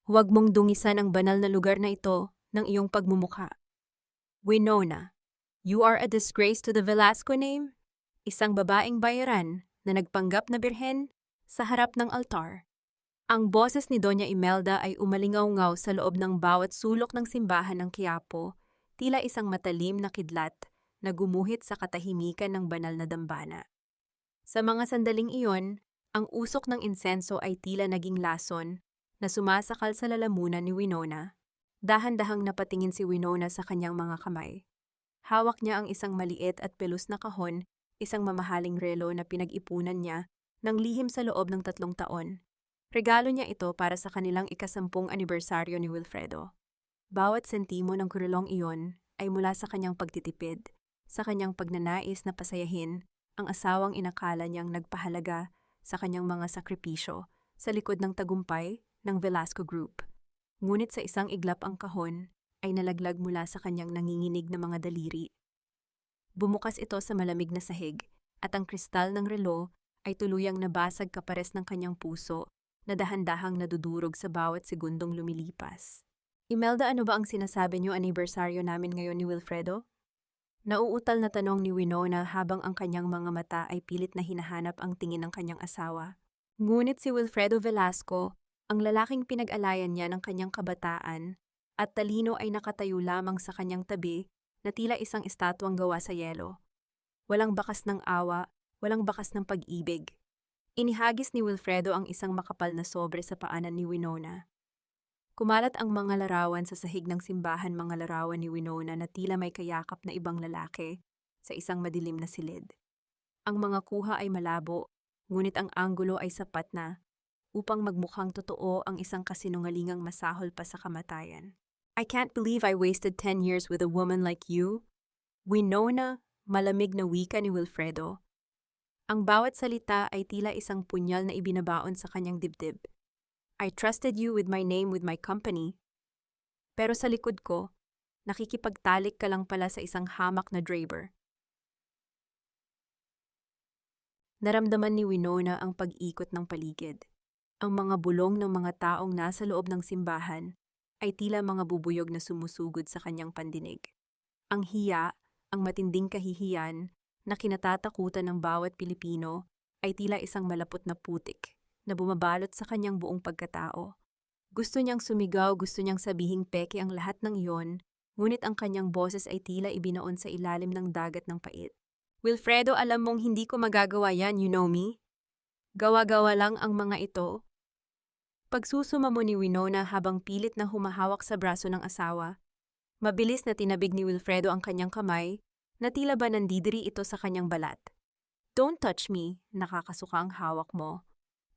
Huwag mong dungisan ang banal na lugar na ito ng iyong pagmumukha. Winona, you are a disgrace to the Velasco name. Isang babaeng bayaran na nagpanggap na birhen sa harap ng altar. Ang boses ni Doña Imelda ay umalingaw-ngaw sa loob ng bawat sulok ng simbahan ng Quiapo, tila isang matalim na kidlat na gumuhit sa katahimikan ng banal na dambana. Sa mga sandaling iyon, ang usok ng insenso ay tila naging lason na sumasakal sa lalamunan ni Winona. Dahan-dahang napatingin si Winona sa kanyang mga kamay. Hawak niya ang isang maliit at pelus na kahon, isang mamahaling relo na pinag-ipunan niya ng lihim sa loob ng 3 taon. Regalo niya ito para sa kanilang ika-10 anibersaryo ni Wilfredo. Bawat sentimo ng kurelong iyon ay mula sa kanyang pagtitipid, sa kanyang pagnanais na pasayahin ang asawang inakala niyang nagpahalaga sa kanyang mga sakripisyo sa likod ng tagumpay ng Velasco Group. Ngunit sa isang iglap ang kahon ay nalaglag mula sa kanyang nanginginig na mga daliri. Bumukas ito sa malamig na sahig at ang kristal ng relo ay tuluyang nabasag kapares ng kanyang puso na dahan-dahang nadudurog sa bawat segundong lumilipas. Imelda, ano ba ang sinasabi niyo anibersaryo namin ngayon ni Wilfredo? Nauutal na tanong ni Winona habang ang kanyang mga mata ay pilit na hinahanap ang tingin ng kanyang asawa. Ngunit si Wilfredo Velasco, ang lalaking pinag-alayan niya ng kanyang kabataan at talino ay nakatayo lamang sa kanyang tabi na tila isang estatwang gawa sa yelo. Walang bakas ng awa, walang bakas ng pag-ibig. Inihagis ni Wilfredo ang isang makapal na sobre sa paanan ni Winona. Kumalat ang mga larawan sa sahig ng simbahan, mga larawan ni Winona na tila may kayakap na ibang lalaki sa isang madilim na silid. Ang mga kuha ay malabo, ngunit ang anggulo ay sapat na upang magmukhang totoo ang isang kasinungalingang masahol pa sa kamatayan. I can't believe I wasted 10 years with a woman like you. Winona, malamig na wika ni Wilfredo. Ang bawat salita ay tila isang punyal na ibinabaon sa kanyang dibdib. I trusted you with my name, with my company. Pero sa likod ko, nakikipagtalik ka lang pala sa isang hamak na draper. Naramdaman ni Winona ang pag-ikot ng paligid. Ang mga bulong ng mga taong nasa loob ng simbahan ay tila mga bubuyog na sumusugod sa kanyang pandinig. Ang hiya, ang matinding kahihiyan na kinatatakutan ng bawat Pilipino ay tila isang malapot na putik na bumabalot sa kanyang buong pagkatao. Gusto niyang sumigaw, gusto niyang sabihing peke ang lahat ng iyon, ngunit ang kanyang boses ay tila ibinaon sa ilalim ng dagat ng pait. Wilfredo, alam mong hindi ko magagawa yan, you know me? Gawa-gawa lang ang mga ito. Pagsusuma mo ni Winona habang pilit na humahawak sa braso ng asawa. Mabilis na tinabig ni Wilfredo ang kanyang kamay, na tila ba nandidiri ito sa kanyang balat. Don't touch me, nakakasuka ang hawak mo.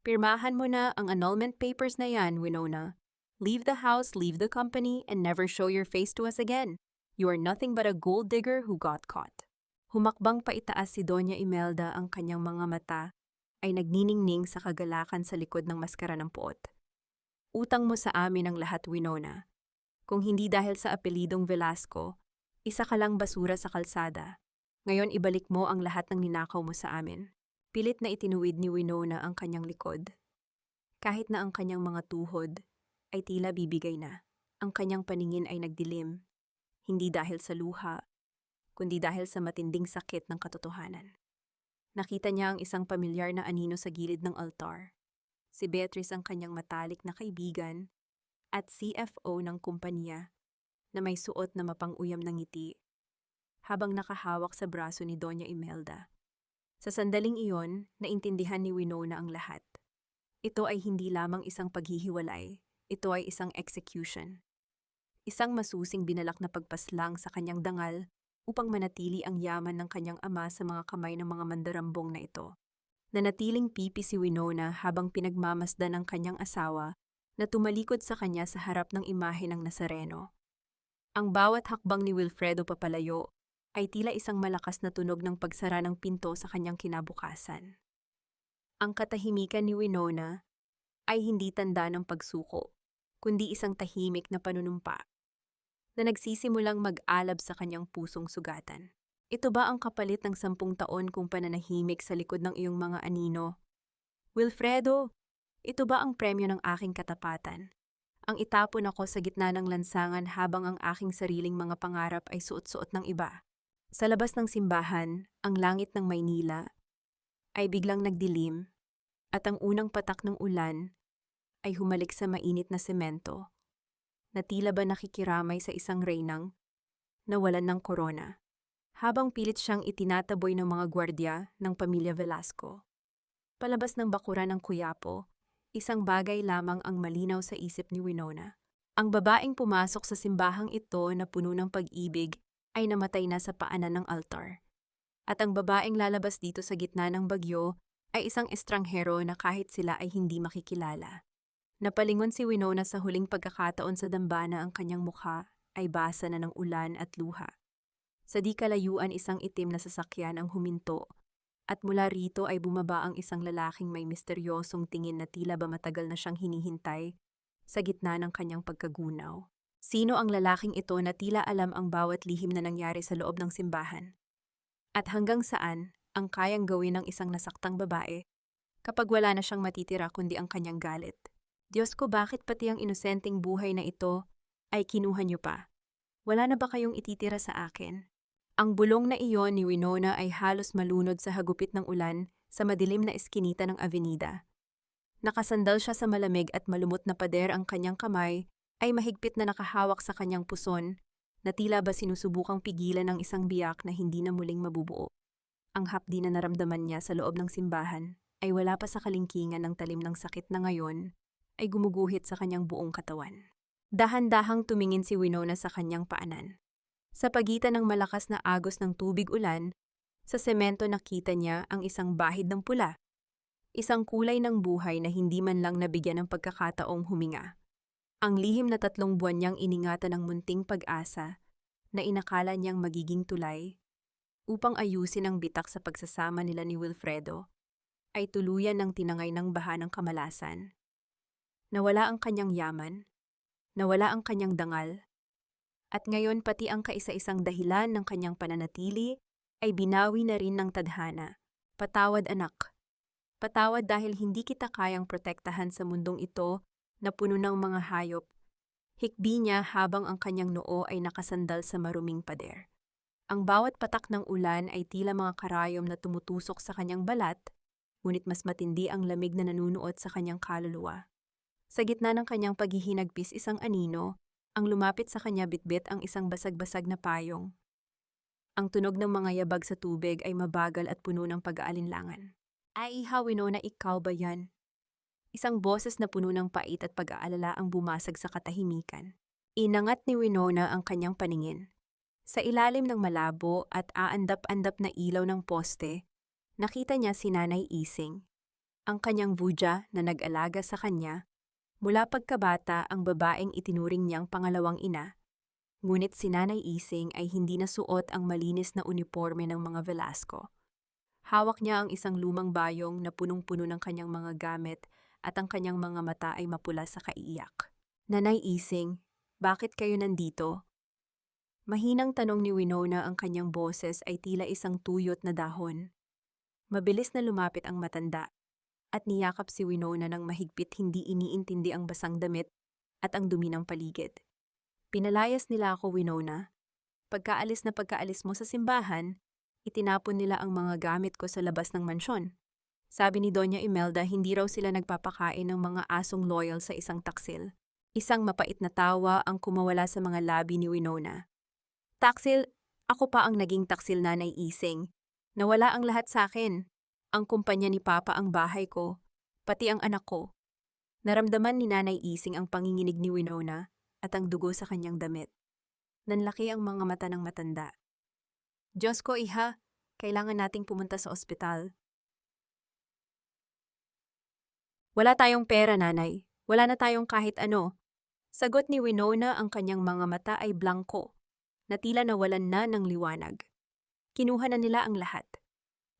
Pirmahan mo na ang annulment papers na yan, Winona. Leave the house, leave the company, and never show your face to us again. You are nothing but a gold digger who got caught. Humakbang pa itaas si Doña Imelda, ang kanyang mga mata ay nagniningning sa kagalakan sa likod ng maskara ng puot. Utang mo sa amin ang lahat, Winona. Kung hindi dahil sa apelidong Velasco, isa ka lang basura sa kalsada. Ngayon ibalik mo ang lahat ng ninakaw mo sa amin. Pilit na itinuwid ni Winona ang kanyang likod. Kahit na ang kanyang mga tuhod ay tila bibigay na, ang kanyang paningin ay nagdilim. Hindi dahil sa luha, kundi dahil sa matinding sakit ng katotohanan. Nakita niya ang isang pamilyar na anino sa gilid ng altar. Si Beatrice, ang kanyang matalik na kaibigan at CFO ng kumpanya na may suot na mapang-uyam ng ngiti habang nakahawak sa braso ni Doña Imelda. Sa sandaling iyon, naintindihan ni Winona ang lahat. Ito ay hindi lamang isang paghihiwalay, ito ay isang execution. Isang masusing binalak na pagpaslang sa kanyang dangal upang manatili ang yaman ng kanyang ama sa mga kamay ng mga mandarambong na ito. Nanatiling pipi si Winona habang pinagmamasdan ng kanyang asawa na tumalikod sa kanya sa harap ng imahe ng Nazareno. Ang bawat hakbang ni Wilfredo papalayo ay tila isang malakas na tunog ng pagsara ng pinto sa kanyang kinabukasan. Ang katahimikan ni Winona ay hindi tanda ng pagsuko, kundi isang tahimik na panunumpa na nagsisimulang mag-alab sa kanyang pusong sugatan. Ito ba ang kapalit ng 10 taon kung pananahimik sa likod ng iyong mga anino? Wilfredo, ito ba ang premyo ng aking katapatan? Ang itapon ako sa gitna ng lansangan habang ang aking sariling mga pangarap ay suot-suot ng iba. Sa labas ng simbahan, ang langit ng Maynila ay biglang nagdilim at ang unang patak ng ulan ay humalik sa mainit na semento na tila ba nakikiramay sa isang reynang nawalan ng korona habang pilit siyang itinataboy ng mga gwardya ng pamilya Velasco. Palabas ng bakuran ng Quiapo, isang bagay lamang ang malinaw sa isip ni Winona. Ang babaeng pumasok sa simbahang ito na puno ng pag-ibig ay namatay na sa paanan ng altar. At ang babaeng lalabas dito sa gitna ng bagyo ay isang estranghero na kahit sila ay hindi makikilala. Napalingon si Winona sa huling pagkakataon sa dambana, ang kanyang mukha ay basa na ng ulan at luha. Sa di kalayuan, isang itim na sasakyan ang huminto at mula rito ay bumaba ang isang lalaking may misteryosong tingin na tila ba matagal na siyang hinihintay sa gitna ng kanyang pagkagunaw. Sino ang lalaking ito na tila alam ang bawat lihim na nangyari sa loob ng simbahan? At hanggang saan ang kayang gawin ng isang nasaktang babae kapag wala na siyang matitira kundi ang kanyang galit? Diyos ko, bakit pati ang inosenteng buhay na ito ay kinuha niyo pa? Wala na ba kayong ititira sa akin? Ang bulong na iyon ni Winona ay halos malunod sa hagupit ng ulan sa madilim na eskinita ng avenida. Nakasandal siya sa malamig at malumot na pader, ang kanyang kamay ay mahigpit na nakahawak sa kanyang puson na tila ba sinusubukang pigilan ng isang biyak na hindi na muling mabubuo. Ang hapdi na naramdaman niya sa loob ng simbahan ay wala pa sa kalingkingan ng talim ng sakit na ngayon ay gumuguhit sa kanyang buong katawan. Dahan-dahang tumingin si Winona sa kanyang paanan. Sa pagitan ng malakas na agos ng tubig-ulan, sa semento nakita niya ang isang bahid ng pula. Isang kulay ng buhay na hindi man lang nabigyan ng pagkakataong huminga. Ang lihim na 3 buwan niyang iningatan ng munting pag-asa na inakala niyang magiging tulay upang ayusin ang bitak sa pagsasama nila ni Wilfredo ay tuluyan ng tinangay ng baha ng kamalasan. Nawala ang kanyang yaman, nawala ang kanyang dangal, at ngayon pati ang kaisa-isang dahilan ng kanyang pananatili ay binawi na rin ng tadhana. Patawad, anak. Patawad dahil hindi kita kayang protektahan sa mundong ito na puno ng mga hayop. Hikbi niya habang ang kanyang noo ay nakasandal sa maruming pader. Ang bawat patak ng ulan ay tila mga karayom na tumutusok sa kanyang balat, ngunit mas matindi ang lamig na nanunuot sa kanyang kaluluwa. Sa gitna ng kanyang paghihinagpis, isang anino ang lumapit sa kanya, bitbit ang isang basag-basag na payong. Ang tunog ng mga yabag sa tubig ay mabagal at puno ng pag-aalinlangan. Ay, Winona, ikaw ba yan? Isang boses na puno ng pait at pag-aalala ang bumasag sa katahimikan. Inangat ni Winona ang kanyang paningin. Sa ilalim ng malabo at aandap-andap na ilaw ng poste, nakita niya si Nanay Ising, ang kanyang vuja na nag-alaga sa kanya. Mula pagkabata, ang babaeng itinuring niyang pangalawang ina. Ngunit si Nanay Ising ay hindi nasuot ang malinis na uniforme ng mga Velasco. Hawak niya ang isang lumang bayong na punong-puno ng kanyang mga gamit at ang kanyang mga mata ay mapula sa kaiiyak. Nanay Ising, bakit kayo nandito? Mahinang tanong ni Winona, ang kanyang boses ay tila isang tuyot na dahon. Mabilis na lumapit ang matanda at niyakap si Winona ng mahigpit, hindi iniintindi ang basang damit at ang dumi ng paligid. Pinalayas nila ako, Winona. Pagkaalis mo sa simbahan, itinapon nila ang mga gamit ko sa labas ng mansyon. Sabi ni Doña Imelda, hindi raw sila nagpapakain ng mga asong loyal sa isang taksil. Isang mapait na tawa ang kumawala sa mga labi ni Winona. Taksil? Ako pa ang naging taksil, Nanay Ising. Nawala ang lahat sa akin. Ang kumpanya ni Papa ang bahay ko, pati ang anak ko. Naramdaman ni Nanay Ising ang panginginig ni Winona at ang dugo sa kanyang damit. Nanlaki ang mga mata ng matanda. Diyos ko, iha, kailangan nating pumunta sa ospital. Wala tayong pera, Nanay. Wala na tayong kahit ano. Sagot ni Winona, ang kanyang mga mata ay blangko, na tila nawalan na ng liwanag. Kinuha na nila ang lahat.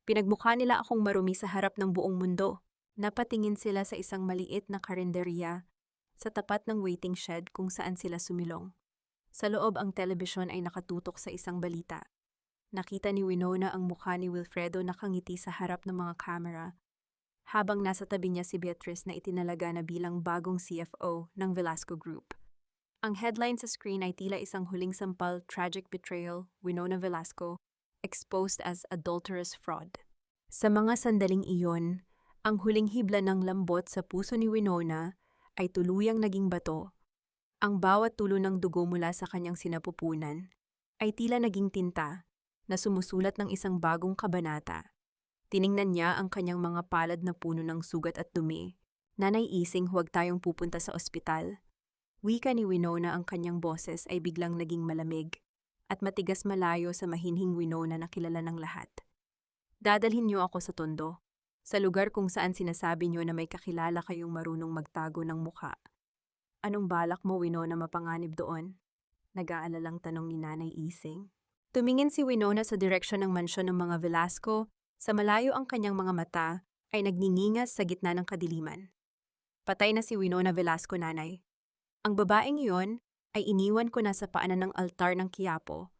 Pinagmukha nila akong marumi sa harap ng buong mundo. Napatingin sila sa isang maliit na karinderya sa tapat ng waiting shed kung saan sila sumilong. Sa loob, ang telebisyon ay nakatutok sa isang balita. Nakita ni Winona ang mukha ni Wilfredo nakangiti sa harap ng mga kamera habang nasa tabi niya si Beatrice na itinalaga na bilang bagong CFO ng Velasco Group. Ang headline sa screen ay tila isang huling sampal, tragic betrayal, Winona Velasco, exposed as adulterous fraud. Sa mga sandaling iyon, ang huling hibla ng lambot sa puso ni Winona ay tuluyang naging bato. Ang bawat tulo ng dugo mula sa kanyang sinapupunan ay tila naging tinta na sumusulat ng isang bagong kabanata. Tiningnan niya ang kanyang mga palad na puno ng sugat at dumi. Nanay Ising, huwag tayong pupunta sa ospital. Wika ni Winona, ang kanyang boses ay biglang naging malamig at matigas malayo sa mahinhing Winona na kilala ng lahat. Dadalhin niyo ako sa Tondo, sa lugar kung saan sinasabi niyo na may kakilala kayong marunong magtago ng mukha. Anong balak mo, Winona, mapanganib doon? Nag-aalalang tanong ni Nanay Ising. Tumingin si Winona sa direksyon ng mansyon ng mga Velasco. Sa malayo ang kanyang mga mata ay nagningingas sa gitna ng kadiliman. Patay na si Winona Velasco, nanay. Ang babaeng iyon ay iniwan ko na sa paanan ng altar ng Quiapo.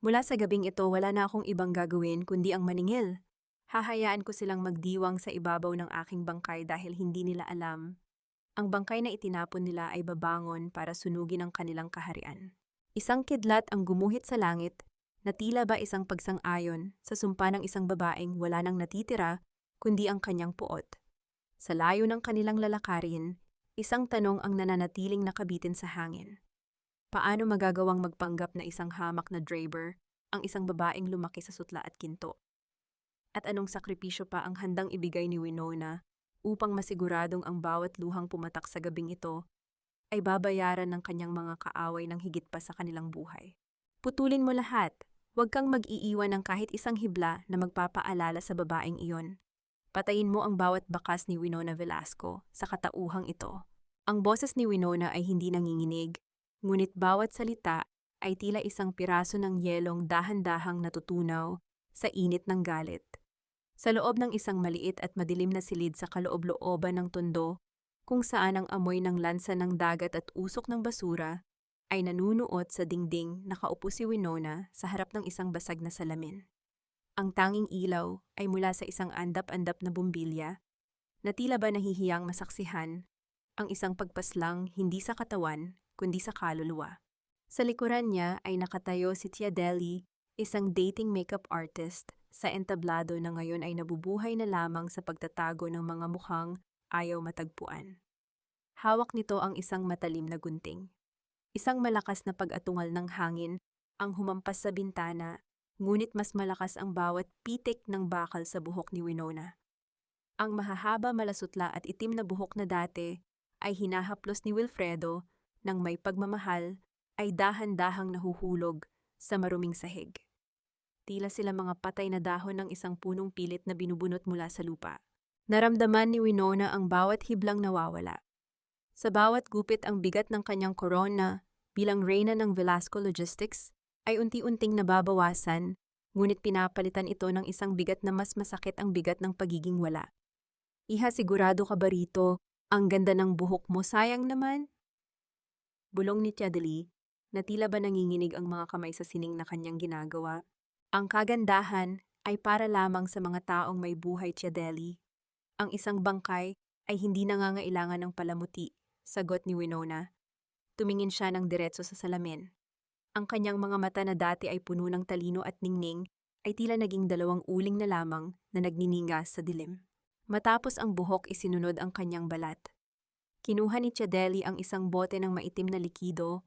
Mula sa gabing ito, wala na akong ibang gagawin kundi ang maningil. Hahayaan ko silang magdiwang sa ibabaw ng aking bangkay dahil hindi nila alam. Ang bangkay na itinapon nila ay babangon para sunugin ang kanilang kaharian. Isang kidlat ang gumuhit sa langit, na tila ba isang pagsang-ayon sa sumpa ng isang babaeng wala nang natitira kundi ang kanyang puot. Sa layo ng kanilang lalakarin, isang tanong ang nananatiling nakabitin sa hangin. Paano magagawang magpanggap na isang hamak na driver ang isang babaeng lumaki sa sutla at kinto? At anong sakripisyo pa ang handang ibigay ni Winona upang masiguradong ang bawat luhang pumatak sa gabing ito ay babayaran ng kanyang mga kaaway ng higit pa sa kanilang buhay? Putulin mo lahat. Huwag kang mag-iiwan ng kahit isang hibla na magpapaalala sa babaeng iyon. Patayin mo ang bawat bakas ni Winona Velasco sa katauhang ito. Ang boses ni Winona ay hindi nanginginig, ngunit bawat salita ay tila isang piraso ng yelong dahan-dahang natutunaw sa init ng galit. Sa loob ng isang maliit at madilim na silid sa kaloob-looban ng Tondo, kung saan ang amoy ng lansa ng dagat at usok ng basura ay nanunuot sa dingding, nakaupo si Winona sa harap ng isang basag na salamin. Ang tanging ilaw ay mula sa isang andap-andap na bumbilya na tila ba nahihiyang masaksihan ang isang pagpaslang hindi sa katawan kundi sa kaluluwa. Sa likuran niya ay nakatayo si Tia Deli, isang dating makeup artist sa entablado na ngayon ay nabubuhay na lamang sa pagtatago ng mga mukhang ayaw matagpuan. Hawak nito ang isang matalim na gunting. Isang malakas na pag-atungal ng hangin ang humampas sa bintana, ngunit mas malakas ang bawat pitik ng bakal sa buhok ni Winona. Ang mahahaba, malasutla at itim na buhok na dati ay hinahaplos ni Wilfredo nang may pagmamahal ay dahan-dahang nahuhulog sa maruming sahig. Tila sila mga patay na dahon ng isang punong pilit na binubunot mula sa lupa. Naramdaman ni Winona ang bawat hiblang nawawala. Sa bawat gupit ang bigat ng kanyang korona bilang reyna ng Velasco Logistics ay unti-unting nababawasan, ngunit pinapalitan ito ng isang bigat na mas masakit, ang bigat ng pagiging wala. Iha, sigurado ka ba rito? Ang ganda ng buhok mo, sayang naman. Bulong ni Tia Deli, na tila ba nanginginig ang mga kamay sa sining na kanyang ginagawa. Ang kagandahan ay para lamang sa mga taong may buhay, Tia Deli. Ang isang bangkay ay hindi nangangailangan ng palamuti, sagot ni Winona. Tumingin siya ng diretso sa salamin. Ang kanyang mga mata na dati ay puno ng talino at ningning ay tila naging dalawang uling na lamang na nagniningas sa dilim. Matapos ang buhok, isinunod ang kanyang balat. Kinuha ni Tia Deli ang isang bote ng maitim na likido,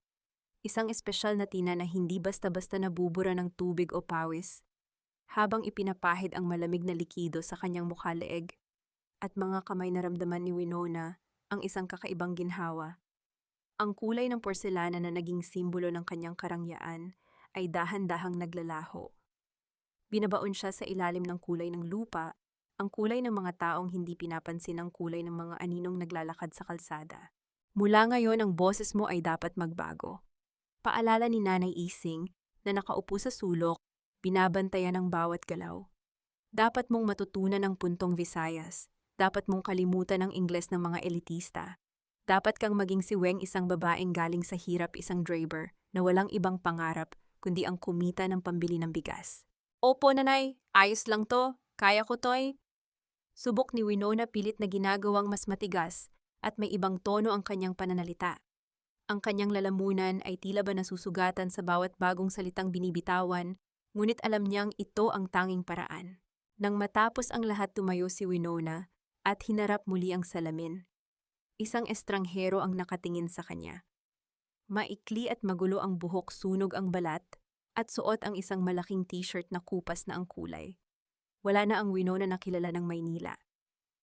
isang espesyal na tina na hindi basta-basta nabubura ng tubig o pawis, habang ipinapahid ang malamig na likido sa kanyang mukha-leeg. At mga kamay, naramdaman ni Winona ang isang kakaibang ginhawa. Ang kulay ng porselana na naging simbolo ng kanyang karangyaan ay dahan-dahang naglalaho. Binabaon siya sa ilalim ng kulay ng lupa, ang kulay ng mga taong hindi pinapansin, ang kulay ng mga aninong naglalakad sa kalsada. Mula ngayon, ang boses mo ay dapat magbago. Paalala ni Nanay Ising na nakaupo sa sulok, binabantayan ang bawat galaw. Dapat mong matutunan ang puntong Visayas. Dapat mong kalimutan ang Ingles ng mga elitista. Dapat kang maging si Weng, isang babaeng galing sa hirap, isang driver na walang ibang pangarap kundi ang kumita ng pambili ng bigas. Opo, nanay. Ayos lang to. Kaya ko to. Subok ni Winona pilit na ginagawang mas matigas at may ibang tono ang kanyang pananalita. Ang kanyang lalamunan ay tila ba nasusugatan sa bawat bagong salitang binibitawan, ngunit alam niyang ito ang tanging paraan. Nang matapos ang lahat, tumayo si Winona at hinarap muli ang salamin. Isang estranghero ang nakatingin sa kanya. Maikli at magulo ang buhok, sunog ang balat, at suot ang isang malaking t-shirt na kupas na ang kulay. Wala na ang Winona na kilala ng Maynila.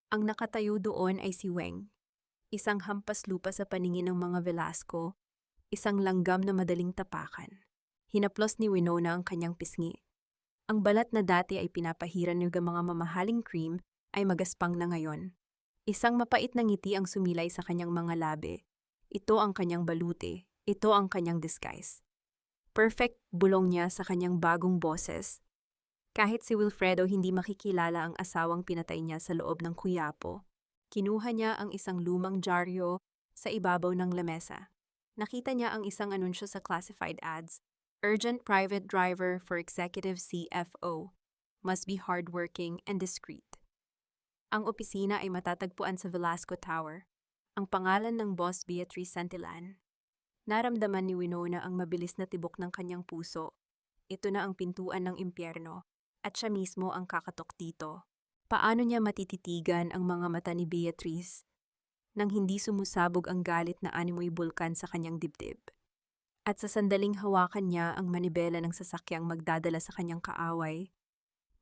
Ang nakatayo doon ay si Weng, isang hampas lupa sa paningin ng mga Velasco, isang langgam na madaling tapakan. Hinaplos ni Winona ang kanyang pisngi. Ang balat na dati ay pinapahiran ng mga mamahaling cream ay magaspang na ngayon. Isang mapait na ngiti ang sumilay sa kanyang mga labi. Ito ang kanyang balute, ito ang kanyang disguise. Perfect bulong niya sa kanyang bagong boses. Kahit si Wilfredo hindi makikilala ang asawang pinatay niya sa loob ng Quiapo, kinuha niya ang isang lumang dyaryo sa ibabaw ng lamesa. Nakita niya ang isang anunsyo sa classified ads. Urgent private driver for executive CFO. Must be hardworking and discreet. Ang opisina ay matatagpuan sa Velasco Tower. Ang pangalan ng boss Beatriz Santillan. Naramdaman ni Winona ang mabilis na tibok ng kanyang puso. Ito na ang pintuan ng impyerno, at siya mismo ang kakatok dito. Paano niya matititigan ang mga mata ni Beatriz nang hindi sumusabog ang galit na animoy bulkan sa kanyang dibdib? At sa sandaling hawakan niya ang manibela ng sasakyang magdadala sa kanyang kaaway,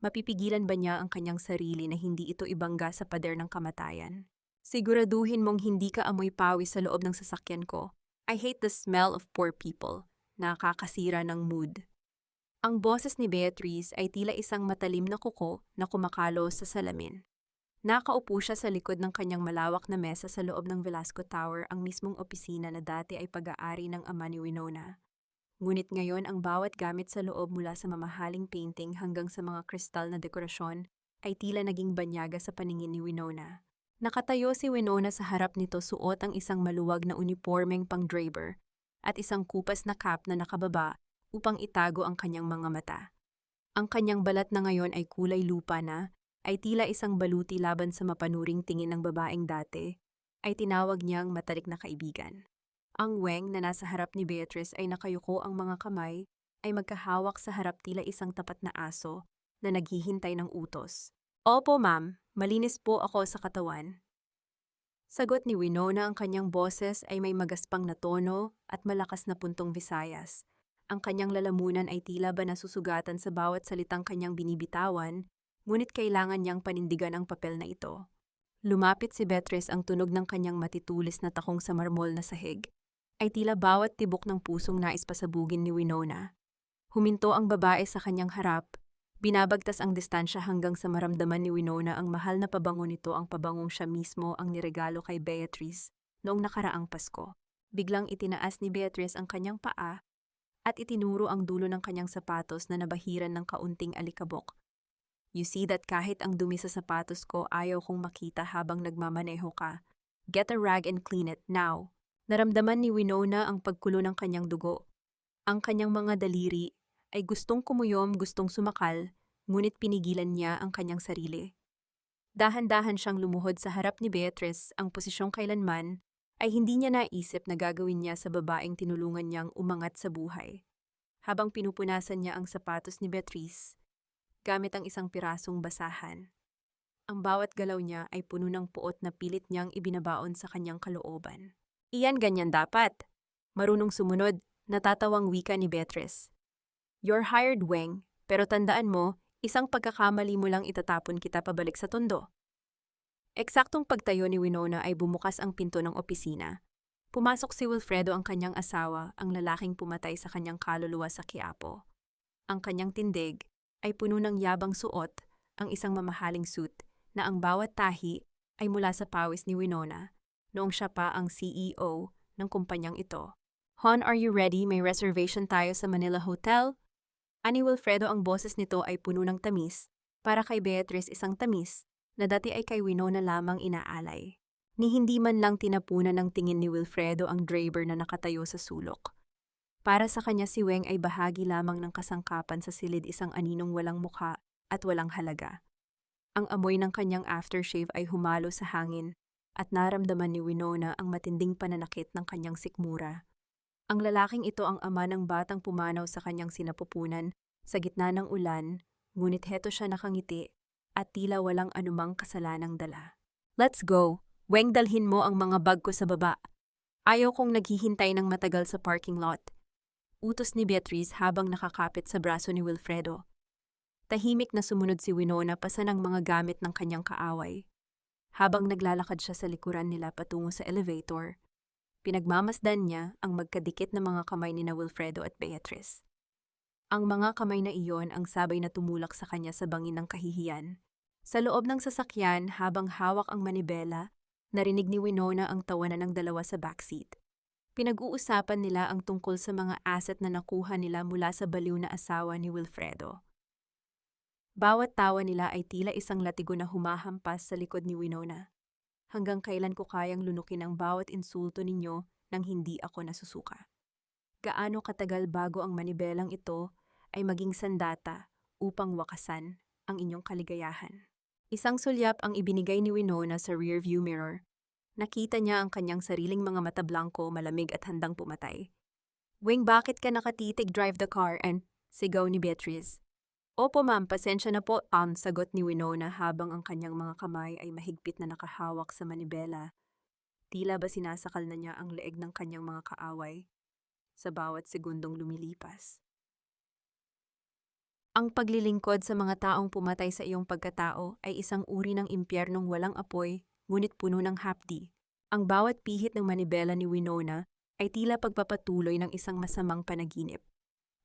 mapipigilan ba niya ang kanyang sarili na hindi ito ibangga sa pader ng kamatayan? Siguraduhin mong hindi ka amoy pawis sa loob ng sasakyan ko. I hate the smell of poor people. Nakakasira ng mood. Ang boses ni Beatriz ay tila isang matalim na kuko na kumakalo sa salamin. Nakaupo siya sa likod ng kanyang malawak na mesa sa loob ng Velasco Tower, ang mismong opisina na dati ay pag-aari ng ama ni Winona. Ngunit ngayon ang bawat gamit sa loob, mula sa mamahaling painting hanggang sa mga kristal na dekorasyon, ay tila naging banyaga sa paningin ni Winona. Nakatayo si Winona sa harap nito, suot ang isang maluwag na unipormeng pang-draper at isang kupas na cap na nakababa upang itago ang kanyang mga mata. Ang kanyang balat na ngayon ay kulay lupa na, ay tila isang baluti laban sa mapanuring tingin ng babaeng dati, ay tinawag niyang matalik na kaibigan. Ang Weng na nasa harap ni Beatriz ay nakayuko, ang mga kamay ay magkahawak sa harap, tila isang tapat na aso na naghihintay ng utos. Opo ma'am, malinis po ako sa katawan. Sagot ni Winona, ang kanyang boses ay may magaspang na tono at malakas na puntong Visayas. Ang kanyang lalamunan ay tila ba nasusugatan sa bawat salitang kanyang binibitawan, ngunit kailangan niyang panindigan ang papel na ito. Lumapit si Beatriz, ang tunog ng kanyang matitulis na takong sa marmol na sahig ay tila bawat tibok ng pusong nais pasabugin ni Winona. Huminto ang babae sa kanyang harap, binabagtas ang distansya hanggang sa maramdaman ni Winona ang mahal na pabango nito, ang pabangong siya mismo ang niregalo kay Beatriz noong nakaraang Pasko. Biglang itinaas ni Beatriz ang kanyang paa at itinuro ang dulo ng kanyang sapatos na nabahiran ng kaunting alikabok. You see that kahit ang dumi sa sapatos ko ayaw kong makita habang nagmamaneho ka. Get a rag and clean it now. Naramdaman ni Winona ang pagkulo ng kanyang dugo. Ang kanyang mga daliri ay gustong kumuyom, gustong sumakal, ngunit pinigilan niya ang kanyang sarili. Dahan-dahan siyang lumuhod sa harap ni Beatriz, ang posisyong kailanman ay hindi niya naisip na gagawin niya sa babaeng tinulungan niyang umangat sa buhay. Habang pinupunasan niya ang sapatos ni Beatriz, gamit ang isang pirasong basahan, ang bawat galaw niya ay puno ng puot na pilit niyang ibinabaon sa kanyang kalooban. Iyan ganyan dapat. Marunong sumunod, natatawang wika ni Beatriz. You're hired, Weng, pero tandaan mo, isang pagkakamali mo lang itatapon kita pabalik sa tondo. Eksaktong pagtayo ni Winona ay bumukas ang pinto ng opisina. Pumasok si Wilfredo, ang kanyang asawa, ang lalaking pumatay sa kanyang kaluluwa sa Quiapo. Ang kanyang tindig ay puno ng yabang, suot ang isang mamahaling suit na ang bawat tahi ay mula sa pawis ni Winona noong siya pa ang CEO ng kumpanyang ito. Hon, are you ready? May reservation tayo sa Manila Hotel. Ani Wilfredo, ang boses nito ay puno ng tamis, para kay Beatriz isang tamis na dati ay kay Winona lamang inaalay. Ni hindi man lang tinapunan ng tingin ni Wilfredo ang driver na nakatayo sa sulok. Para sa kanya si Weng ay bahagi lamang ng kasangkapan sa silid, isang aninong walang mukha at walang halaga. Ang amoy ng kanyang aftershave ay humalo sa hangin at naramdaman ni Winona ang matinding pananakit ng kanyang sikmura. Ang lalaking ito ang ama ng batang pumanaw sa kanyang sinapupunan sa gitna ng ulan, ngunit heto siya nakangiti at tila walang anumang kasalanang dala. Let's go! Weng, dalhin mo ang mga bag ko sa baba. Ayaw kong naghihintay ng matagal sa parking lot. Utos ni Beatrice habang nakakapit sa braso ni Wilfredo. Tahimik na sumunod si Winona pasan ang mga gamit ng kanyang kaaway. Habang naglalakad siya sa likuran nila patungo sa elevator, pinagmamasdan niya ang magkadikit na mga kamay ni na Wilfredo at Beatrice. Ang mga kamay na iyon ang sabay na tumulak sa kanya sa bangin ng kahihiyan. Sa loob ng sasakyan habang hawak ang manibela, narinig ni Winona ang tawanan ng dalawa sa backseat. Pinag-uusapan nila ang tungkol sa mga asset na nakuha nila mula sa baliw na asawa ni Wilfredo. Bawat tawa nila ay tila isang latigo na humahampas sa likod ni Winona. Hanggang kailan ko kayang lunukin ang bawat insulto ninyo nang hindi ako nasusuka? Gaano katagal bago ang manibelang ito ay maging sandata upang wakasan ang inyong kaligayahan? Isang sulyap ang ibinigay ni Winona sa rearview mirror. Nakita niya ang kanyang sariling mga mata blanco, malamig at handang pumatay. Wing, bakit ka nakatitig? Drive the car and sigaw ni Beatrice. Opo ma'am, pasensya na po, sagot ni Winona habang ang kanyang mga kamay ay mahigpit na nakahawak sa manibela. Tila ba sinasakal na niya ang leeg ng kanyang mga kaaway sa bawat segundong lumilipas. Ang paglilingkod sa mga taong pumatay sa iyong pagkatao ay isang uri ng impyernong walang apoy, ngunit puno ng hapdi. Ang bawat pihit ng manibela ni Winona ay tila pagpapatuloy ng isang masamang panaginip.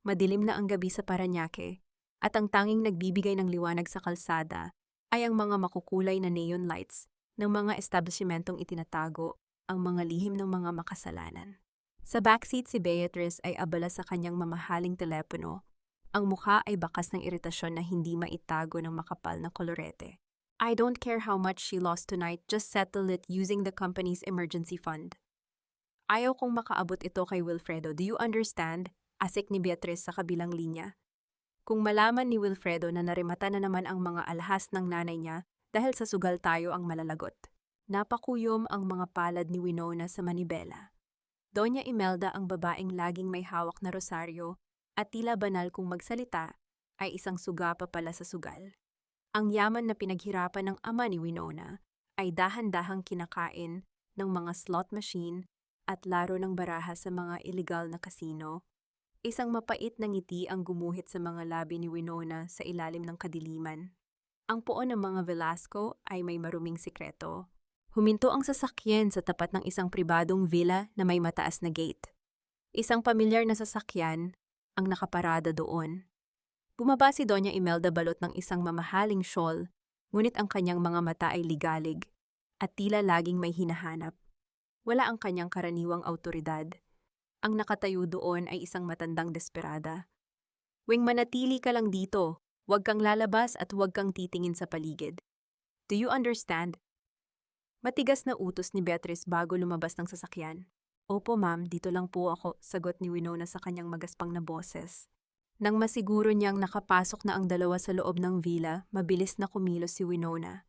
Madilim na ang gabi sa Parañaque, at ang tanging nagbibigay ng liwanag sa kalsada ay ang mga makukulay na neon lights ng mga establishmentong itinatago ang mga lihim ng mga makasalanan. Sa backseat si Beatrice ay abala sa kanyang mamahaling telepono. Ang mukha ay bakas ng iritasyon na hindi maitago ng makapal na kolorete. I don't care how much she lost tonight, just settle it using the company's emergency fund. Ayaw kong makaabot ito kay Wilfredo, do you understand? Asik ni Beatrice sa kabilang linya. Kung malaman ni Wilfredo na narimata na naman ang mga alhas ng nanay niya dahil sa sugal tayo ang malalagot. Napakuyom ang mga palad ni Winona sa manibela. Doña Imelda ang babaeng laging may hawak na rosaryo at tila banal kung magsalita ay isang suga pa pala sa sugal. Ang yaman na pinaghirapan ng ama ni Winona ay dahan-dahang kinakain ng mga slot machine at laro ng baraha sa mga illegal na kasino. Isang mapait na ngiti ang gumuhit sa mga labi ni Winona sa ilalim ng kadiliman. Ang poon ng mga Velasco ay may maruming sikreto. Huminto ang sasakyan sa tapat ng isang pribadong villa na may mataas na gate. Isang pamilyar na sasakyan ang nakaparada doon. Bumaba si Doña Imelda balot ng isang mamahaling shawl, ngunit ang kanyang mga mata ay ligalig at tila laging may hinahanap. Wala ang kanyang karaniwang autoridad. Ang nakatayo doon ay isang matandang desperada. Wing, manatili ka lang dito. Huwag kang lalabas at huwag kang titingin sa paligid. Do you understand? Matigas na utos ni Beatrice bago lumabas ng sasakyan. Opo ma'am, dito lang po ako, sagot ni Winona sa kanyang magaspang na boses. Nang masiguro niyang nakapasok na ang dalawa sa loob ng villa, mabilis na kumilos si Winona.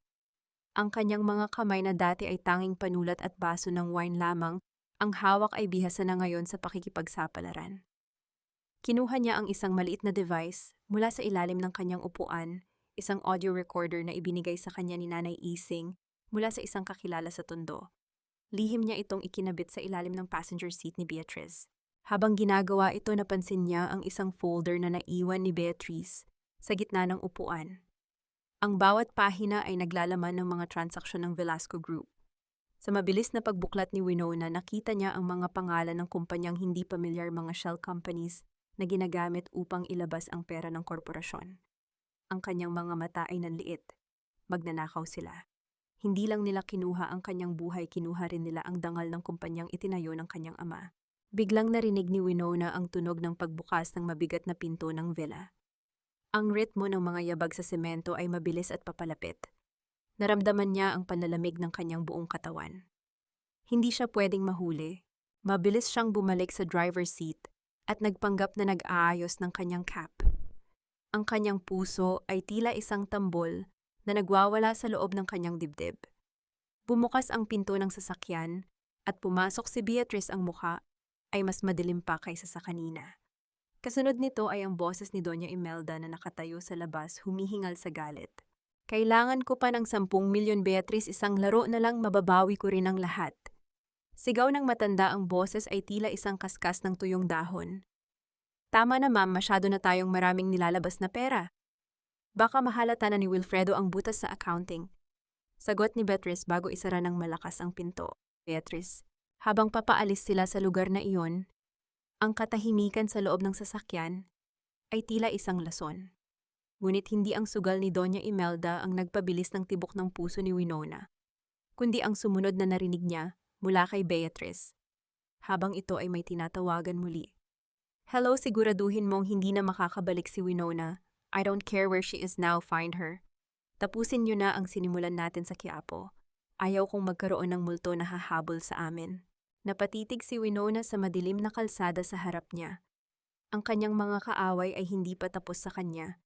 Ang kanyang mga kamay na dati ay tanging panulat at baso ng wine lamang, ang hawak ay bihasa na ngayon sa pakikipagsapalaran. Kinuha niya ang isang maliit na device mula sa ilalim ng kanyang upuan, isang audio recorder na ibinigay sa kanya ni Nanay Ising mula sa isang kakilala sa Tondo. Lihim niya itong ikinabit sa ilalim ng passenger seat ni Beatrice. Habang ginagawa ito, napansin niya ang isang folder na naiwan ni Beatrice sa gitna ng upuan. Ang bawat pahina ay naglalaman ng mga transaksyon ng Velasco Group. Sa mabilis na pagbuklat ni Winona, nakita niya ang mga pangalan ng kumpanyang hindi pamilyar, mga shell companies na ginagamit upang ilabas ang pera ng korporasyon. Ang kanyang mga mata ay nanliit. Magnanakaw sila. Hindi lang nila kinuha ang kanyang buhay, kinuha rin nila ang dangal ng kumpanyang itinayo ng kanyang ama. Biglang narinig ni Winona ang tunog ng pagbukas ng mabigat na pinto ng villa. Ang ritmo ng mga yabag sa semento ay mabilis at papalapit. Naramdaman niya ang panlalamig ng kanyang buong katawan. Hindi siya pwedeng mahuli. Mabilis siyang bumalik sa driver's seat at nagpanggap na nag-aayos ng kanyang cap. Ang kanyang puso ay tila isang tambol na nagwawala sa loob ng kanyang dibdib. Bumukas ang pinto ng sasakyan at pumasok si Beatrice. Ang mukha ay mas madilim pa kaysa sa kanina. Kasunod nito ay ang boses ni Doña Imelda na nakatayo sa labas humihingal sa galit. Kailangan ko pa ng 10 milyon, Beatrice, isang laro na lang mababawi ko rin ang lahat. Sigaw ng matanda, ang boses ay tila isang kaskas ng tuyong dahon. Tama na ma'am, masyado na tayong maraming nilalabas na pera. Baka mahalata na ni Wilfredo ang butas sa accounting. Sagot ni Beatrice bago isara ng malakas ang pinto. Beatrice, habang papaalis sila sa lugar na iyon, ang katahimikan sa loob ng sasakyan ay tila isang lason. Ngunit hindi ang sugal ni Doña Imelda ang nagpabilis ng tibok ng puso ni Winona, kundi ang sumunod na narinig niya mula kay Beatrice, habang ito ay may tinatawagan muli. Hello, siguraduhin mong hindi na makakabalik si Winona. I don't care where she is now, find her. Tapusin niyo na ang sinimulan natin sa Quiapo. Ayaw kong magkaroon ng multo na hahabol sa amin. Napatitig si Winona sa madilim na kalsada sa harap niya. Ang kanyang mga kaaway ay hindi pa tapos sa kanya.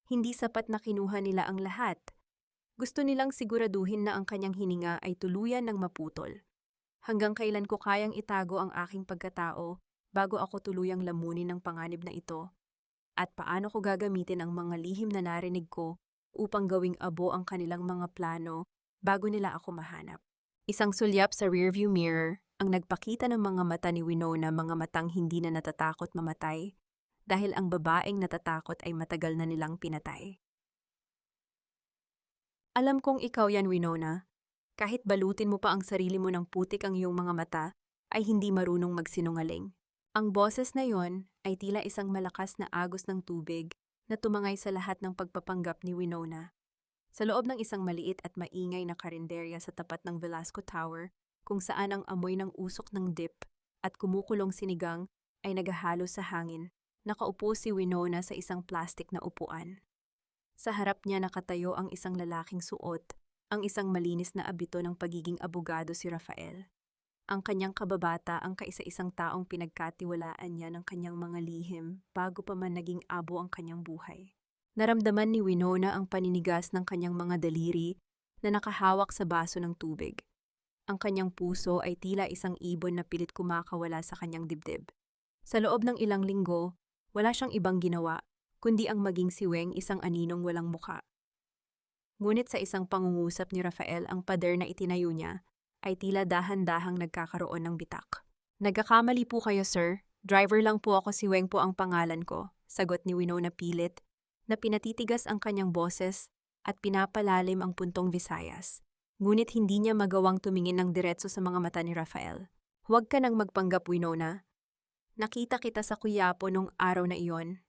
Hindi sapat na kinuha nila ang lahat. Gusto nilang siguraduhin na ang kanyang hininga ay tuluyan ng maputol. Hanggang kailan ko kayang itago ang aking pagkatao bago ako tuluyang lamunin ng panganib na ito? At paano ko gagamitin ang mga lihim na narinig ko upang gawing abo ang kanilang mga plano bago nila ako mahanap? Isang sulyap sa rearview mirror ang nagpakita ng mga mata ni Winona, mga matang hindi na natatakot mamatay dahil ang babaeng natatakot ay matagal na nilang pinatay. Alam kong ikaw yan, Winona. Kahit balutin mo pa ang sarili mo ng putik, ang iyong mga mata ay hindi marunong magsinungaling. Ang boses na yon ay tila isang malakas na agos ng tubig na tumangay sa lahat ng pagpapanggap ni Winona. Sa loob ng isang maliit at maingay na karinderya sa tapat ng Velasco Tower, kung saan ang amoy ng usok ng dip at kumukulong sinigang ay naghahalo sa hangin, nakaupo si Winona sa isang plastik na upuan. Sa harap niya nakatayo ang isang lalaking suot, ang isang malinis na abito ng pagiging abogado, si Rafael. Ang kanyang kababata, ang kaisa-isang taong pinagkatiwalaan niya ng kanyang mga lihim bago pa man naging abo ang kanyang buhay. Naramdaman ni Winona ang paninigas ng kanyang mga daliri na nakahawak sa baso ng tubig. Ang kanyang puso ay tila isang ibon na pilit kumakawala sa kanyang dibdib. Sa loob ng ilang linggo, wala siyang ibang ginawa, kundi ang maging si Weng, isang aninong walang muka. Ngunit sa isang pangungusap ni Rafael, ang pader na itinayo niya ay tila dahan-dahang nagkakaroon ng bitak. Nagkakamali po kayo, sir. Driver lang po ako, si Weng po ang pangalan ko, sagot ni Winona pilit, na pinatitigas ang kanyang boses at pinapalalim ang puntong Visayas. Ngunit hindi niya magawang tumingin ng diretso sa mga mata ni Rafael. Huwag ka nang magpanggap, Winona. Nakita kita sa Quiapo nung araw na iyon.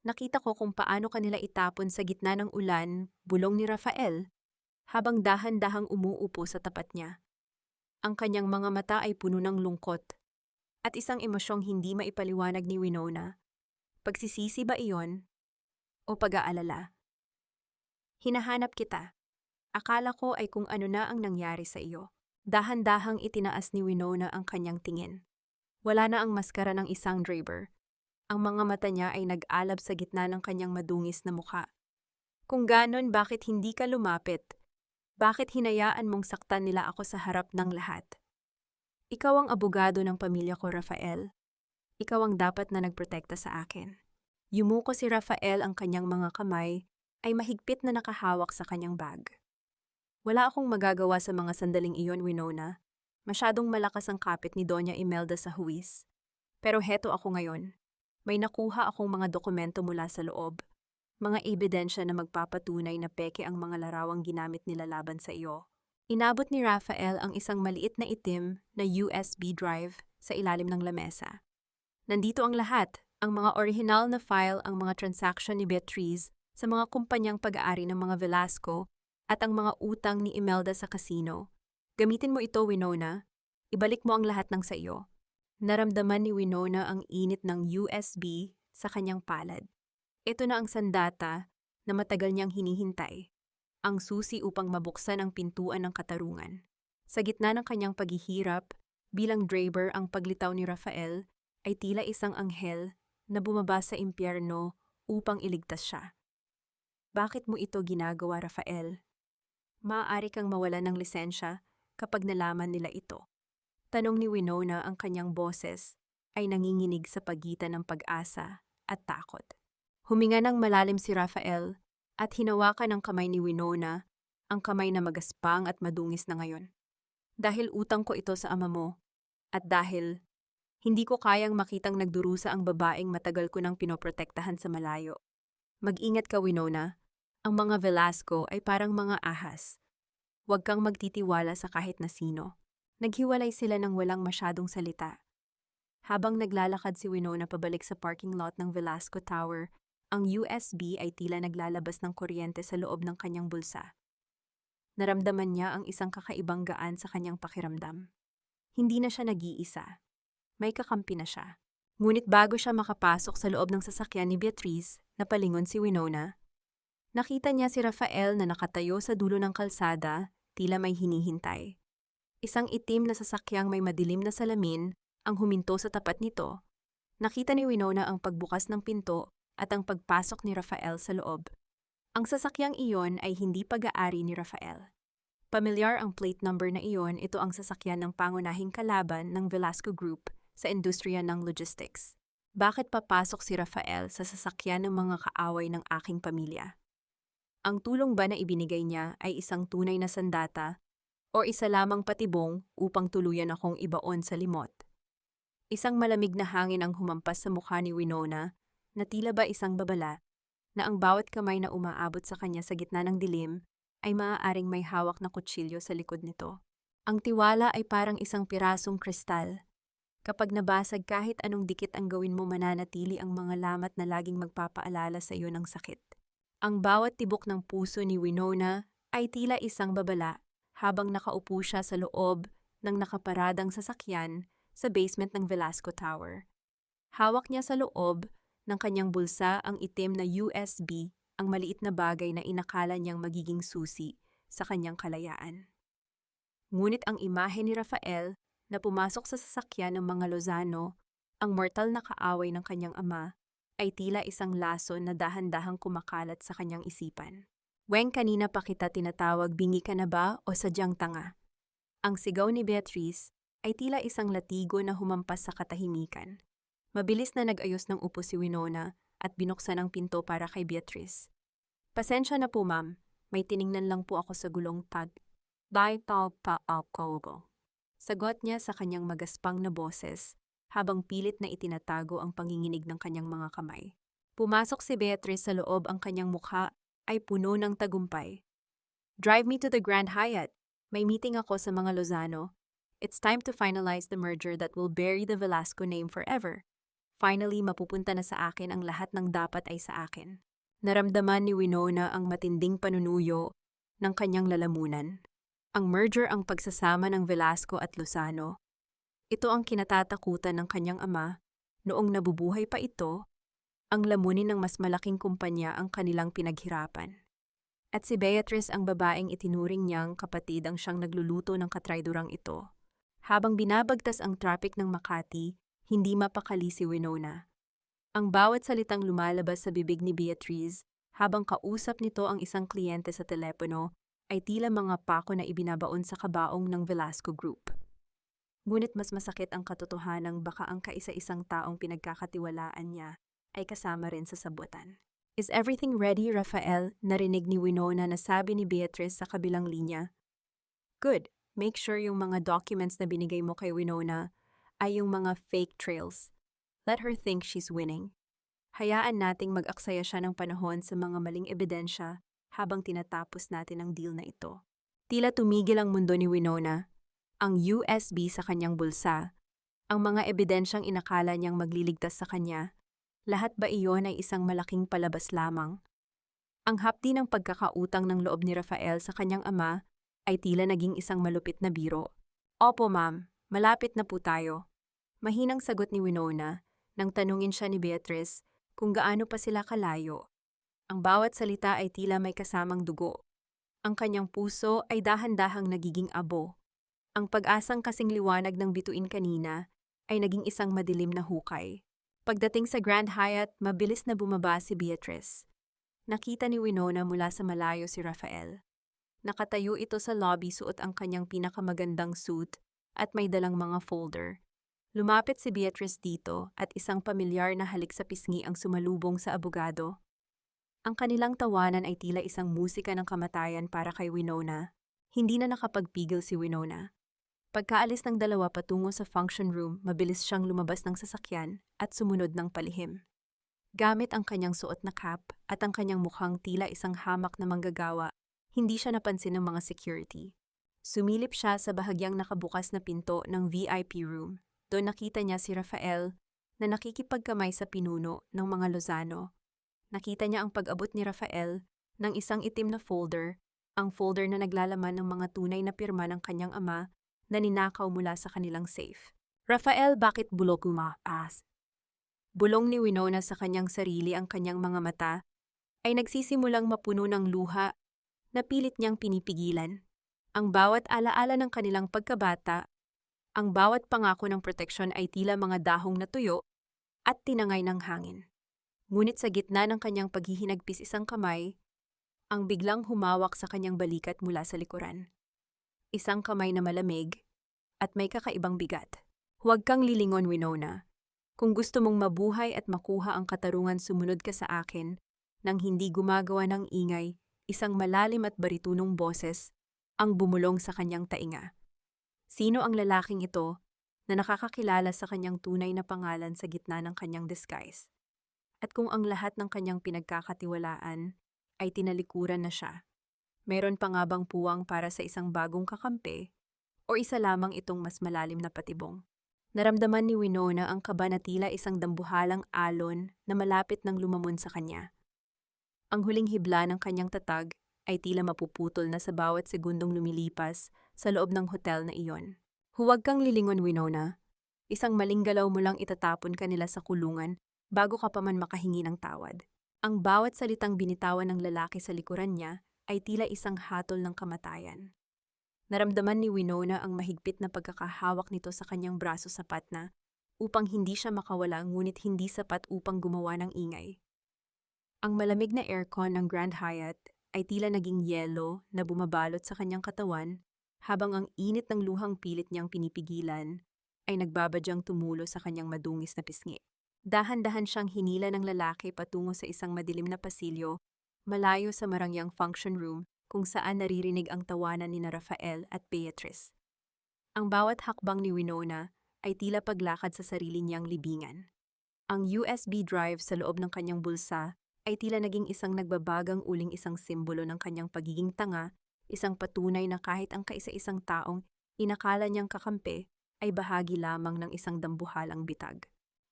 Nakita ko kung paano kanila itapon sa gitna ng ulan, bulong ni Rafael, habang dahan-dahang umuupo sa tapat niya. Ang kanyang mga mata ay puno ng lungkot at isang emosyong hindi maipaliwanag ni Winona. Pagsisisi ba iyon o pag-aalala? Hinahanap kita. Akala ko ay kung ano na ang nangyari sa iyo. Dahan-dahang itinaas ni Winona ang kanyang tingin. Wala na ang maskara ng isang driver. Ang mga mata niya ay nag-alab sa gitna ng kanyang madungis na mukha. Kung ganon, bakit hindi ka lumapit? Bakit hinayaan mong saktan nila ako sa harap ng lahat? Ikaw ang abogado ng pamilya ko, Rafael. Ikaw ang dapat na nagprotekta sa akin. Yumuko si Rafael, ang kanyang mga kamay ay mahigpit na nakahawak sa kanyang bag. Wala akong magagawa sa mga sandaling iyon, Winona. Masyadong malakas ang kapit ni Doña Imelda sa huwis. Pero heto ako ngayon. May nakuha akong mga dokumento mula sa loob. Mga ebidensya na magpapatunay na peke ang mga larawang ginamit nila laban sa iyo. Inabot ni Rafael ang isang maliit na itim na USB drive sa ilalim ng lamesa. Nandito ang lahat, ang mga original na file, ang mga transaction ni Beatrice sa mga kumpanyang pag-aari ng mga Velasco at ang mga utang ni Imelda sa casino. Gamitin mo ito, Winona. Ibalik mo ang lahat ng sa iyo. Naramdaman ni Winona ang init ng USB sa kanyang palad. Ito na ang sandata na matagal niyang hinihintay. Ang susi upang mabuksan ang pintuan ng katarungan. Sa gitna ng kanyang paghihirap, bilang driver, ang paglitaw ni Rafael ay tila isang anghel na bumaba sa impyerno upang iligtas siya. Bakit mo ito ginagawa, Rafael? Maaari kang mawalan ng lisensya kapag nalaman nila ito. Tanong ni Winona, ang kanyang boses ay nanginginig sa pagitan ng pag-asa at takot. Huminga ng malalim si Rafael at hinawakan ng kamay ni Winona, ang kamay na magaspang at madungis na ngayon. Dahil utang ko ito sa ama mo at dahil hindi ko kayang makitang nagdurusa ang babaeng matagal ko nang pinoprotektahan sa malayo. Mag-ingat ka, Winona. Ang mga Velasco ay parang mga ahas. Huwag kang magtitiwala sa kahit na sino. Naghiwalay sila ng walang masyadong salita. Habang naglalakad si Winona pabalik sa parking lot ng Velasco Tower, ang USB ay tila naglalabas ng kuryente sa loob ng kanyang bulsa. Naramdaman niya ang isang kakaibang gaan sa kanyang pakiramdam. Hindi na siya nag-iisa. May kakampi na siya. Ngunit bago siya makapasok sa loob ng sasakyan ni Beatrice, napalingon si Winona. Nakita niya si Rafael na nakatayo sa dulo ng kalsada, tila may hinihintay. Isang itim na sasakyang may madilim na salamin ang huminto sa tapat nito. Nakita ni Winona ang pagbukas ng pinto at ang pagpasok ni Rafael sa loob. Ang sasakyang iyon ay hindi pag-aari ni Rafael. Pamilyar ang plate number na iyon, ito ang sasakyan ng pangunahing kalaban ng Velasco Group sa industriya ng logistics. Bakit papasok si Rafael sa sasakyan ng mga kaaway ng aking pamilya? Ang tulong ba na ibinigay niya ay isang tunay na sandata o isa lamang patibong upang tuluyan akong ibaon sa limot? Isang malamig na hangin ang humampas sa mukha ni Winona na tila ba isang babala na ang bawat kamay na umaabot sa kanya sa gitna ng dilim ay maaaring may hawak na kutsilyo sa likod nito. Ang tiwala ay parang isang pirasong kristal. Kapag nabasag, kahit anong dikit ang gawin mo, mananatili ang mga lamat na laging magpapaalala sa iyo ng sakit. Ang bawat tibok ng puso ni Winona ay tila isang babala habang nakaupo siya sa loob ng nakaparadang sasakyan sa basement ng Velasco Tower. Hawak niya sa loob ng kanyang bulsa ang itim na USB, ang maliit na bagay na inakala niyang magiging susi sa kanyang kalayaan. Ngunit ang imahe ni Rafael na pumasok sa sasakyan ng mga Lozano, ang mortal na kaaway ng kanyang ama, ay tila isang laso na dahan-dahang kumakalat sa kanyang isipan. Weng, kanina pa kita tinatawag, bingi ka na ba o sadyang tanga? Ang sigaw ni Beatrice ay tila isang latigo na humampas sa katahimikan. Mabilis na nag-ayos ng upo si Winona at binuksan ang pinto para kay Beatrice. Pasensya na po, ma'am. May tiningnan lang po ako sa gulong tag. Daitaw pa ako. Sagot niya sa kanyang magaspang na boses habang pilit na itinatago ang panginginig ng kanyang mga kamay. Pumasok si Beatrice sa loob, ang kanyang mukha ay puno ng tagumpay. Drive me to the Grand Hyatt. May meeting ako sa mga Lozano. It's time to finalize the merger that will bury the Velasco name forever. Finally, mapupunta na sa akin ang lahat ng dapat ay sa akin. Naramdaman ni Winona ang matinding panunuyo ng kanyang lalamunan. Ang merger, ang pagsasama ng Velasco at Lozano. Ito ang kinatatakutan ng kanyang ama noong nabubuhay pa ito, ang lamunin ng mas malaking kumpanya ang kanilang pinaghirapan. At si Beatrice, ang babaeng itinuring niyang kapatid, ang siyang nagluluto ng katraidurang ito. Habang binabagtas ang traffic ng Makati, hindi mapakali si Winona. Ang bawat salitang lumalabas sa bibig ni Beatrice habang kausap nito ang isang kliyente sa telepono ay tila mga pako na ibinabaon sa kabaong ng Velasco Group. Ngunit mas masakit ang katotohanang baka ang kaisa-isang taong pinagkakatiwalaan niya ay kasama rin sa sabutan. Is everything ready, Rafael? Narinig ni Winona na sabi ni Beatrice sa kabilang linya. Good. Make sure yung mga documents na binigay mo kay Winona ay yung mga fake trails. Let her think she's winning. Hayaan nating mag-aksaya siya ng panahon sa mga maling ebidensya habang tinatapos natin ang deal na ito. Tila tumigil ang mundo ni Winona. Ang USB sa kanyang bulsa, ang mga ebidensyang inakala niyang magliligtas sa kanya, lahat ba iyon ay isang malaking palabas lamang? Ang hapdi ng pagkakautang ng loob ni Rafael sa kanyang ama ay tila naging isang malupit na biro. Opo, ma'am. Malapit na po tayo. Mahinang sagot ni Winona nang tanungin siya ni Beatrice kung gaano pa sila kalayo. Ang bawat salita ay tila may kasamang dugo. Ang kanyang puso ay dahan-dahang nagiging abo. Ang pag-asang kasing liwanag ng bituin kanina ay naging isang madilim na hukay. Pagdating sa Grand Hyatt, mabilis na bumaba si Beatrice. Nakita ni Winona mula sa malayo si Rafael. Nakatayo ito sa lobby, suot ang kanyang pinakamagandang suit at may dalang mga folder. Lumapit si Beatrice dito at isang pamilyar na halik sa pisngi ang sumalubong sa abogado. Ang kanilang tawanan ay tila isang musika ng kamatayan para kay Winona. Hindi na nakapagpigil si Winona. Pagkaalis ng dalawa patungo sa function room, mabilis siyang lumabas ng sasakyan at sumunod ng palihim. Gamit ang kanyang suot na cap at ang kanyang mukhang tila isang hamak na manggagawa, hindi siya napansin ng mga security. Sumilip siya sa bahagyang nakabukas na pinto ng VIP room. Doon nakita niya si Rafael na nakikipagkamay sa pinuno ng mga Lozano. Nakita niya ang pag-abot ni Rafael ng isang itim na folder, ang folder na naglalaman ng mga tunay na pirma ng kanyang ama na ninakaw mula sa kanilang safe. Rafael, bakit bulok umaas? Bulong ni Winona sa kanyang sarili, ang kanyang mga mata ay nagsisimulang mapuno ng luha na pilit niyang pinipigilan. Ang bawat alaala ng kanilang pagkabata, ang bawat pangako ng proteksyon ay tila mga dahong natuyo at tinangay ng hangin. Ngunit sa gitna ng kanyang paghihinagpis, isang kamay ang biglang humawak sa kanyang balikat mula sa likuran. Isang kamay na malamig at may kakaibang bigat. Huwag kang lilingon, Winona. Kung gusto mong mabuhay at makuha ang katarungan, sumunod ka sa akin nang hindi gumagawa ng ingay. Isang malalim at baritunong boses ang bumulong sa kanyang tainga. Sino ang lalaking ito na nakakakilala sa kanyang tunay na pangalan sa gitna ng kanyang disguise? At kung ang lahat ng kanyang pinagkakatiwalaan ay tinalikuran na siya, meron pa nga bang puwang para sa isang bagong kakampi o isa lamang itong mas malalim na patibong? Naramdaman ni Winona ang kaba na tila isang dambuhalang alon na malapit nang lumamon sa kanya. Ang huling hibla ng kanyang tatag ay tila mapuputol na sa bawat segundong lumilipas sa loob ng hotel na iyon. Huwag kang lilingon, Winona. Isang maling galaw mo lang itatapon ka nila sa kulungan bago ka pa man makahingi ng tawad. Ang bawat salitang binitawan ng lalaki sa likuran niya ay tila isang hatol ng kamatayan. Naramdaman ni Winona ang mahigpit na pagkakahawak nito sa kanyang braso, sapat na upang hindi siya makawala ngunit hindi sapat upang gumawa ng ingay. Ang malamig na aircon ng Grand Hyatt ay tila naging yelo na bumabalot sa kanyang katawan habang ang init ng luhang pilit niyang pinipigilan ay nagbabadyang tumulo sa kanyang madungis na pisngi. Dahan-dahan siyang hinila ng lalaki patungo sa isang madilim na pasilyo, malayo sa marangyang function room kung saan naririnig ang tawanan ni Rafael at Beatrice. Ang bawat hakbang ni Winona ay tila paglakad sa sarili niyang libingan. Ang USB drive sa loob ng kanyang bulsa ay tila naging isang nagbabagang uling, isang simbolo ng kanyang pagiging tanga, isang patunay na kahit ang kaisa-isang taong inakala niyang kakampi ay bahagi lamang ng isang dambuhalang bitag.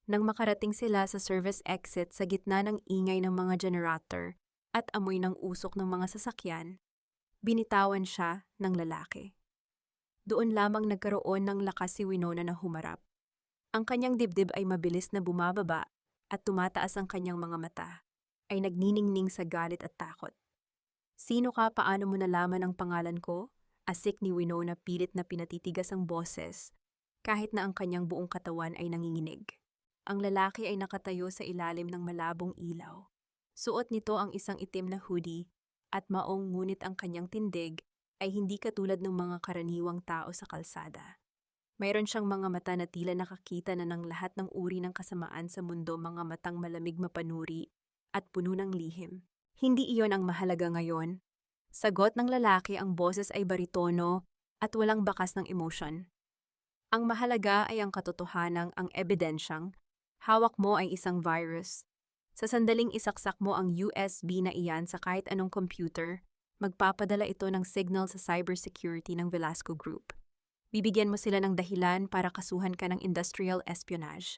Nang makarating sila sa service exit sa gitna ng ingay ng mga generator at amoy ng usok ng mga sasakyan, binitawan siya ng lalaki. Doon lamang nagkaroon ng lakas si Winona na humarap. Ang kanyang dibdib ay mabilis na bumababa at tumataas ang kanyang mga mata, ay nagniningning sa galit at takot. Sino ka? Paano mo nalaman ang pangalan ko? Asik ni Winona, pilit na pinatitigas ang boses, kahit na ang kanyang buong katawan ay nanginginig. Ang lalaki ay nakatayo sa ilalim ng malabong ilaw. Suot nito ang isang itim na hoodie at maong, ngunit ang kanyang tindig ay hindi katulad ng mga karaniwang tao sa kalsada. Mayroon siyang mga mata na tila nakakita na ng lahat ng uri ng kasamaan sa mundo, mga matang malamig, mapanuri at puno ng lihim. Hindi iyon ang mahalaga ngayon. Sagot ng lalaki, ang boses ay baritono at walang bakas ng emosyon. Ang mahalaga ay ang katotohanang, ang ebidensyang hawak mo ay isang virus. Sa sandaling isaksak mo ang USB na iyan sa kahit anong computer, magpapadala ito ng signal sa cybersecurity ng Velasco Group. Bibigyan mo sila ng dahilan para kasuhan ka ng industrial espionage.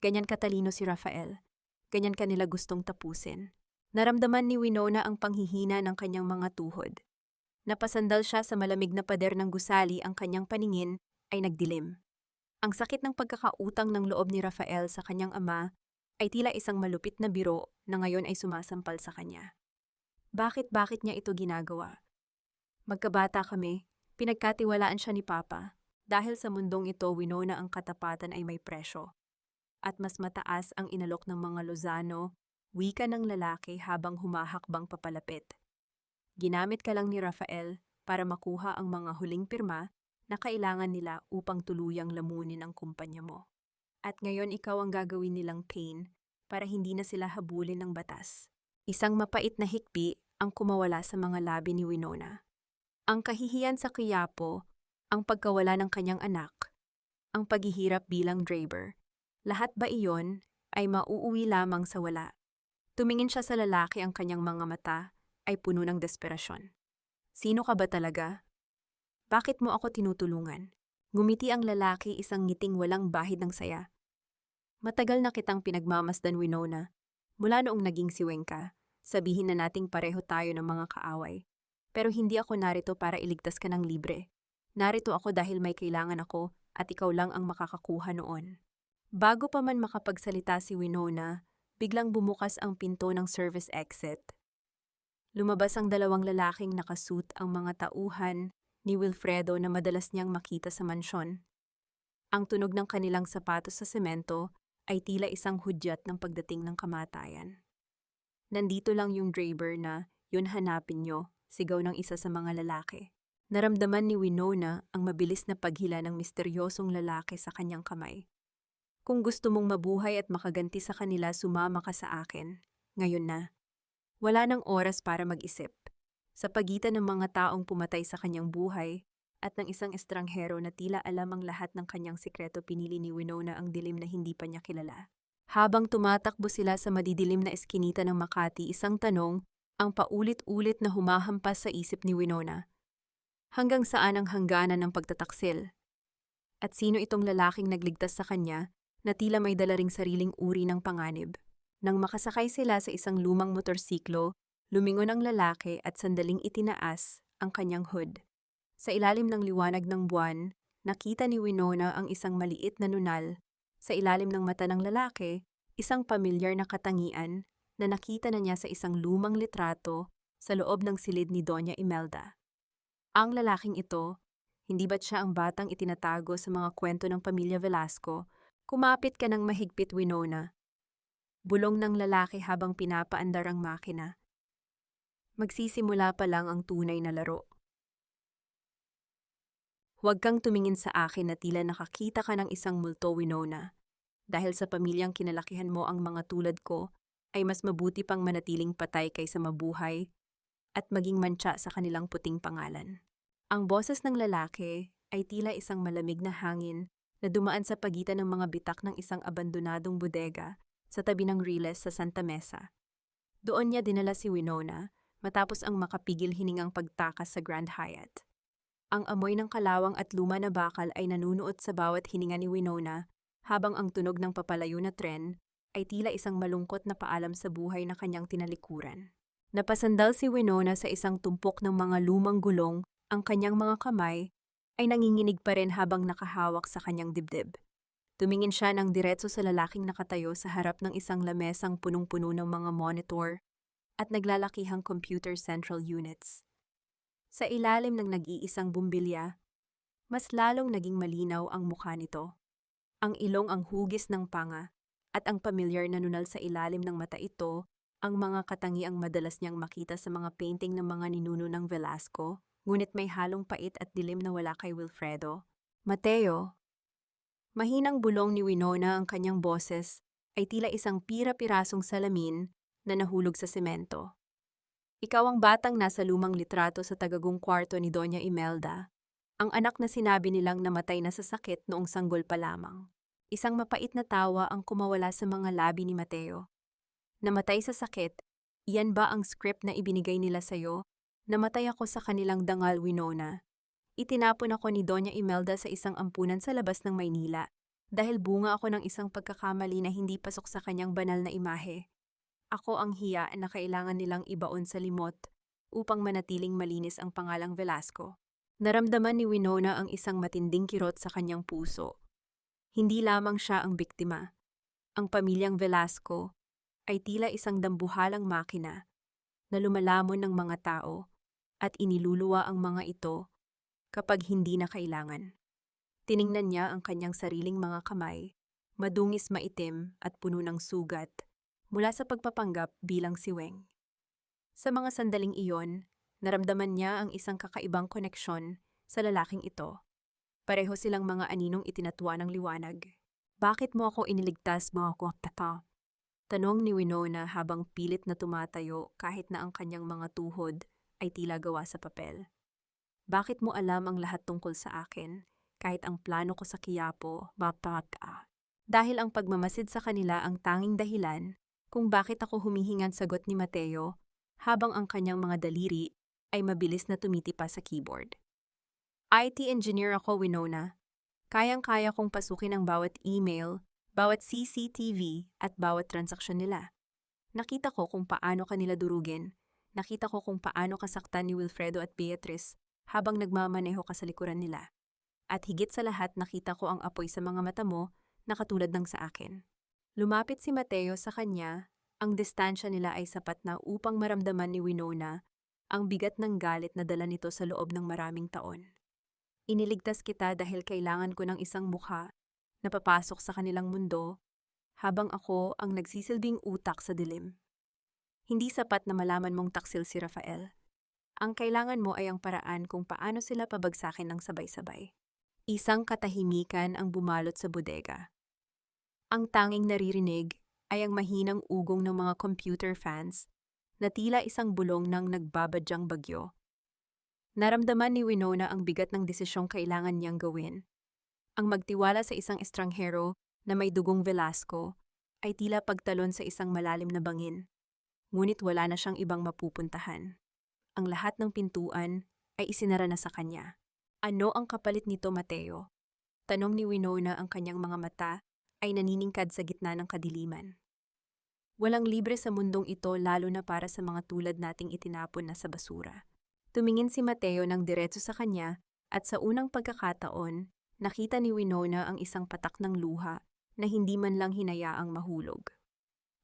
Ganyan katalino si Rafael. Ganyan kanila gustong tapusin. Naramdaman ni Winona ang panghihina ng kanyang mga tuhod. Napasandal siya sa malamig na pader ng gusali, ang kanyang paningin ay nagdilim. Ang sakit ng pagkakautang ng loob ni Rafael sa kanyang ama ay tila isang malupit na biro na ngayon ay sumasampal sa kanya. Bakit niya ito ginagawa? Magkabata kami, pinagkatiwalaan siya ni Papa. Dahil sa mundong ito, Winona, ang katapatan ay may presyo. At mas mataas ang inalok ng mga Lozano Wika ng lalaki habang humahakbang papalapit. Ginamit ka lang ni Rafael para makuha ang mga huling pirma na kailangan nila upang tuluyang lamunin ang kumpanya mo. At ngayon ikaw ang gagawin nilang pain para hindi na sila habulin ng batas. Isang mapait na hikbi ang kumawala sa mga labi ni Winona. Ang kahihiyan sa Quiapo, ang pagkawala ng kanyang anak, ang paghihirap bilang driver, lahat ba iyon ay mauuwi lamang sa wala? Tumingin siya sa lalaki, ang kanyang mga mata ay puno ng desperasyon. Sino ka ba talaga? Bakit mo ako tinutulungan? Ngumiti ang lalaki, isang ngiting walang bahid ng saya. Matagal na kitang pinagmamasdan, Winona. Mula noong naging siweng ka, sabihin na nating pareho tayo ng mga kaaway. Pero hindi ako narito para iligtas ka ng libre. Narito ako dahil may kailangan ako at ikaw lang ang makakakuha noon. Bago pa man makapagsalita si Winona, biglang bumukas ang pinto ng service exit. Lumabas ang dalawang lalaking nakasuit, ang mga tauhan ni Wilfredo na madalas niyang makita sa mansyon. Ang tunog ng kanilang sapatos sa semento ay tila isang hudyat ng pagdating ng kamatayan. Nandito lang yung driver na, yun hanapin nyo, sigaw ng isa sa mga lalaki. Naramdaman ni Winona ang mabilis na paghila ng misteryosong lalaki sa kanyang kamay. Kung gusto mong mabuhay at makaganti sa kanila, sumama ka sa akin. Ngayon na. Wala nang oras para mag-isip. Sa pagitan ng mga taong pumatay sa kanyang buhay at ng isang estranghero na tila alam ang lahat ng kanyang sikreto, pinili ni Winona ang dilim na hindi pa niya kilala. Habang tumatakbo sila sa madidilim na eskinita ng Makati, isang tanong ang paulit-ulit na humahampas sa isip ni Winona. Hanggang saan ang hangganan ng pagtataksil? At sino itong lalaking nagligtas sa kanya na tila may dala ring sariling uri ng panganib? Nang makasakay sila sa isang lumang motorsiklo, lumingon ang lalaki at sandaling itinaas ang kanyang hood. Sa ilalim ng liwanag ng buwan, nakita ni Winona ang isang maliit na nunal. Sa ilalim ng mata ng lalaki, isang pamilyar na katangian na nakita na niya sa isang lumang litrato sa loob ng silid ni Doña Imelda. Ang lalaking ito, hindi ba't siya ang batang itinatago sa mga kwento ng pamilya Velasco? Kumapit ka ng mahigpit, Winona. Bulong ng lalaki habang pinapaandar ang makina. Magsisimula pa lang ang tunay na laro. Huwag kang tumingin sa akin na tila nakakita ka ng isang multo, Winona. Dahil sa pamilyang kinalakihan mo, ang mga tulad ko ay mas mabuti pang manatiling patay kaysa mabuhay at maging mantsa sa kanilang puting pangalan. Ang boses ng lalaki ay tila isang malamig na hangin na dumaan sa pagitan ng mga bitak ng isang abandonadong bodega sa tabi ng Riles sa Santa Mesa. Doon niya dinala si Winona matapos ang makapigil hiningang pagtakas sa Grand Hyatt. Ang amoy ng kalawang at luma na bakal ay nanunuot sa bawat hininga ni Winona, habang ang tunog ng papalayo na tren ay tila isang malungkot na paalam sa buhay na kanyang tinalikuran. Napasandal si Winona sa isang tumpok ng mga lumang gulong, ang kanyang mga kamay ay nanginginig pa rin habang nakahawak sa kanyang dibdib. Tumingin siya ng diretso sa lalaking nakatayo sa harap ng isang lamesang punong-puno ng mga monitor at naglalakihang computer central units. Sa ilalim ng nag-iisang bumbilya, mas lalong naging malinaw ang mukha nito. Ang ilong ang hugis ng panga at ang pamilyar na nunal sa ilalim ng mata, ito ang mga katangiang madalas niyang makita sa mga painting ng mga ninuno ng Velasco, ngunit may halong pait at dilim na wala kay Wilfredo. Mateo. Mahinang bulong ni Winona, ang kanyang boses ay tila isang pira-pirasong salamin na nahulog sa semento. Ikaw ang batang nasa lumang litrato sa tagagong kwarto ni Doña Imelda, ang anak na sinabi nilang namatay na sa sakit noong sanggol pa lamang. Isang mapait na tawa ang kumawala sa mga labi ni Mateo. Namatay sa sakit, iyan ba ang script na ibinigay nila sa'yo? Namatay ako sa kanilang dangal, Winona. Itinapon ako ni Doña Imelda sa isang ampunan sa labas ng Maynila dahil bunga ako ng isang pagkakamali na hindi pasok sa kanyang banal na imahe. Ako ang hiya na kailangan nilang ibaon sa limot upang manatiling malinis ang pangalang Velasco. Naramdaman ni Winona ang isang matinding kirot sa kanyang puso. Hindi lamang siya ang biktima. Ang pamilyang Velasco ay tila isang dambuhalang makina na lumalamon ng mga tao at iniluluwa ang mga ito kapag hindi na kailangan. Tiningnan niya ang kanyang sariling mga kamay, madungis, maitim at puno ng sugat, mula sa pagpapanggap bilang si Weng. Sa mga sandaling iyon, naramdaman niya ang isang kakaibang koneksyon sa lalaking ito. Pareho silang mga aninong itinatwa ng liwanag. Bakit mo ako iniligtas mo ako, tata? Tanong ni Winona habang pilit na tumatayo kahit na ang kanyang mga tuhod ay tila gawa sa papel. Bakit mo alam ang lahat tungkol sa akin, kahit ang plano ko sa Quiapo, bapaka? Dahil ang pagmamasid sa kanila ang tanging dahilan kung bakit ako humihingan sagot ni Mateo habang ang kanyang mga daliri ay mabilis na tumitipa sa keyboard. IT engineer ako, Winona. Kayang-kaya kong pasukin ang bawat email, bawat CCTV at bawat transaksyon nila. Nakita ko kung paano kanila durugin. Nakita ko kung paano kasaktan ni Wilfredo at Beatrice habang nagmamaneho ka sa likuran nila. At higit sa lahat nakita ko ang apoy sa mga mata mo na katulad ng sa akin. Lumapit si Mateo sa kanya, ang distansya nila ay sapat na upang maramdaman ni Winona ang bigat ng galit na dala nito sa loob ng maraming taon. Iniligtas kita dahil kailangan ko ng isang mukha na papasok sa kanilang mundo habang ako ang nagsisilbing utak sa dilim. Hindi sapat na malaman mong taksil si Rafael. Ang kailangan mo ay ang paraan kung paano sila pabagsakin ng sabay-sabay. Isang katahimikan ang bumalot sa bodega. Ang tanging naririnig ay ang mahinang ugong ng mga computer fans na tila isang bulong ng nagbabadyang bagyo. Naramdaman ni Winona ang bigat ng desisyong kailangan niyang gawin. Ang magtiwala sa isang estranghero na may dugong Velasco ay tila pagtalon sa isang malalim na bangin. Ngunit wala na siyang ibang mapupuntahan. Ang lahat ng pintuan ay isinara na sa kanya. Ano ang kapalit nito, Mateo? Tanong ni Winona, ang kanyang mga mata ay naniningkad sa gitna ng kadiliman. Walang libre sa mundong ito, lalo na para sa mga tulad nating itinapon na sa basura. Tumingin si Mateo ng diretso sa kanya at sa unang pagkakataon, nakita ni Winona ang isang patak ng luha na hindi man lang hinayaang mahulog.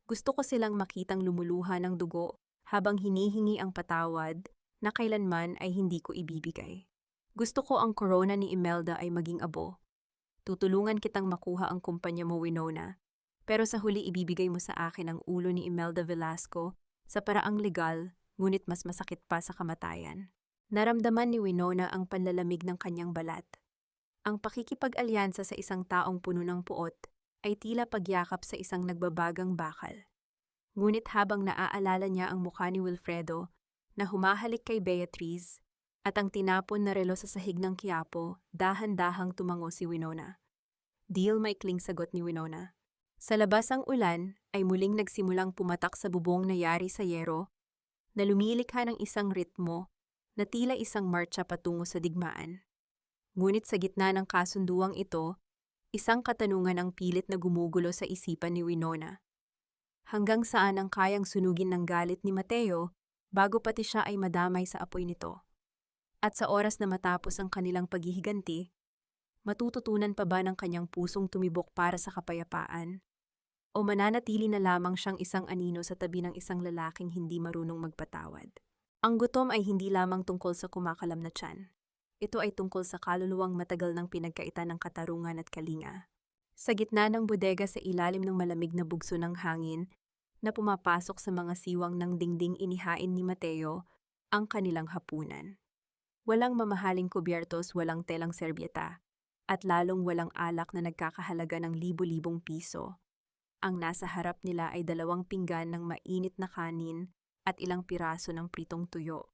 Gusto ko silang makitang lumuluha ng dugo habang hinihingi ang patawad na kailanman ay hindi ko ibibigay. Gusto ko ang corona ni Imelda ay maging abo. Tutulungan kitang makuha ang kumpanya mo, Winona, pero sa huli ibibigay mo sa akin ang ulo ni Imelda Velasco sa paraang legal, ngunit mas masakit pa sa kamatayan. Naramdaman ni Winona ang panlalamig ng kanyang balat. Ang pakikipag-alyansa sa isang taong puno ng puot ay tila pagyakap sa isang nagbabagang bakal. Ngunit habang naaalala niya ang mukha ni Wilfredo na humahalik kay Beatrice at ang tinapon na relo sa sahig ng Quiapo, dahan-dahang tumango si Winona. Deal, maikling sagot ni Winona. Sa labas ang ulan ay muling nagsimulang pumatak sa bubong na yari sa yero na lumilikha ng isang ritmo na tila isang marcha patungo sa digmaan. Ngunit sa gitna ng kasunduang ito, isang katanungan ang pilit na gumugulo sa isipan ni Winona. Hanggang saan ang kayang sunugin ng galit ni Mateo bago pati siya ay madamay sa apoy nito? At sa oras na matapos ang kanilang paghihiganti, matututunan pa ba ng kanyang pusong tumibok para sa kapayapaan? O mananatili na lamang siyang isang anino sa tabi ng isang lalaking hindi marunong magpatawad? Ang gutom ay hindi lamang tungkol sa kumakalam na tiyan. Ito ay tungkol sa kaluluwang matagal ng pinagkaitan ng katarungan at kalinga. Sa gitna ng bodega sa ilalim ng malamig na bugso ng hangin na pumapasok sa mga siwang ng dingding, inihain ni Mateo ang kanilang hapunan. Walang mamahaling kubyertos, walang telang serbyeta, at lalong walang alak na nagkakahalaga ng libo-libong piso. Ang nasa harap nila ay 2 pinggan ng mainit na kanin at ilang piraso ng pritong tuyo.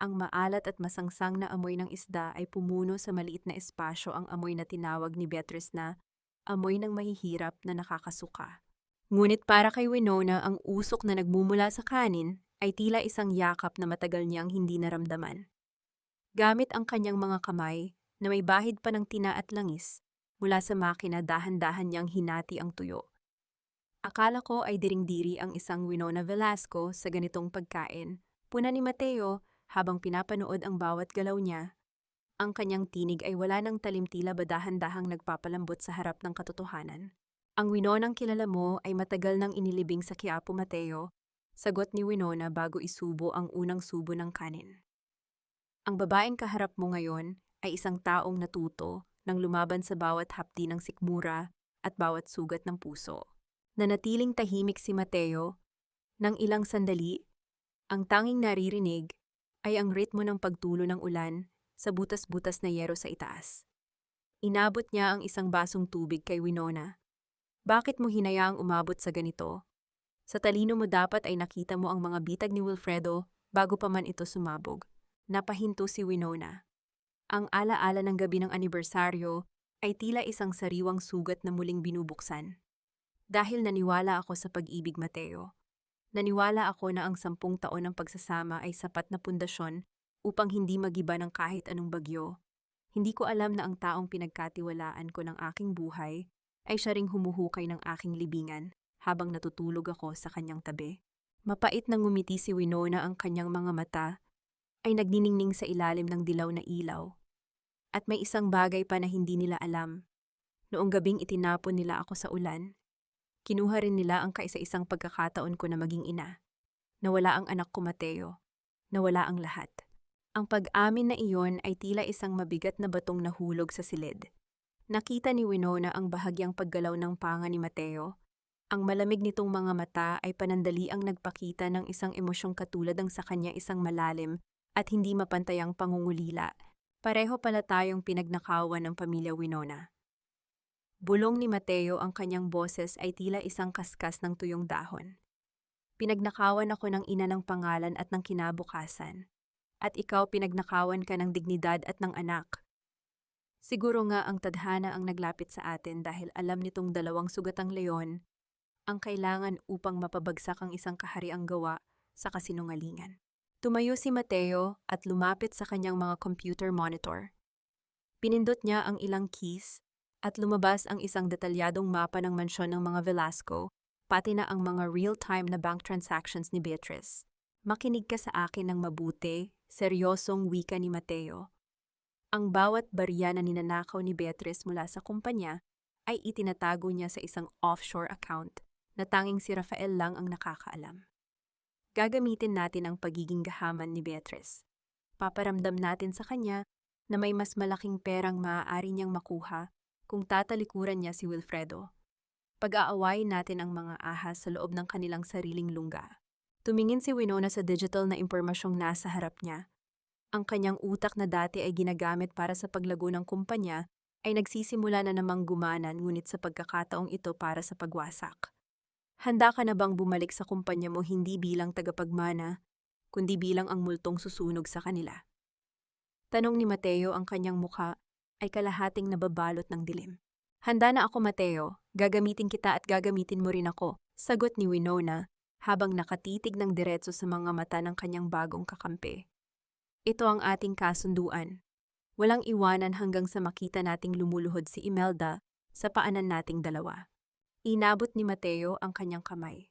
Ang maalat at masangsang na amoy ng isda ay pumuno sa maliit na espasyo, ang amoy na tinawag ni Beatrice na amoy ng mahihirap na nakakasuka. Ngunit para kay Winona, ang usok na nagmumula sa kanin ay tila isang yakap na matagal niyang hindi naramdaman. Gamit ang kanyang mga kamay na may bahid pa ng tina at langis, mula sa makina dahan-dahan niyang hinati ang tuyo. Akala ko ay diring-diri ang isang Winona Velasco sa ganitong pagkain, puna ni Mateo habang pinapanood ang bawat galaw niya. Ang kanyang tinig ay wala ng talim, tila ba dahan-dahang nagpapalambot sa harap ng katotohanan. Ang Winonang kilala mo ay matagal nang inilibing sa Quiapo, Mateo, sagot ni Winona bago isubo ang unang subo ng kanin. Ang babaeng kaharap mo ngayon ay isang taong natuto nang lumaban sa bawat hapdi ng sikmura at bawat sugat ng puso. Nanatiling tahimik si Mateo. Nang ilang sandali, ang tanging naririnig ay ang ritmo ng pagtulo ng ulan sa butas-butas na yero sa itaas. Inabot niya ang isang basong tubig kay Winona. Bakit mo hinayaang umabot sa ganito? Sa talino mo dapat ay nakita mo ang mga bitag ni Wilfredo bago pa man ito sumabog. Napahinto si Winona. Ang alaala ng gabi ng anibersaryo ay tila isang sariwang sugat na muling binubuksan. Dahil naniwala ako sa pag-ibig, Mateo. Naniwala ako na ang 10 taon ng pagsasama ay sapat na pundasyon upang hindi magiba ng kahit anong bagyo. Hindi ko alam na ang taong pinagkatiwalaan ko ng aking buhay ay siya ring humuhukay ng aking libingan habang natutulog ako sa kanyang tabi. Mapait na ngumiti si Winona, ang kanyang mga mata ay nagniningning sa ilalim ng dilaw na ilaw. At may isang bagay pa na hindi nila alam. Noong gabing itinapon nila ako sa ulan, kinuha rin nila ang kaisa-isang pagkakataon ko na maging ina. Nawala ang anak ko, Mateo. Nawala ang lahat. Ang pag-amin na iyon ay tila isang mabigat na batong nahulog sa silid. Nakita ni Winona ang bahagyang paggalaw ng panga ni Mateo. Ang malamig nitong mga mata ay panandaliang nagpakita ng isang emosyong katulad ng sa kanya isang malalim at hindi mapantayang pangungulila. Pareho pala tayong pinagnakawan ng pamilya Winona. Bulong ni Mateo, ang kanyang boses ay tila isang kaskas ng tuyong dahon. Pinagnakawan ako ng ina ng pangalan at ng kinabukasan. At ikaw, pinagnakawan ka ng dignidad at ng anak. Siguro nga ang tadhana ang naglapit sa atin dahil alam nitong 2 sugatang leon ang kailangan upang mapabagsak ang isang kahariang gawa sa kasinungalingan. Tumayo si Mateo at lumapit sa kanyang mga computer monitor. Pinindot niya ang ilang keys at lumabas ang isang detalyadong mapa ng mansyon ng mga Velasco, pati na ang mga real-time na bank transactions ni Beatrice. Makinig ka sa akin ng mabuti, seryosong wika ni Mateo. Ang bawat barya na ninanakaw ni Beatrice mula sa kumpanya ay itinatago niya sa isang offshore account na tanging si Rafael lang ang nakakaalam. Gagamitin natin ang pagiging gahaman ni Beatrice. Paparamdam natin sa kanya na may mas malaking perang maaari niyang makuha kung tatalikuran niya si Wilfredo. Pag-aawayin natin ang mga ahas sa loob ng kanilang sariling lungga. Tumingin si Winona sa digital na impormasyong nasa harap niya. Ang kanyang utak na dati ay ginagamit para sa paglago ng kumpanya ay nagsisimula na namang gumanan, ngunit sa pagkakataong ito para sa pagwasak. Handa ka na bang bumalik sa kumpanya mo hindi bilang tagapagmana, kundi bilang ang multong susunog sa kanila? Tanong ni Mateo, ang kanyang mukha ay kalahating nababalot ng dilim. Handa na ako, Mateo. Gagamitin kita at gagamitin mo rin ako, sagot ni Winona habang nakatitig ng diretso sa mga mata ng kanyang bagong kakampi. Ito ang ating kasunduan. Walang iwanan hanggang sa makita nating lumuluhod si Imelda sa paanan nating dalawa. Inabot ni Mateo ang kanyang kamay.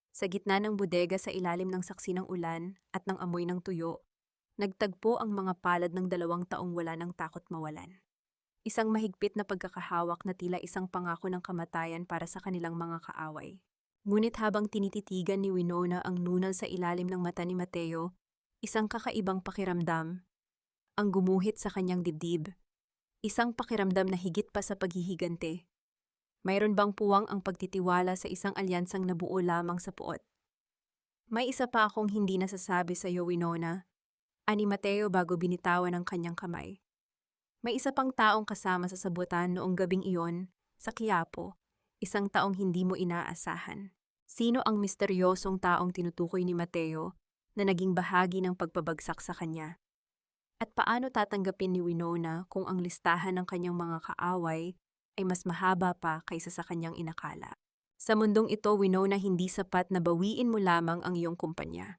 Sa gitna ng bodega, sa ilalim ng saksi ng ulan at ng amoy ng tuyo, nagtagpo ang mga palad ng 2 taong wala ng takot mawalan. Isang mahigpit na pagkakahawak na tila isang pangako ng kamatayan para sa kanilang mga kaaway. Ngunit habang tinititigan ni Winona ang nunal sa ilalim ng mata ni Mateo, isang kakaibang pakiramdam ang gumuhit sa kanyang dibdib. Isang pakiramdam na higit pa sa paghihigante. Mayroon bang puwang ang pagtitiwala sa isang alyansang nabuo lamang sa puot? May isa pa akong hindi nasasabi sa iyo, Winona, ani Mateo bago binitawan ang kanyang kamay. May isa pang taong kasama sa sabutan noong gabing iyon, sa Quiapo, isang taong hindi mo inaasahan. Sino ang misteryosong taong tinutukoy ni Mateo na naging bahagi ng pagpabagsak sa kanya? At paano tatanggapin ni Winona kung ang listahan ng kanyang mga kaaway ay mas mahaba pa kaysa sa kanyang inakala? Sa mundong ito, Winona, hindi sapat na bawiin mo lamang ang iyong kumpanya.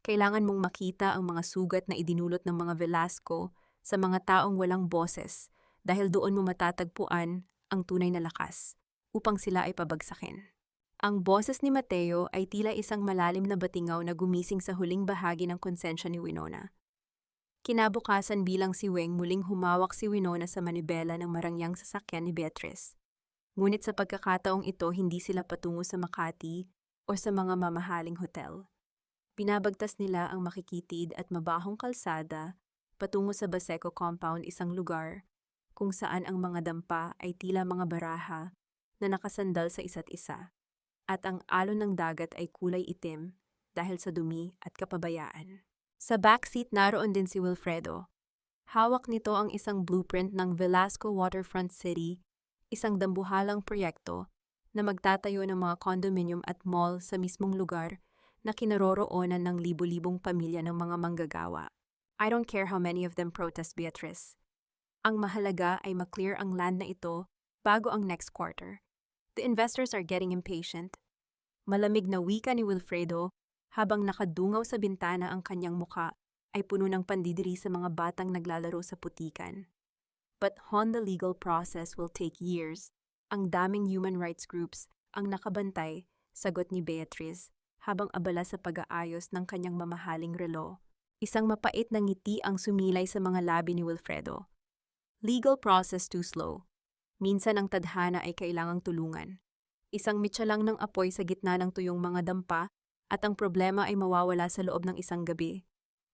Kailangan mong makita ang mga sugat na idinulot ng mga Velasco sa mga taong walang boses, dahil doon mo matatagpuan ang tunay na lakas upang sila ay pabagsakin. Ang boses ni Mateo ay tila isang malalim na batingaw na gumising sa huling bahagi ng konsensya ni Winona. Kinabukasan, bilang si Weng, muling humawak si Winona sa manibela ng marangyang sasakyan ni Beatrice. Ngunit sa pagkakataong ito, hindi sila patungo sa Makati o sa mga mamahaling hotel. Binabagtas nila ang makikitid at mabahong kalsada patungo sa Baseco Compound, isang lugar kung saan ang mga dampa ay tila mga baraha na nakasandal sa isa't isa. at ang alon ng dagat ay kulay itim dahil sa dumi at kapabayaan. Sa backseat naroon din si Wilfredo. Hawak nito ang isang blueprint ng Velasco Waterfront City, isang dambuhalang proyekto na magtatayo ng mga condominium at mall sa mismong lugar na kinaroroonan ng libu-libong pamilya ng mga manggagawa. I don't care how many of them protest, Beatrice. Ang mahalaga ay maklear ang land na ito bago ang next quarter. The investors are getting impatient. Malamig na wika ni Wilfredo habang nakadungaw sa bintana ang kanyang muka ay puno ng pandidiri sa mga batang naglalaro sa putikan. But the legal process will take years. Ang daming human rights groups ang nakabantay, sagot ni Beatrice habang abala sa pag-aayos ng kanyang mamahaling relo. Isang mapait na ngiti ang sumilay sa mga labi ni Wilfredo. Legal process too slow. Minsan ang tadhana ay kailangang tulungan. Isang mitsa lang ng apoy sa gitna ng tuyong mga dampa at ang problema ay mawawala sa loob ng isang gabi.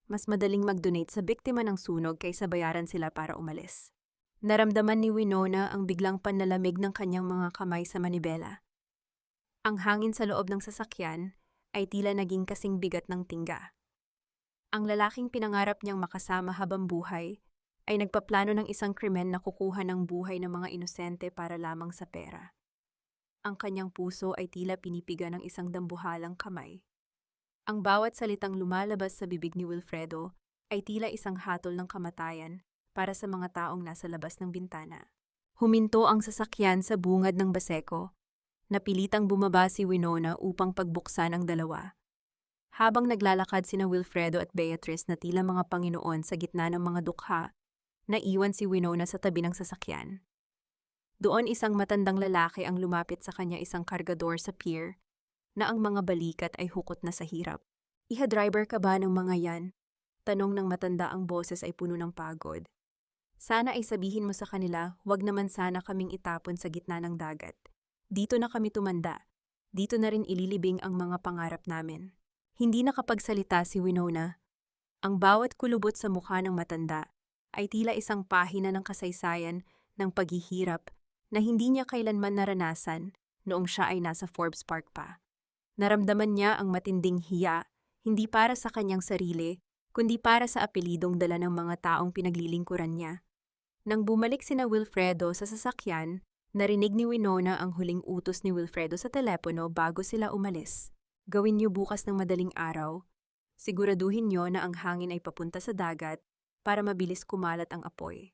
Mas madaling mag-donate sa biktima ng sunog kaysa bayaran sila para umalis. Naramdaman ni Winona ang biglang panlalamig ng kanyang mga kamay sa manibela. Ang hangin sa loob ng sasakyan ay tila naging kasing bigat ng tingga. Ang lalaking pinangarap niyang makasama habang buhay ay nagpaplano ng isang krimen na kukuha ng buhay ng mga inosente para lamang sa pera. Ang kanyang puso ay tila pinipiga ng isang dambuhalang kamay. Ang bawat salitang lumalabas sa bibig ni Wilfredo ay tila isang hatol ng kamatayan para sa mga taong nasa labas ng bintana. Huminto ang sasakyan sa bungad ng Baseco. Napilitang bumaba si Winona upang pagbuksan ang dalawa. Habang naglalakad sina Wilfredo at Beatrice na tila mga Panginoon sa gitna ng mga dukha, naiwan si Winona sa tabi ng sasakyan. Doon isang matandang lalaki ang lumapit sa kanya isang kargador sa pier na ang mga balikat ay hukot na sa hirap. Iha-driver ka ba ng mga yan? Tanong ng matanda, ang boses ay puno ng pagod. Sana ay sabihin mo sa kanila, wag naman sana kaming itapon sa gitna ng dagat. Dito na kami tumanda. Dito na rin ililibing ang mga pangarap namin. Hindi nakapagsalita si Winona. Ang bawat kulubot sa mukha ng matanda ay tila isang pahina ng kasaysayan ng paghihirap na hindi niya kailanman naranasan noong siya ay nasa Forbes Park pa. Naramdaman niya ang matinding hiya, hindi para sa kanyang sarili, kundi para sa apelidong dala ng mga taong pinaglilingkuran niya. Nang bumalik sina Wilfredo sa sasakyan, narinig ni Winona ang huling utos ni Wilfredo sa telepono bago sila umalis. Gawin niyo bukas ng madaling araw. Siguraduhin niyo na ang hangin ay papunta sa dagat para mabilis kumalat ang apoy.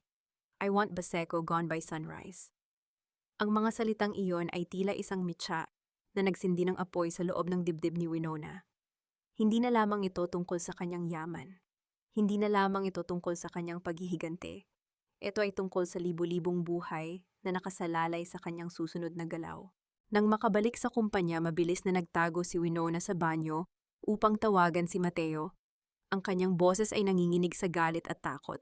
I want Baseco gone by sunrise. Ang mga salitang iyon ay tila isang mitsa na nagsindi ng apoy sa loob ng dibdib ni Winona. Hindi na lamang ito tungkol sa kanyang yaman. Hindi na lamang ito tungkol sa kanyang paghihigante. Ito ay tungkol sa libu-libong buhay na nakasalalay sa kanyang susunod na galaw. Nang makabalik sa kumpanya, mabilis na nagtago si Winona sa banyo upang tawagan si Mateo. Ang kanyang boses ay nanginginig sa galit at takot.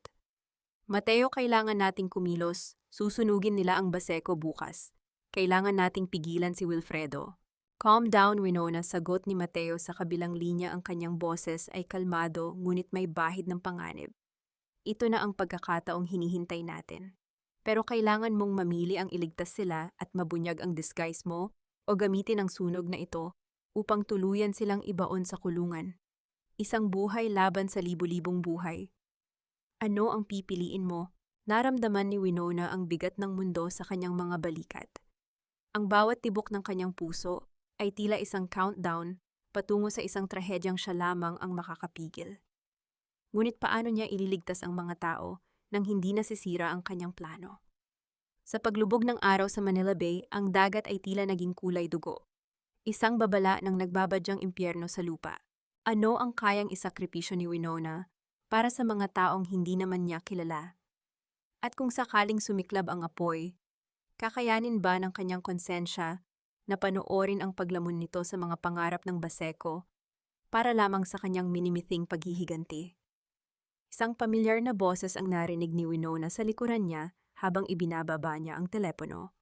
Mateo, kailangan nating kumilos. Susunugin nila ang Baseco bukas. Kailangan nating pigilan si Wilfredo. Calm down, Winona, sagot ni Mateo sa kabilang linya. Ang kanyang boses ay kalmado ngunit may bahid ng panganib. Ito na ang pagkakataong hinihintay natin. Pero kailangan mong mamili ang iligtas sila at mabunyag ang disguise mo o gamitin ang sunog na ito upang tuluyan silang ibaon sa kulungan. Isang buhay laban sa libu-libong buhay. Ano ang pipiliin mo? Naramdaman ni Winona ang bigat ng mundo sa kanyang mga balikat. Ang bawat tibok ng kanyang puso ay tila isang countdown patungo sa isang trahedyang siya lamang ang makakapigil. Ngunit paano niya ililigtas ang mga tao nang hindi nasisira ang kanyang plano? Sa paglubog ng araw sa Manila Bay, ang dagat ay tila naging kulay dugo. Isang babala ng nagbabadyang impyerno sa lupa. Ano ang kayang isakripisyo ni Winona para sa mga taong hindi naman niya kilala? At kung sakaling sumiklab ang apoy, kakayanin ba ng kanyang konsensya na panoorin ang paglamon nito sa mga pangarap ng Baseco para lamang sa kanyang minimithing paghihiganti? Isang pamilyar na boses ang narinig ni Winona sa likuran niya habang ibinababa niya ang telepono.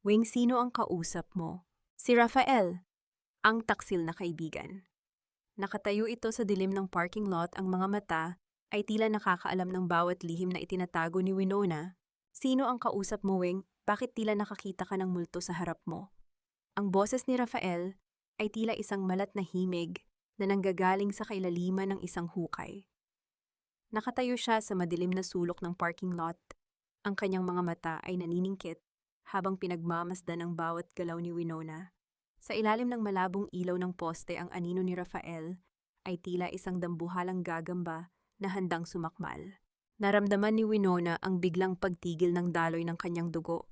Wing, sino ang kausap mo? Si Rafael, ang taksil na kaibigan. Nakatayo ito sa dilim ng parking lot, ang mga mata ay tila nakakaalam ng bawat lihim na itinatago ni Winona. Sino ang kausap mo, Wing? Bakit tila nakakita ka ng multo sa harap mo? Ang boses ni Rafael ay tila isang malat na himig na nanggagaling sa kailaliman ng isang hukay. Nakatayo siya sa madilim na sulok ng parking lot. Ang kanyang mga mata ay naniningkit habang pinagmamasdan ang bawat galaw ni Winona. Sa ilalim ng malabong ilaw ng poste ang anino ni Rafael ay tila isang dambuhalang gagamba na handang sumakmal. Naramdaman ni Winona ang biglang pagtigil ng daloy ng kanyang dugo.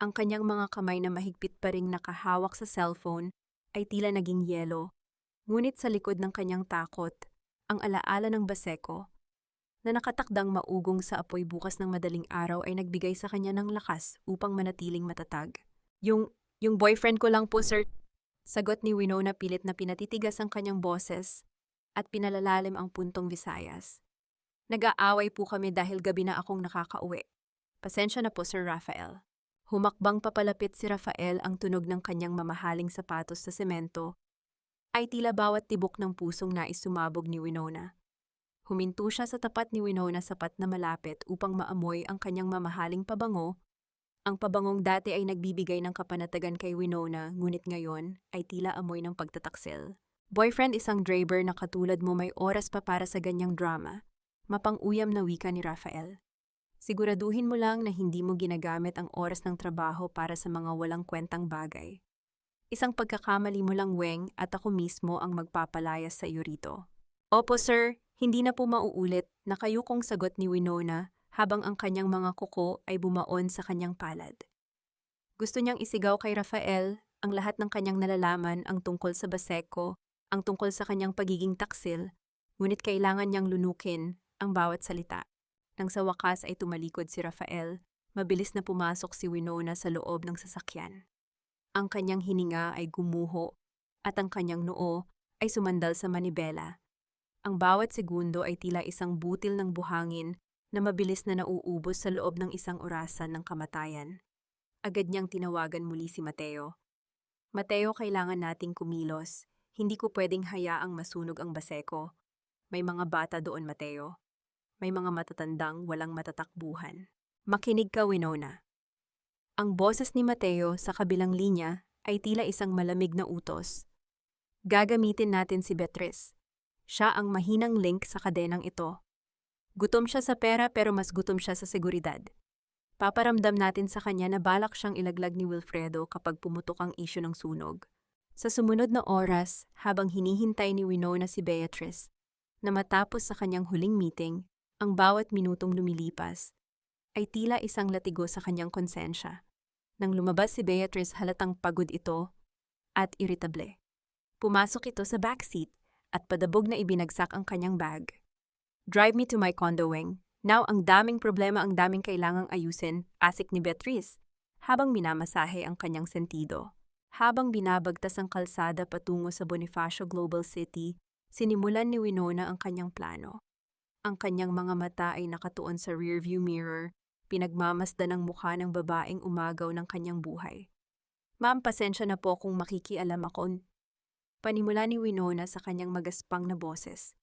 Ang kanyang mga kamay na mahigpit pa ring nakahawak sa cellphone ay tila naging yelo. Ngunit sa likod ng kanyang takot, ang alaala ng Baseco na nakatakdang maugong sa apoy bukas ng madaling araw ay nagbigay sa kanya ng lakas upang manatiling matatag. Yung boyfriend ko lang po, sir. Sagot ni Winona pilit na pinatitigas ang kanyang boses at pinalalalim ang puntong Visayas. Nag-aaway po kami dahil gabi na akong nakakauwi. Pasensya na po, Sir Rafael. Humakbang papalapit si Rafael, ang tunog ng kanyang mamahaling sapatos sa semento ay tila bawat tibok ng pusong nais sumabog ni Winona. Huminto siya sa tapat ni Winona sapat na malapit upang maamoy ang kanyang mamahaling pabango. Ang pabangong dati ay nagbibigay ng kapanatagan kay Winona, ngunit ngayon ay tila amoy ng pagtataksil. Boyfriend, isang driver na katulad mo, may oras pa para sa ganyang drama. Mapang-uyam na wika ni Rafael. Siguraduhin mo lang na hindi mo ginagamit ang oras ng trabaho para sa mga walang kwentang bagay. Isang pagkakamali mo lang, Weng, at ako mismo ang magpapalayas sa iyo rito. Opo, sir. Hindi na po mauulit, nakayukong sagot ni Winona habang ang kanyang mga kuko ay bumaon sa kanyang palad. Gusto niyang isigaw kay Rafael ang lahat ng kanyang nalalaman, ang tungkol sa Baseco, ang tungkol sa kanyang pagiging taksil, ngunit kailangan niyang lunukin ang bawat salita. Nang sa wakas ay tumalikod si Rafael, mabilis na pumasok si Winona sa loob ng sasakyan. Ang kanyang hininga ay gumuho at ang kanyang noo ay sumandal sa manibela. Ang bawat segundo ay tila isang butil ng buhangin na mabilis na nauubos sa loob ng isang orasan ng kamatayan. Agad niyang tinawagan muli si Mateo. Mateo, kailangan nating kumilos. Hindi ko pwedeng hayaang masunog ang Baseco. May mga bata doon, Mateo. May mga matatandang walang matatakbuhan. Makinig ka, Winona. Ang boses ni Mateo sa kabilang linya ay tila isang malamig na utos. Gagamitin natin si Beatrice. Siya ang mahinang link sa kadenang ito. Gutom siya sa pera pero mas gutom siya sa seguridad. Paparamdam natin sa kanya na balak siyang ilaglag ni Wilfredo kapag pumutok ang isyu ng sunog. Sa sumunod na oras, habang hinihintay ni Winona si Beatrice, na matapos sa kanyang huling meeting, ang bawat minutong lumilipas ay tila isang latigo sa kanyang konsensya. Nang lumabas si Beatrice, halatang pagod ito at iritable. Pumasok ito sa backseat at padabog na ibinagsak ang kanyang bag. Drive me to my condo, Weng. Now, ang daming problema, ang daming kailangang ayusin, asik ni Beatrice, habang minamasahe ang kanyang sentido. Habang binabagtas ang kalsada patungo sa Bonifacio Global City, sinimulan ni Winona ang kanyang plano. Ang kanyang mga mata ay nakatuon sa rearview mirror, pinagmamasdan ang mukha ng babaeng umagaw ng kanyang buhay. Ma'am, pasensya na po kung makikialam ako. Panimula ni Winona sa kanyang magaspang na boses.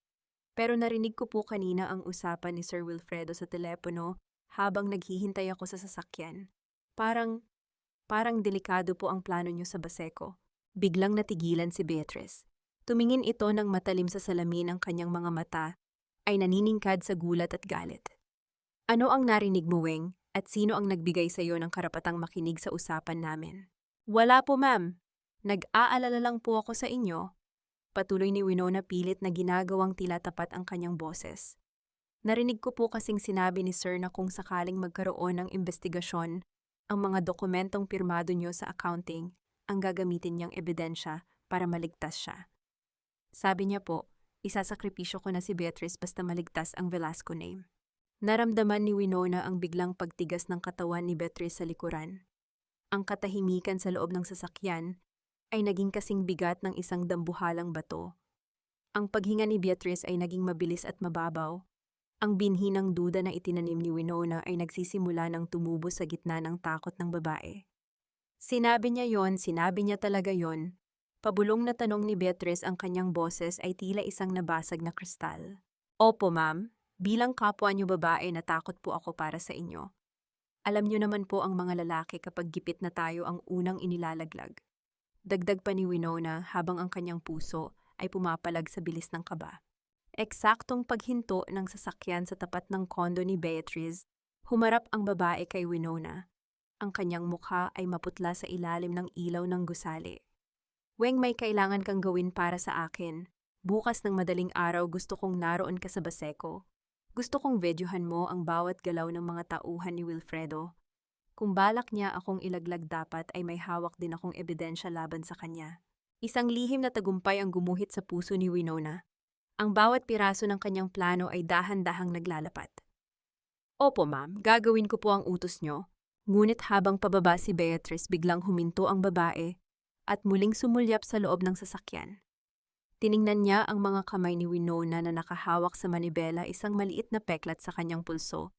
Pero narinig ko po kanina ang usapan ni Sir Wilfredo sa telepono habang naghihintay ako sa sasakyan. Parang delikado po ang plano niyo sa Baseco. Biglang natigilan si Beatrice. Tumingin ito ng matalim sa salamin, ang kanyang mga mata ay naniningkad sa gulat at galit. Ano ang narinig mo, Weng? At sino ang nagbigay sa iyo ng karapatang makinig sa usapan namin? Wala po, ma'am. Nag-aalala lang po ako sa inyo. Patuloy ni Winona, pilit na ginagawang tila tapat ang kanyang boses. Narinig ko po kasing sinabi ni Sir na kung sakaling magkaroon ng investigasyon, ang mga dokumentong pirmado niyo sa accounting ang gagamitin niyang ebidensya para maligtas siya. Sabi niya po, isasakripisyo ko na si Beatrice basta maligtas ang Velasco name. Naramdaman ni Winona ang biglang pagtigas ng katawan ni Beatrice sa likuran. Ang katahimikan sa loob ng sasakyan ay naging kasing bigat ng isang dambuhalang bato. Ang paghinga ni Beatrice ay naging mabilis at mababaw. Ang binhi ng duda na itinanim ni Winona ay nagsisimula ng tumubo sa gitna ng takot ng babae. Sinabi niya talaga yon. Pabulong na tanong ni Beatrice, ang kanyang boses ay tila isang nabasag na kristal. Opo, ma'am. Bilang kapwa niyo babae, natakot po ako para sa inyo. Alam niyo naman po ang mga lalaki, kapag gipit na tayo ang unang inilalaglag. Dagdag pa ni Winona habang ang kanyang puso ay pumapalag sa bilis ng kaba. Eksaktong paghinto ng sasakyan sa tapat ng kondo ni Beatrice, humarap ang babae kay Winona. Ang kanyang mukha ay maputla sa ilalim ng ilaw ng gusali. Weng, may kailangan kang gawin para sa akin. Bukas ng madaling araw gusto kong naroon ka sa Baseco. Gusto kong videohan mo ang bawat galaw ng mga tauhan ni Wilfredo. Kung balak niya akong ilaglag dapat ay may hawak din akong ebidensya laban sa kanya. Isang lihim na tagumpay ang gumuhit sa puso ni Winona. Ang bawat piraso ng kanyang plano ay dahan-dahang naglalapat. Opo ma'am, gagawin ko po ang utos nyo. Ngunit habang pababa si Beatrice biglang huminto ang babae at muling sumulyap sa loob ng sasakyan. Tiningnan niya ang mga kamay ni Winona na nakahawak sa manibela, isang maliit na peklat sa kanyang pulso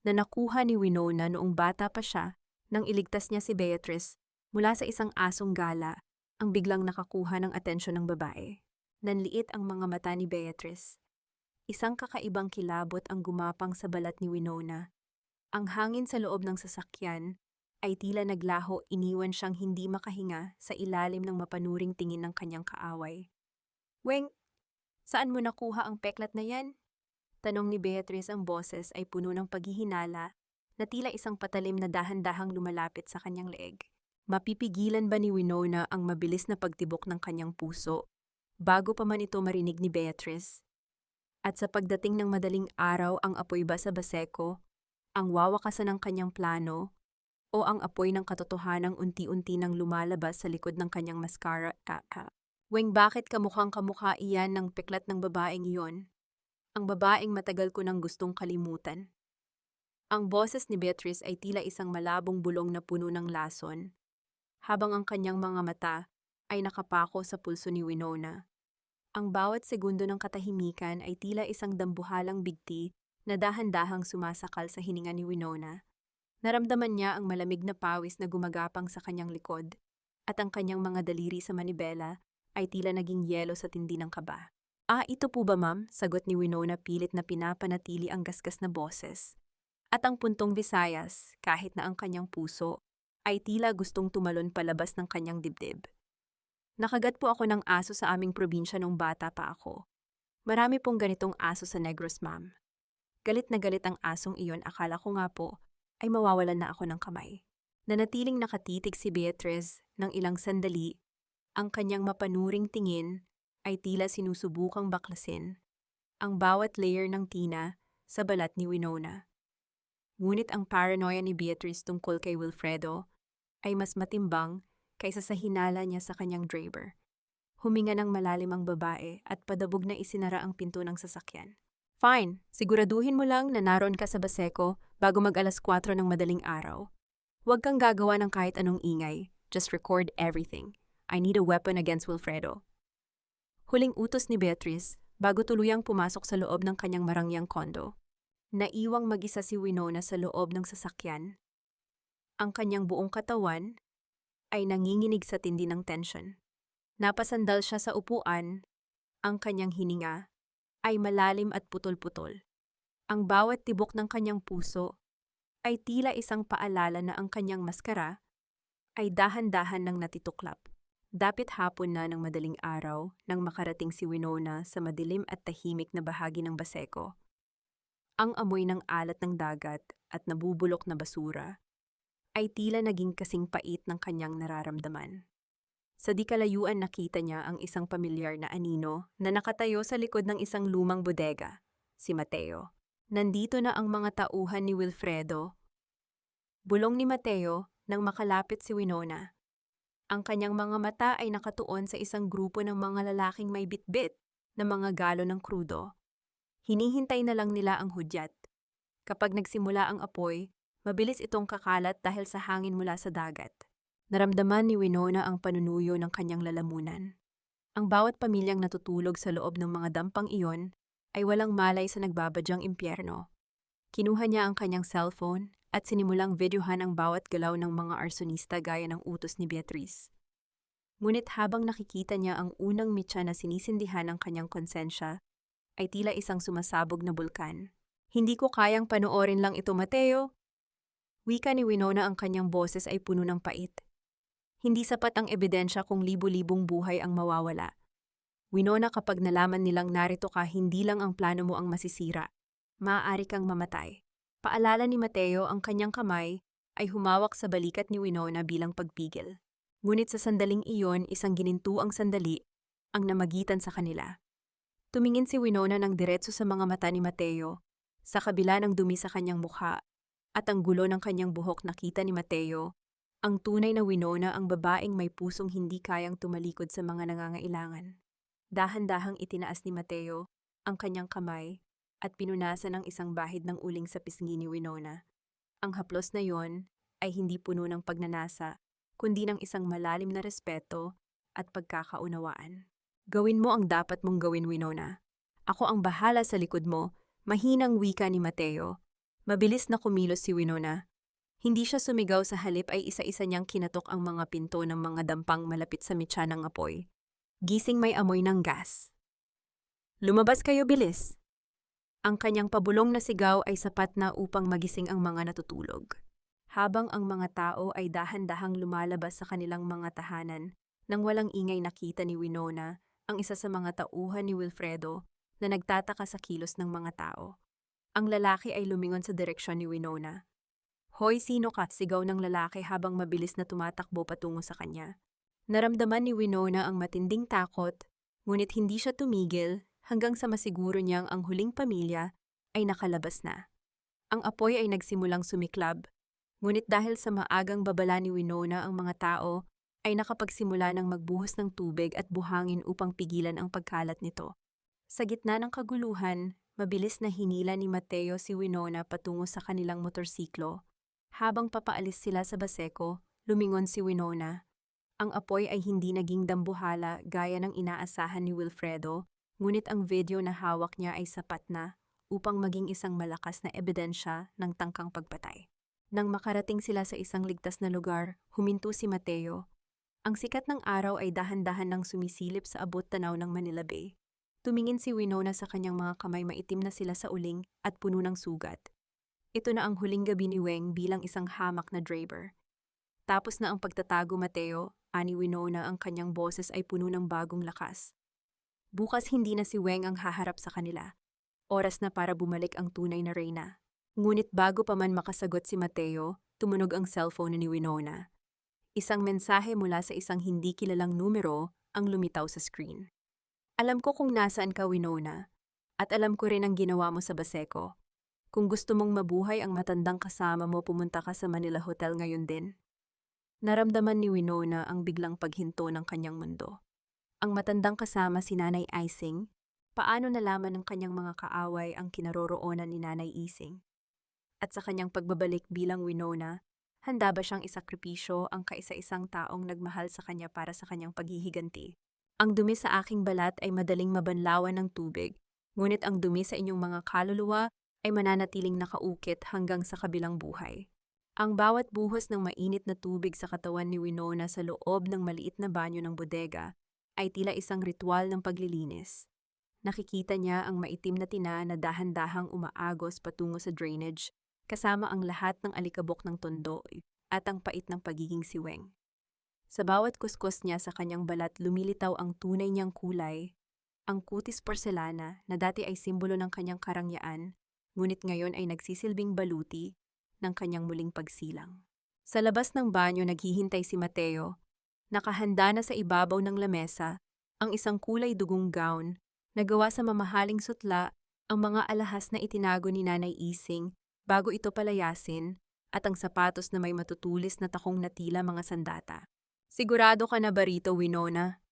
na nakuha ni Winona noong bata pa siya nang iligtas niya si Beatrice mula sa isang asong gala ang biglang nakakuha ng atensyon ng babae. Nanliit ang mga mata ni Beatrice. Isang kakaibang kilabot ang gumapang sa balat ni Winona. Ang hangin sa loob ng sasakyan ay tila naglaho, iniwan siyang hindi makahinga sa ilalim ng mapanuring tingin ng kanyang kaaway. Weng, saan mo nakuha ang peklat na yan? Tanong ni Beatrice, ang boses ay puno ng paghihinala na tila isang patalim na dahan-dahang lumalapit sa kanyang leeg. Mapipigilan ba ni Winona ang mabilis na pagtibok ng kanyang puso bago pa man ito marinig ni Beatrice? At sa pagdating ng madaling araw, ang apoy ba sa Baseco, ang wawakasan ng kanyang plano, o ang apoy ng katotohanang unti-unti nang lumalabas sa likod ng kanyang mascara? Weng, bakit kamukhang-kamukha iyan ng peklat ng babaeng iyon? Ang babaeng matagal ko nang gustong kalimutan. Ang boses ni Beatrice ay tila isang malabong bulong na puno ng lason, habang ang kanyang mga mata ay nakapako sa pulso ni Winona. Ang bawat segundo ng katahimikan ay tila isang dambuhalang bigti na dahan-dahang sumasakal sa hininga ni Winona. Naramdaman niya ang malamig na pawis na gumagapang sa kanyang likod, at ang kanyang mga daliri sa manibela ay tila naging yelo sa tindi ng kaba. Ito po ba ma'am? Sagot ni Winona, pilit na pinapanatili ang gasgas na boses. At ang puntong Visayas, kahit na ang kanyang puso, ay tila gustong tumalon palabas ng kanyang dibdib. Nakagat po ako ng aso sa aming probinsya nung bata pa ako. Marami pong ganitong aso sa Negros, ma'am. Galit na galit ang asong iyon, akala ko nga po ay mawawalan na ako ng kamay. Nanatiling nakatitig si Beatrice ng ilang sandali, ang kanyang mapanuring tingin ay tila sinusubukang baklasin ang bawat layer ng tina sa balat ni Winona. Ngunit ang paranoia ni Beatrice tungkol kay Wilfredo ay mas matimbang kaysa sa hinala niya sa kanyang driver. Huminga ng malalim ang babae at padabog na isinara ang pinto ng sasakyan. Fine, siguraduhin mo lang na naroon ka sa Baseco bago mag-alas 4 ng madaling araw. Huwag kang gagawa ng kahit anong ingay. Just record everything. I need a weapon against Wilfredo. Huling utos ni Beatrice bago tuluyang pumasok sa loob ng kanyang marangyang kondo. Naiwang mag-isa si Winona sa loob ng sasakyan. Ang kanyang buong katawan ay nanginginig sa tindi ng tension. Napasandal siya sa upuan, ang kanyang hininga ay malalim at putol-putol. Ang bawat tibok ng kanyang puso ay tila isang paalala na ang kanyang maskara ay dahan-dahan nang natituklap. Dapit hapon na ng madaling araw nang makarating si Winona sa madilim at tahimik na bahagi ng Baseco. Ang amoy ng alat ng dagat at nabubulok na basura ay tila naging kasing pait ng kanyang nararamdaman. Sa di kalayuan nakita niya ang isang pamilyar na anino na nakatayo sa likod ng isang lumang bodega, si Mateo. Nandito na ang mga tauhan ni Wilfredo. Bulong ni Mateo nang makalapit si Winona. Ang kanyang mga mata ay nakatuon sa isang grupo ng mga lalaking may bitbit na mga galon ng krudo. Hinihintay na lang nila ang hudyat. Kapag nagsimula ang apoy, mabilis itong kakalat dahil sa hangin mula sa dagat. Naramdaman ni Winona ang panunuyo ng kanyang lalamunan. Ang bawat pamilyang natutulog sa loob ng mga dampang iyon ay walang malay sa nagbabadyang impyerno. Kinuha niya ang kanyang cellphone at sinimulang videohan ang bawat galaw ng mga arsonista gaya ng utos ni Beatrice. Ngunit habang nakikita niya ang unang mitya na sinisindihan ng kanyang konsensya, ay tila isang sumasabog na bulkan. Hindi ko kayang panoorin lang ito, Mateo. Wika ni Winona, ang kanyang boses ay puno ng pait. Hindi sapat ang ebidensya kung libu-libong buhay ang mawawala. Winona, kapag nalaman nilang narito ka, hindi lang ang plano mo ang masisira. Maaari kang mamatay. Paalala ni Mateo, ang kanyang kamay ay humawak sa balikat ni Winona bilang pagpigil. Ngunit sa sandaling iyon, isang ginintuang sandali ang namagitan sa kanila. Tumingin si Winona ng diretso sa mga mata ni Mateo, sa kabila ng dumi sa kanyang mukha, at ang gulo ng kanyang buhok. Nakita ni Mateo ang tunay na Winona, ang babaeng may pusong hindi kayang tumalikod sa mga nangangailangan. Dahan-dahang itinaas ni Mateo ang kanyang kamay at pinunasan ng isang bahid ng uling sa pisngi ni Winona. Ang haplos na yon ay hindi puno ng pagnanasa, kundi ng isang malalim na respeto at pagkakaunawaan. Gawin mo ang dapat mong gawin, Winona. Ako ang bahala sa likod mo, mahinang wika ni Mateo. Mabilis na kumilos si Winona. Hindi siya sumigaw, sa halip ay isa-isa niyang kinatok ang mga pinto ng mga dampang malapit sa mitya ng apoy. Gising, may amoy ng gas. Lumabas kayo, bilis! Ang kanyang pabulong na sigaw ay sapat na upang magising ang mga natutulog. Habang ang mga tao ay dahan-dahang lumalabas sa kanilang mga tahanan, nang walang ingay, nakita ni Winona ang isa sa mga tauhan ni Wilfredo na nagtataka sa kilos ng mga tao. Ang lalaki ay lumingon sa direksyon ni Winona. "Hoy, sino ka?" sigaw ng lalaki habang mabilis na tumatakbo patungo sa kanya. Naramdaman ni Winona ang matinding takot, ngunit hindi siya tumigil hanggang sa masiguro niyang ang huling pamilya ay nakalabas na. Ang apoy ay nagsimulang sumiklab, ngunit dahil sa maagang babala ni Winona, ang mga tao ay nakapagsimula ng magbuhos ng tubig at buhangin upang pigilan ang pagkalat nito. Sa gitna ng kaguluhan, mabilis na hinila ni Mateo si Winona patungo sa kanilang motorsiklo. Habang papaalis sila sa Baseco, lumingon si Winona. Ang apoy ay hindi naging dambuhala gaya ng inaasahan ni Wilfredo, ngunit ang video na hawak niya ay sapat na upang maging isang malakas na ebidensya ng tangkang pagpatay. Nang makarating sila sa isang ligtas na lugar, huminto si Mateo. Ang sikat ng araw ay dahan-dahan nang sumisilip sa abot-tanaw ng Manila Bay. Tumingin si Winona sa kanyang mga kamay, maitim na sila sa uling at puno ng sugat. Ito na ang huling gabi ni Weng bilang isang hamak na driver. Tapos na ang pagtatago, Mateo, ani Winona, ang kanyang boses ay puno ng bagong lakas. Bukas hindi na si Weng ang haharap sa kanila. Oras na para bumalik ang tunay na reyna. Ngunit bago pa man makasagot si Mateo, tumunog ang cellphone ni Winona. Isang mensahe mula sa isang hindi kilalang numero ang lumitaw sa screen. "Alam ko kung nasaan ka, Winona, at alam ko rin ang ginawa mo sa Baseco. Kung gusto mong mabuhay ang matandang kasama mo, pumunta ka sa Manila Hotel ngayon din." Naramdaman ni Winona ang biglang paghinto ng kanyang mundo. Ang matandang kasama, si Nanay Ising. Paano nalaman ng kanyang mga kaaway ang kinaroroonan ni Nanay Ising? At sa kanyang pagbabalik bilang Winona, handa ba siyang isakripisyo ang kaisa-isang taong nagmahal sa kanya para sa kanyang paghihiganti? "Ang dumi sa aking balat ay madaling mabanlawan ng tubig, ngunit ang dumi sa inyong mga kaluluwa ay mananatiling nakaukit hanggang sa kabilang buhay." Ang bawat buhos ng mainit na tubig sa katawan ni Winona sa loob ng maliit na banyo ng bodega ay tila isang ritual ng paglilinis. Nakikita niya ang maitim na tina na dahan-dahang umaagos patungo sa drainage, kasama ang lahat ng alikabok ng tondo at ang pait ng pagiging siweng. Sa bawat kuskus niya sa kanyang balat, lumilitaw ang tunay niyang kulay, ang kutis porselana na dati ay simbolo ng kanyang karangyaan, ngunit ngayon ay nagsisilbing baluti ng kanyang muling pagsilang. Sa labas ng banyo, naghihintay si Mateo. Nakahanda na sa ibabaw ng lamesa ang isang kulay dugong gown na gawa sa mamahaling sutla, ang mga alahas na itinago ni Nanay Ising bago ito palayasin, at ang sapatos na may matutulis na takong na tila mga sandata. "Sigurado ka na ba rito, Winona?"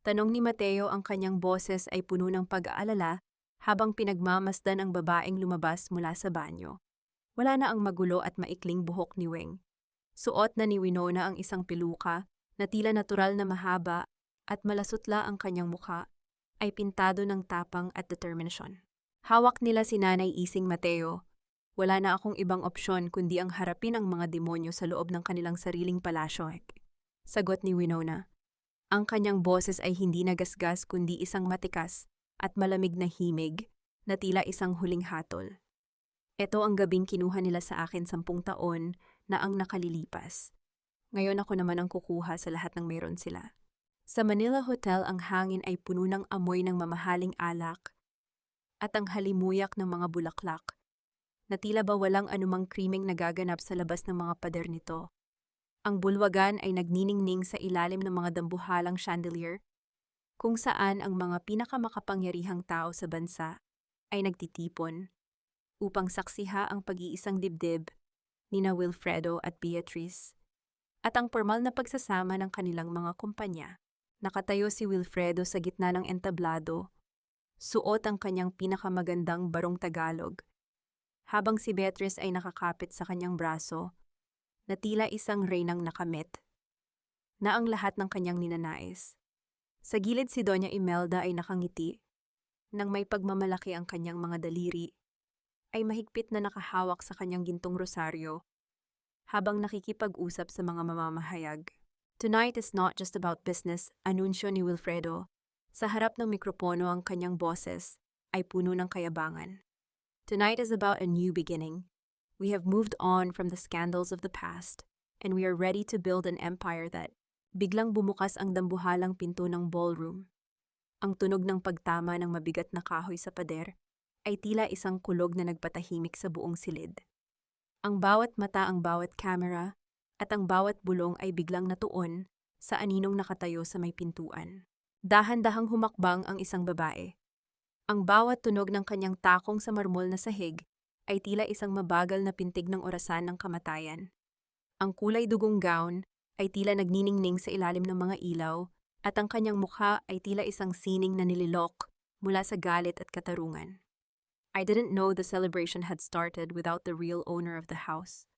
Tanong ni Mateo, ang kanyang boses ay puno ng pag-aalala habang pinagmamasdan ang babaeng lumabas mula sa banyo. Wala na ang magulo at maikling buhok ni Weng. Suot na ni Winona ang isang peluka na tila natural na mahaba, at malasutla ang kanyang mukha ay pintado ng tapang at determinasyon. Hawak nila si Nanay Ising. "Mateo, wala na akong ibang opsyon kundi ang harapin ang mga demonyo sa loob ng kanilang sariling palasyo," sagot ni Winona. Ang kanyang boses ay hindi nagasgas kundi isang matikas at malamig na himig na tila isang huling hatol. "Ito ang gabing kinuha nila sa akin 10 taon na ang nakalilipas. Ngayon ako naman ang kukuha sa lahat ng meron sila. Sa Manila Hotel, ang hangin ay puno ng amoy ng mamahaling alak at ang halimuyak ng mga bulaklak, na tila ba walang anumang krimeng nagaganap sa labas ng mga pader nito. Ang bulwagan ay nagniningning sa ilalim ng mga dambuhalang chandelier, kung saan ang mga pinakamakapangyarihang tao sa bansa ay nagtitipon upang saksiha ang pag-iisang dibdib nina Wilfredo at Beatrice at ang formal na pagsasama ng kanilang mga kumpanya. Nakatayo si Wilfredo sa gitna ng entablado, suot ang kanyang pinakamagandang barong Tagalog, habang si Beatrice ay nakakapit sa kanyang braso na tila isang reynang nakamit na ang lahat ng kanyang ninanais. Sa gilid si Doña Imelda ay nakangiti, nang may pagmamalaki ang kanyang mga daliri, ay mahigpit na nakahawak sa kanyang gintong rosaryo habang nakikipag-usap sa mga mamamahayag. Tonight is not just about business, anunsyo ni Wilfredo. Sa harap ng mikropono ang kanyang boses ay puno ng kayabangan. Tonight is about a new beginning. We have moved on from the scandals of the past, and we are ready to build an empire that... Biglang bumukas ang dambuhalang pinto ng ballroom. Ang tunog ng pagtama ng mabigat na kahoy sa pader ay tila isang kulog na nagpatahimik sa buong silid. Ang bawat mata, ang bawat camera, at ang bawat bulong ay biglang natuon sa aninong nakatayo sa may pintuan. Dahan-dahang humakbang ang isang babae. Ang bawat tunog ng kanyang takong sa marmol na sahig ay tila isang mabagal na pintig ng orasan ng kamatayan. Ang kulay dugong gown ay tila nagniningning sa ilalim ng mga ilaw at ang kanyang mukha ay tila isang sining na nililok mula sa galit at katarungan. I didn't know the celebration had started without the real owner of the house.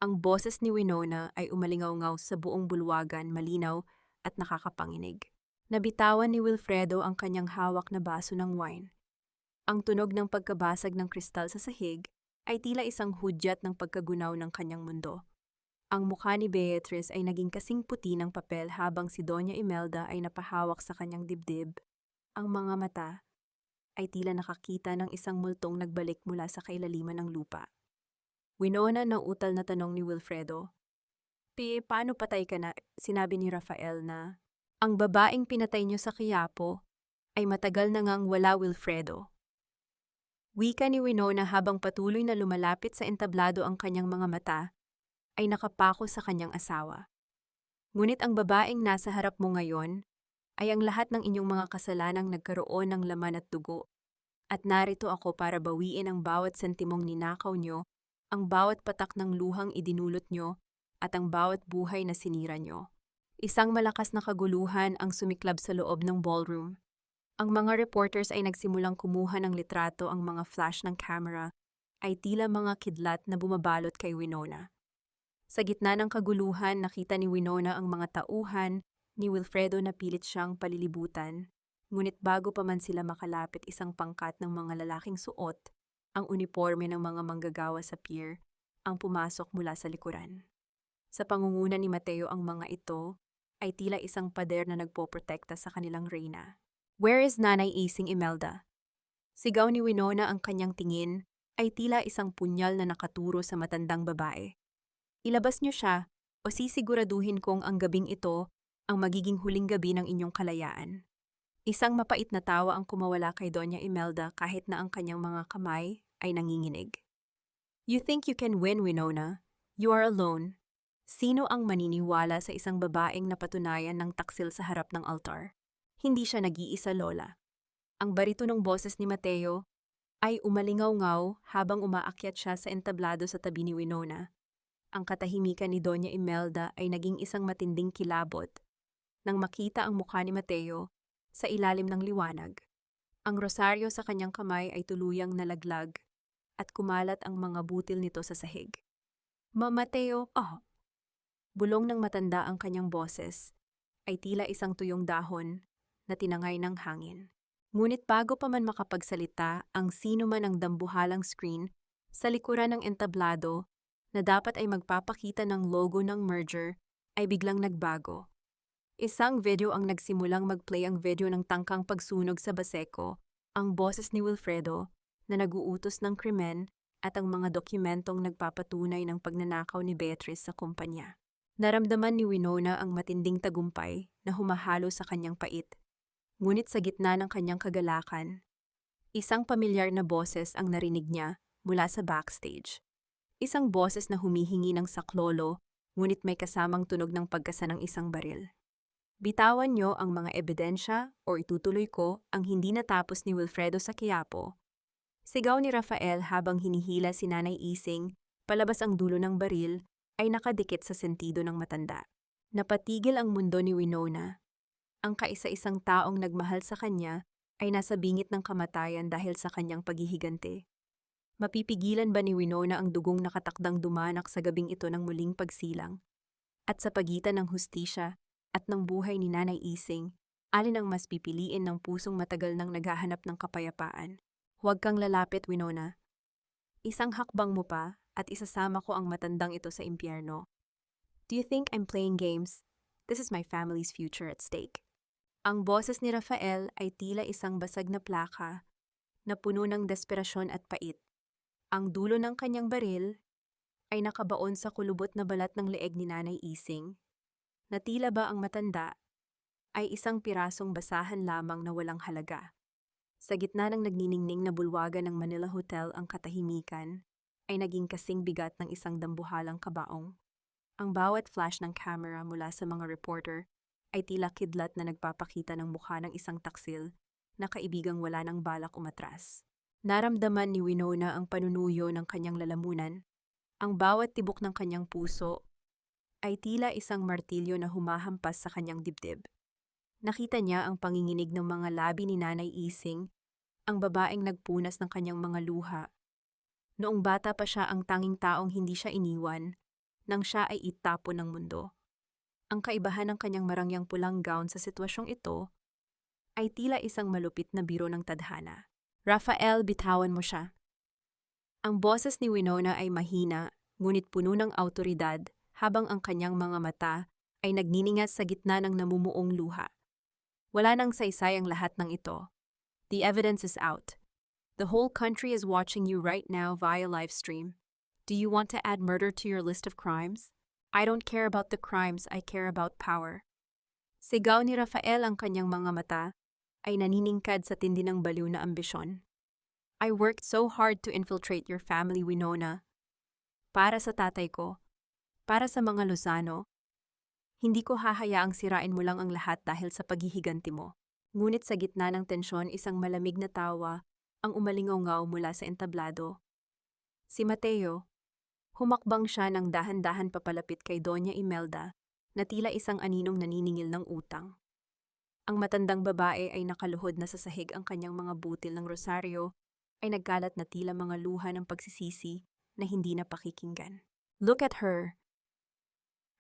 Ang boses ni Winona ay umalingaw-ngaw sa buong bulwagan, malinaw at nakakapanginig. Nabitawan ni Wilfredo ang kanyang hawak na baso ng wine. Ang tunog ng pagkabasag ng kristal sa sahig ay tila isang hudyat ng pagkagunaw ng kanyang mundo. Ang mukha ni Beatrice ay naging kasing puti ng papel habang si Doña Imelda ay napahawak sa kanyang dibdib. Ang mga mata ay tila nakakita ng isang multong nagbalik mula sa kailaliman ng lupa. Winona ng utal na tanong ni Wilfredo. Paano patay ka na? Sinabi ni Rafael na, ang babaeng pinatay niyo sa Quiapo ay matagal na ngang wala, Wilfredo. Wika ni Winona habang patuloy na lumalapit sa entablado ang kanyang mga mata, ay nakapako sa kanyang asawa. Ngunit ang babaeng nasa harap mo ngayon ay ang lahat ng inyong mga kasalanang nagkaroon ng laman at dugo. At narito ako para bawiin ang bawat sentimong ninakaw nyo, ang bawat patak ng luhang idinulot nyo, at ang bawat buhay na sinira nyo. Isang malakas na kaguluhan ang sumiklab sa loob ng ballroom. Ang mga reporters ay nagsimulang kumuha ng litrato, ang mga flash ng camera ay tila mga kidlat na bumabalot kay Winona. Sa gitna ng kaguluhan, nakita ni Winona ang mga tauhan ni Wilfredo na pilit siyang palilibutan. Ngunit bago pa man sila makalapit, isang pangkat ng mga lalaking suot, ang uniforme ng mga manggagawa sa pier, ang pumasok mula sa likuran. Sa pangunguna ni Mateo, ang mga ito ay tila isang pader na nagpoprotekta sa kanilang reyna. Where is Nanay Ising Imelda? Sigaw ni Winona, ang kanyang tingin ay tila isang punyal na nakaturo sa matandang babae. Ilabas niyo siya o sisiguraduhin kong ang gabing ito ang magiging huling gabi ng inyong kalayaan. Isang mapait na tawa ang kumawala kay Doña Imelda kahit na ang kanyang mga kamay ay nanginginig. You think you can win, Winona? You are alone. Sino ang maniniwala sa isang babaeng napatunayan ng taksil sa harap ng altar? Hindi siya nag-iisa, Lola. Ang baritonong boses ni Mateo ay umalingaw-ngaw habang umaakyat siya sa entablado sa tabi ni Winona. Ang katahimikan ni Doña Imelda ay naging isang matinding kilabot nang makita ang mukha ni Mateo sa ilalim ng liwanag. Ang rosaryo sa kanyang kamay ay tuluyang nalaglag at kumalat ang mga butil nito sa sahig. Mateo, bulong ng matanda, ang kanyang boses ay tila isang tuyong dahon na tinangay ng hangin. Ngunit bago pa man makapagsalita ang sino man ang dambuhalang screen sa likuran ng entablado na dapat ay magpapakita ng logo ng merger ay biglang nagbago. Isang video ang nagsimulang mag-play, ang video ng tangkang pagsunog sa Baseco, ang boses ni Wilfredo na nag-uutos ng krimen at ang mga dokumentong nagpapatunay ng pagnanakaw ni Beatrice sa kumpanya. Naramdaman ni Winona ang matinding tagumpay na humahalo sa kanyang pait. Ngunit sa gitna ng kanyang kagalakan, isang pamilyar na boses ang narinig niya mula sa backstage. Isang boses na humihingi ng saklolo, ngunit may kasamang tunog ng pagkasa ng isang baril. Bitawan niyo ang mga ebidensya o itutuloy ko ang hindi natapos ni Wilfredo sa Quiapo. Sigaw ni Rafael habang hinihila si Nanay Ising, palabas ang dulo ng baril, ay nakadikit sa sentido ng matanda. Napatigil ang mundo ni Winona. Ang kaisa-isang taong nagmahal sa kanya ay nasa bingit ng kamatayan dahil sa kanyang paghihigante. Mapipigilan ba ni Winona ang dugong nakatakdang dumanak sa gabing ito ng muling pagsilang? At sa pagitan ng hustisya at ng buhay ni Nanay Ising, alin ang mas pipiliin ng pusong matagal nang naghahanap ng kapayapaan? Huwag kang lalapit, Winona. Isang hakbang mo pa at isasama ko ang matandang ito sa impyerno. Do you think I'm playing games? This is my family's future at stake. Ang boses ni Rafael ay tila isang basag na plaka na puno ng desperasyon at pait. Ang dulo ng kanyang baril ay nakabaon sa kulubot na balat ng leeg ni Nanay Ising, na tila ba ang matanda ay isang pirasong basahan lamang na walang halaga. Sa gitna ng nagniningning na bulwagan ng Manila Hotel, ang katahimikan ay naging kasing bigat ng isang dambuhalang kabaong. Ang bawat flash ng camera mula sa mga reporter ay tila kidlat na nagpapakita ng mukha ng isang taksil na kaibigang wala ng balak umatras. Naramdaman ni Winona ang panunuyo ng kanyang lalamunan. Ang bawat tibok ng kanyang puso ay tila isang martilyo na humahampas sa kanyang dibdib. Nakita niya ang panginginig ng mga labi ni Nanay Ising, ang babaeng nagpunas ng kanyang mga luha. Noong bata pa siya, ang tanging taong hindi siya iniwan nang siya ay itapon ng mundo. Ang kaibahan ng kanyang marangyang pulang gown sa sitwasyong ito ay tila isang malupit na biro ng tadhana. Rafael, bitawan mo siya. Ang boses ni Winona ay mahina, ngunit puno ng awtoridad, habang ang kanyang mga mata ay nagniningas sa gitna ng namumuong luha. Wala nang saysay ang lahat ng ito. The evidence is out. The whole country is watching you right now via live stream. Do you want to add murder to your list of crimes? I don't care about the crimes, I care about power. Sigaw ni Rafael, ang kanyang mga mata ay naniningkad sa tindi ng baliw na ambisyon. I worked so hard to infiltrate your family, Winona. Para sa tatay ko, para sa mga Lozano, hindi ko hahayaang sirain mo lang ang lahat dahil sa paghihiganti mo. Ngunit sa gitna ng tensyon, isang malamig na tawa ang umalingaw-ngaw mula sa entablado. Si Mateo. Humakbang siya ng dahan-dahan papalapit kay Doña Imelda na tila isang aninong naniningil ng utang. Ang matandang babae ay nakaluhod na sa sahig, ang kanyang mga butil ng rosaryo ay nagkalat na tila mga luha ng pagsisisi na hindi na pakikinggan. Look at her.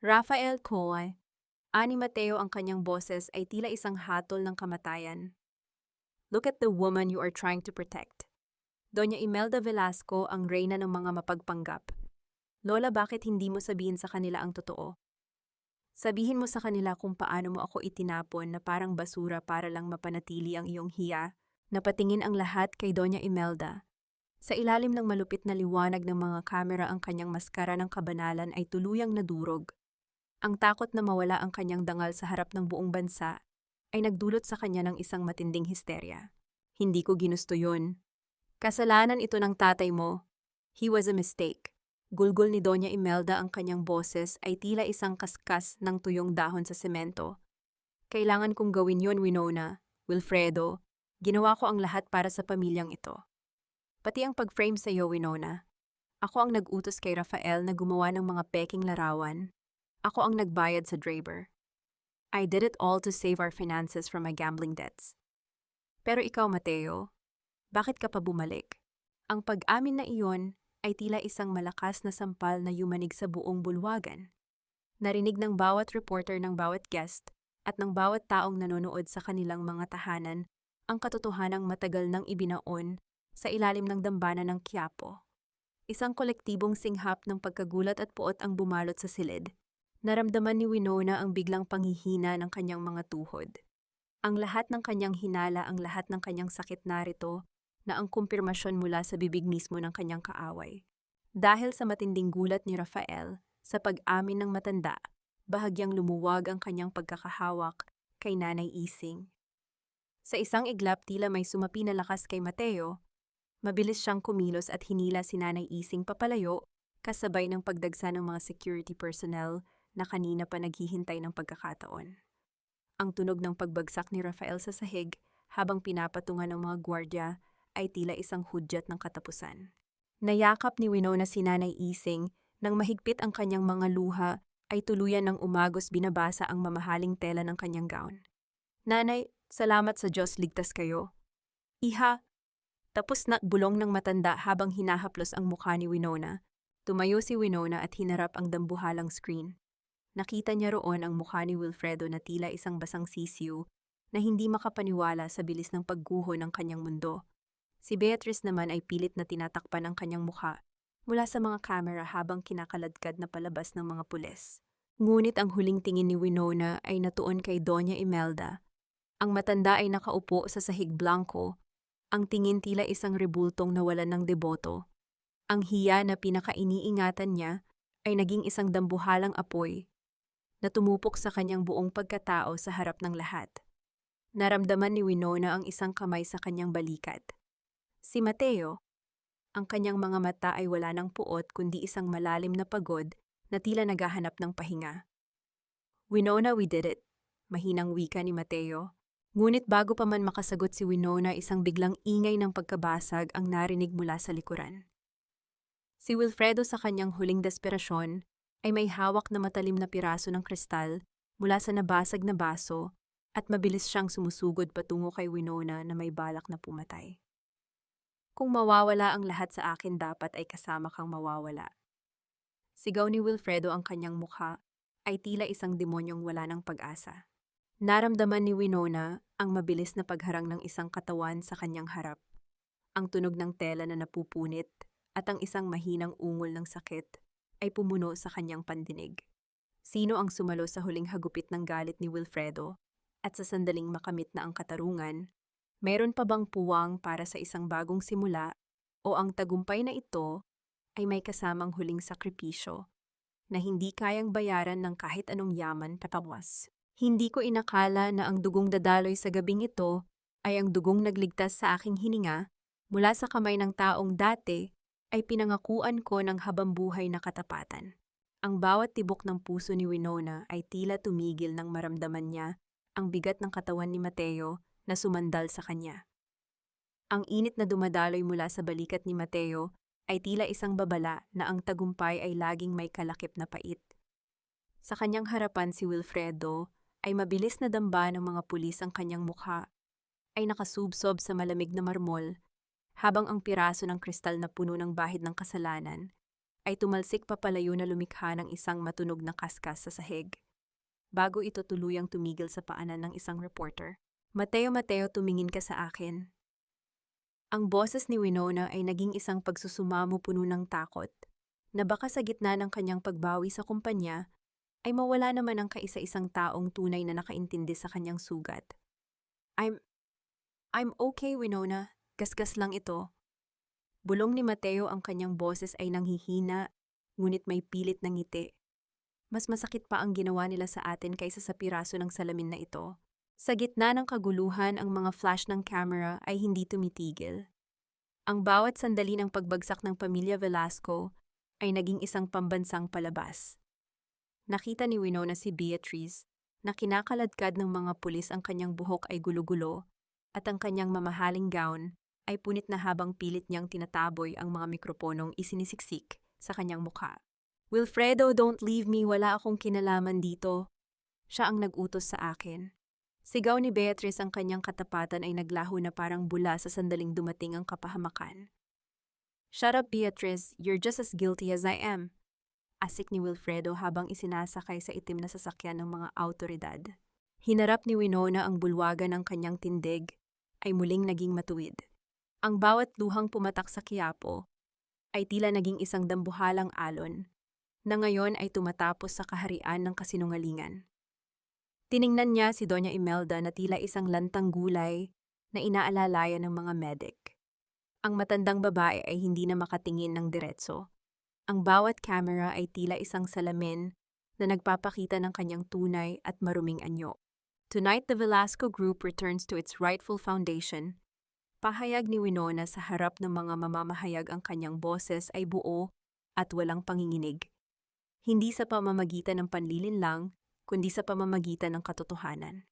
Rafael Coy. Ani Mateo, ang kanyang boses ay tila isang hatol ng kamatayan. Look at the woman you are trying to protect. Doña Imelda Velasco, ang reyna ng mga mapagpanggap. Lola, bakit hindi mo sabihin sa kanila ang totoo? Sabihin mo sa kanila kung paano mo ako itinapon na parang basura para lang mapanatili ang iyong hiya. Napatingin ang lahat kay Doña Imelda. Sa ilalim ng malupit na liwanag ng mga kamera, ang kanyang maskara ng kabanalan ay tuluyang nadurog. Ang takot na mawala ang kanyang dangal sa harap ng buong bansa ay nagdulot sa kanya ng isang matinding histerya. Hindi ko ginusto yun. Kasalanan ito ng tatay mo. He was a mistake. Gulgol ni Doña Imelda, ang kanyang boses ay tila isang kaskas ng tuyong dahon sa semento. Kailangan kong gawin yon, Winona. Wilfredo, ginawa ko ang lahat para sa pamilyang ito. Pati ang pag-frame sa iyo, Winona. Ako ang nag-utos kay Rafael na gumawa ng mga peking larawan. Ako ang nagbayad sa Draper. I did it all to save our finances from my gambling debts. Pero ikaw, Mateo, bakit ka pa bumalik? Ang pag-amin na iyon ay tila isang malakas na sampal na yumanig sa buong bulwagan. Narinig ng bawat reporter, ng bawat guest, at ng bawat taong nanonood sa kanilang mga tahanan ang katotohanang matagal nang ibinaon sa ilalim ng dambana ng Quiapo. Isang kolektibong singhap ng pagkagulat at puot ang bumalot sa silid. Naramdaman ni Winona ang biglang panghihina ng kanyang mga tuhod. Ang lahat ng kanyang hinala, ang lahat ng kanyang sakit narito na ang kumpirmasyon mula sa bibig mismo ng kanyang kaaway. Dahil sa matinding gulat ni Rafael, sa pag-amin ng matanda, bahagyang lumuwag ang kanyang pagkakahawak kay Nanay Ising. Sa isang iglap tila may sumapi na lakas kay Mateo, mabilis siyang kumilos at hinila si Nanay Ising papalayo kasabay ng pagdagsa ng mga security personnel na kanina pa naghihintay ng pagkakataon. Ang tunog ng pagbagsak ni Rafael sa sahig habang pinapatungan ng mga gwardya ay tila isang hudyat ng katapusan. Nayakap ni Winona si Nanay Ising nang mahigpit ang kanyang mga luha ay tuluyan ng umagos binabasa ang mamahaling tela ng kanyang gown. Nanay, salamat sa Diyos ligtas kayo. Iha, tapos na bulong ng matanda habang hinahaplos ang mukha ni Winona. Tumayo si Winona at hinarap ang dambuhalang screen. Nakita niya roon ang mukha ni Wilfredo na tila isang basang sisiw na hindi makapaniwala sa bilis ng pagguho ng kanyang mundo. Si Beatrice naman ay pilit na tinatakpan ang kanyang mukha mula sa mga kamera habang kinakaladkad na palabas ng mga pulis. Ngunit ang huling tingin ni Winona ay natuon kay Doña Imelda. Ang matanda ay nakaupo sa sahig blanco, ang tingin tila isang rebultong nawalan ng deboto. Ang hiya na pinakainiingatan niya ay naging isang dambuhalang apoy na tumupok sa kanyang buong pagkatao sa harap ng lahat. Naramdaman ni Winona ang isang kamay sa kanyang balikat. Si Mateo, ang kanyang mga mata ay wala ng puot kundi isang malalim na pagod na tila naghahanap ng pahinga. Winona, we did it, mahinang wika ni Mateo. Ngunit bago pa man makasagot si Winona, isang biglang ingay ng pagkabasag ang narinig mula sa likuran. Si Wilfredo sa kanyang huling desperasyon ay may hawak na matalim na piraso ng kristal mula sa nabasag na baso at mabilis siyang sumusugod patungo kay Winona na may balak na pumatay. Kung mawawala ang lahat sa akin, dapat ay kasama kang mawawala. Sigaw ni Wilfredo, ang kanyang mukha ay tila isang demonyong wala ng pag-asa. Naramdaman ni Winona ang mabilis na pagharang ng isang katawan sa kanyang harap, ang tunog ng tela na napupunit at ang isang mahinang ungol ng sakit ay pumuno sa kanyang pandinig. Sino ang sumalo sa huling hagupit ng galit ni Wilfredo? At sa sandaling makamit na ang katarungan, meron pa bang puwang para sa isang bagong simula o ang tagumpay na ito ay may kasamang huling sakripisyo na hindi kayang bayaran ng kahit anong yaman papawas? Hindi ko inakala na ang dugong dadaloy sa gabing ito ay ang dugong nagligtas sa aking hininga mula sa kamay ng taong dati ay pinangakuan ko ng habambuhay na katapatan. Ang bawat tibok ng puso ni Winona ay tila tumigil nang maramdaman niya ang bigat ng katawan ni Mateo na sumandal sa kanya. Ang init na dumadaloy mula sa balikat ni Mateo ay tila isang babala na ang tagumpay ay laging may kalakip na pait. Sa kanyang harapan si Wilfredo ay mabilis na damba ng mga pulis ang kanyang mukha, ay nakasubsob sa malamig na marmol, habang ang piraso ng kristal na puno ng bahid ng kasalanan ay tumalsik papalayo na lumikha ng isang matunog na kaskas sa sahig. Bago ito tuluyang tumigil sa paanan ng isang reporter. Mateo, tumingin ka sa akin. Ang boses ni Winona ay naging isang pagsusumamo puno ng takot, na baka sa gitna ng kanyang pagbawi sa kumpanya, ay mawala naman ang kaisa-isang taong tunay na nakaintindi sa kanyang sugat. I'm okay, Winona. Gasgas lang ito. Bulong ni Mateo, ang kanyang boses ay nanghihina, ngunit may pilit na ngiti. Mas masakit pa ang ginawa nila sa atin kaysa sa piraso ng salamin na ito. Sa gitna ng kaguluhan, ang mga flash ng camera ay hindi tumitigil. Ang bawat sandali ng pagbagsak ng pamilya Velasco ay naging isang pambansang palabas. Nakita ni Winona si Beatrice na kinakaladkad ng mga pulis, ang kanyang buhok ay gulo-gulo at ang kanyang mamahaling gown ay punit na habang pilit niyang tinataboy ang mga mikroponong isinisiksik sa kanyang mukha. Wilfredo, don't leave me, wala akong kinalaman dito. Siya ang nag-utos sa akin. Sigaw ni Beatrice, ang kanyang katapatan ay naglaho na parang bula sa sandaling dumating ang kapahamakan. Shut up, Beatrice, you're just as guilty as I am. Asik ni Wilfredo habang isinasakay sa itim na sasakyan ng mga awtoridad. Hinarap ni Winona ang bulwagan ng kanyang tindig ay muling naging matuwid. Ang bawat luhang pumatak sa Quiapo ay tila naging isang dambuhalang alon na ngayon ay tumatapos sa kaharian ng kasinungalingan. Tiningnan niya si Doña Imelda na tila isang lantang gulay na inaalalayan ng mga medic. Ang matandang babae ay hindi na makatingin ng diretso. Ang bawat camera ay tila isang salamin na nagpapakita ng kanyang tunay at maruming anyo. Tonight, the Velasco Group returns to its rightful foundation. Pahayag ni Winona sa harap ng mga mamamahayag ang kanyang boses ay buo at walang panginginig. Hindi sa pamamagitan ng panlilinlang, kundi sa pamamagitan ng katotohanan.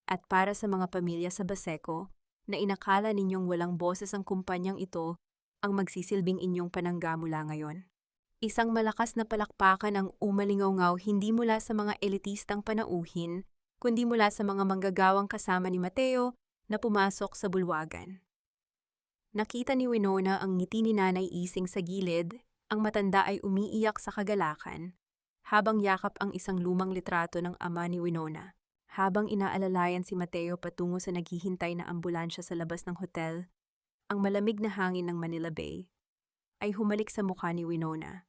At para sa mga pamilya sa Baseco, na inakala ninyong walang boses ang kumpanyang ito, ang magsisilbing inyong panangga mula ngayon. Isang malakas na palakpakan ang umalingaw-ngaw hindi mula sa mga elitistang panauhin, kundi mula sa mga manggagawang kasama ni Mateo na pumasok sa bulwagan. Nakita ni Winona ang ngiti ni Nanay Ising sa gilid, ang matanda ay umiiyak sa kagalakan, habang yakap ang isang lumang litrato ng ama ni Winona. Habang inaalalayan si Mateo patungo sa naghihintay na ambulansya sa labas ng hotel, ang malamig na hangin ng Manila Bay ay humalik sa mukha ni Winona.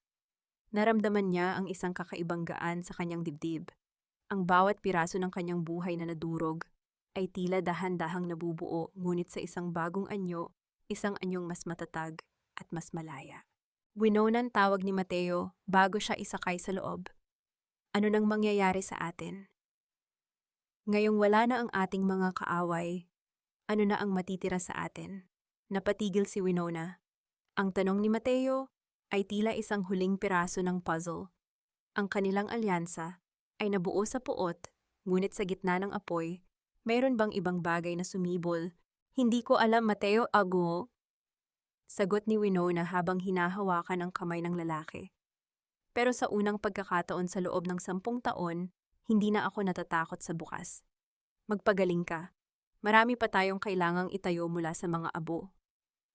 Naramdaman niya ang isang kakaibang gaan sa kanyang dibdib. Ang bawat piraso ng kanyang buhay na nadurog ay tila dahan-dahang nabubuo ngunit sa isang bagong anyo, isang anyong mas matatag at mas malaya. Winonang tawag ni Mateo bago siya isakay sa loob. Ano nang mangyayari sa atin? Ngayong wala na ang ating mga kaaway, ano na ang matitira sa atin? Napatigil si Winona. Ang tanong ni Mateo ay tila isang huling piraso ng puzzle. Ang kanilang alyansa ay nabuo sa puot, ngunit sa gitna ng apoy, mayroon bang ibang bagay na sumibol? Hindi ko alam, Mateo, ago. Sagot ni Winona habang hinahawakan ang kamay ng lalaki. Pero sa unang pagkakataon sa loob ng 10 taon, hindi na ako natatakot sa bukas. Magpagaling ka. Marami pa tayong kailangang itayo mula sa mga abo.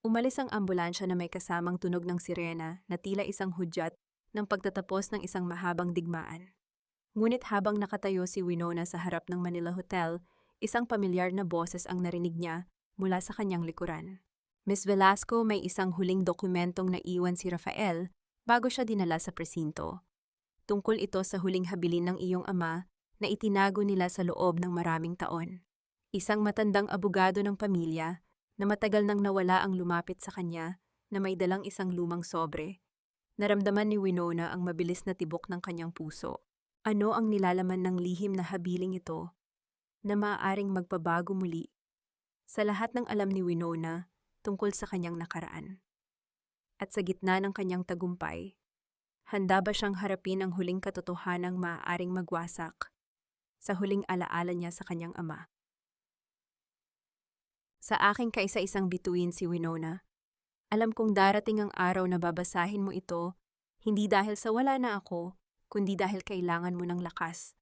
Umalis ang ambulansya na may kasamang tunog ng sirena na tila isang hudyat ng pagtatapos ng isang mahabang digmaan. Ngunit habang nakatayo si Winona sa harap ng Manila Hotel, isang pamilyar na boses ang narinig niya mula sa kanyang likuran. Miss Velasco, may isang huling dokumentong naiwan si Rafael bago siya dinala sa presinto. Tungkol ito sa huling habilin ng iyong ama na itinago nila sa loob ng maraming taon. Isang matandang abogado ng pamilya na matagal nang nawala ang lumapit sa kanya na may dalang isang lumang sobre. Naramdaman ni Winona ang mabilis na tibok ng kanyang puso. Ano ang nilalaman ng lihim na habiling ito na maaaring magpabago muli sa lahat ng alam ni Winona tungkol sa kanyang nakaraan? At sa gitna ng kanyang tagumpay, handa ba siyang harapin ang huling katotohanang maaaring magwasak sa huling alaala niya sa kanyang ama? Sa aking kaisa-isang bituin si Winona, alam kong darating ang araw na babasahin mo ito, hindi dahil sa wala na ako, kundi dahil kailangan mo ng lakas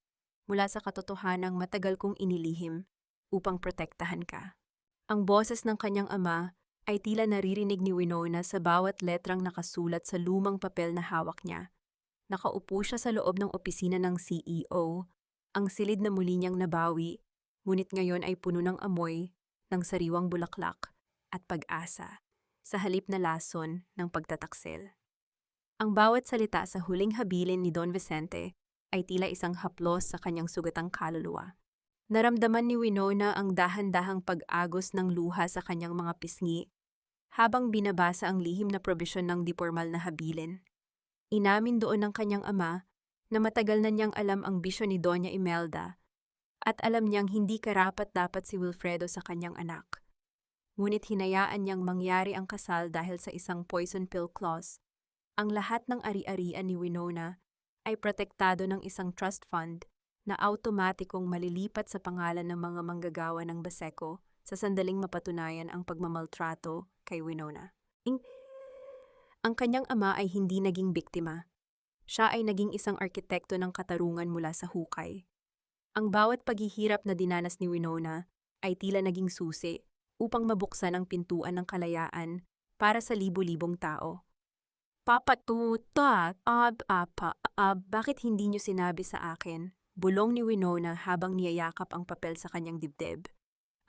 mula sa katotohanang matagal kong inilihim upang protektahan ka. Ang boses ng kanyang ama ay tila naririnig ni Winona sa bawat letrang nakasulat sa lumang papel na hawak niya. Nakaupo siya sa loob ng opisina ng CEO, ang silid na muli niyang nabawi, ngunit ngayon ay puno ng amoy ng sariwang bulaklak at pag-asa, sa halip na lason ng pagtataksil. Ang bawat salita sa huling habilin ni Don Vicente ay tila isang haplos sa kanyang sugatang kaluluwa. Naramdaman ni Winona ang dahan-dahang pag-agos ng luha sa kanyang mga pisngi habang binabasa ang lihim na probisyon ng dipormal na habilin. Inamin doon ng kanyang ama na matagal na niyang alam ang bisyo ni Doña Imelda at alam niyang hindi karapat-dapat si Wilfredo sa kanyang anak. Ngunit hinayaan niyang mangyari ang kasal dahil sa isang poison pill clause. Ang lahat ng ari-arian ni Winona ay protektado ng isang trust fund na automatikong malilipat sa pangalan ng mga manggagawa ng Baseco sa sandaling mapatunayan ang pagmamaltrato kay Winona. Ang kanyang ama ay hindi naging biktima. Siya ay naging isang arkitekto ng katarungan mula sa hukay. Ang bawat paghihirap na dinanas ni Winona ay tila naging susi upang mabuksan ang pintuan ng kalayaan para sa libu-libong tao. Bakit hindi niyo sinabi sa akin? Bulong ni Winona habang niyayakap ang papel sa kanyang dibdib.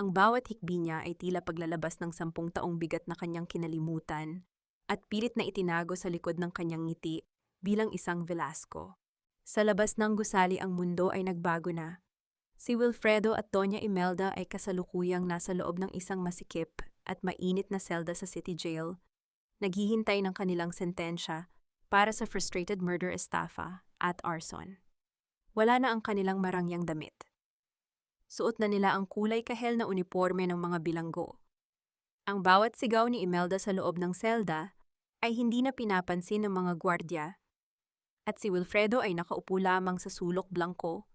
Ang bawat hikbi niya ay tila paglalabas ng 10 taong bigat na kanyang kinalimutan at pilit na itinago sa likod ng kanyang ngiti bilang isang Velasco. Sa labas ng gusali ang mundo ay nagbago na. Si Wilfredo at Doña Imelda ay kasalukuyang nasa loob ng isang masikip at mainit na selda sa city jail, naghihintay ng kanilang sentensya para sa frustrated murder estafa at arson. Wala na ang kanilang marangyang damit. Suot na nila ang kulay kahel na uniporme ng mga bilanggo. Ang bawat sigaw ni Imelda sa loob ng selda ay hindi na pinapansin ng mga gwardya at si Wilfredo ay nakaupo lamang sa sulok blangko,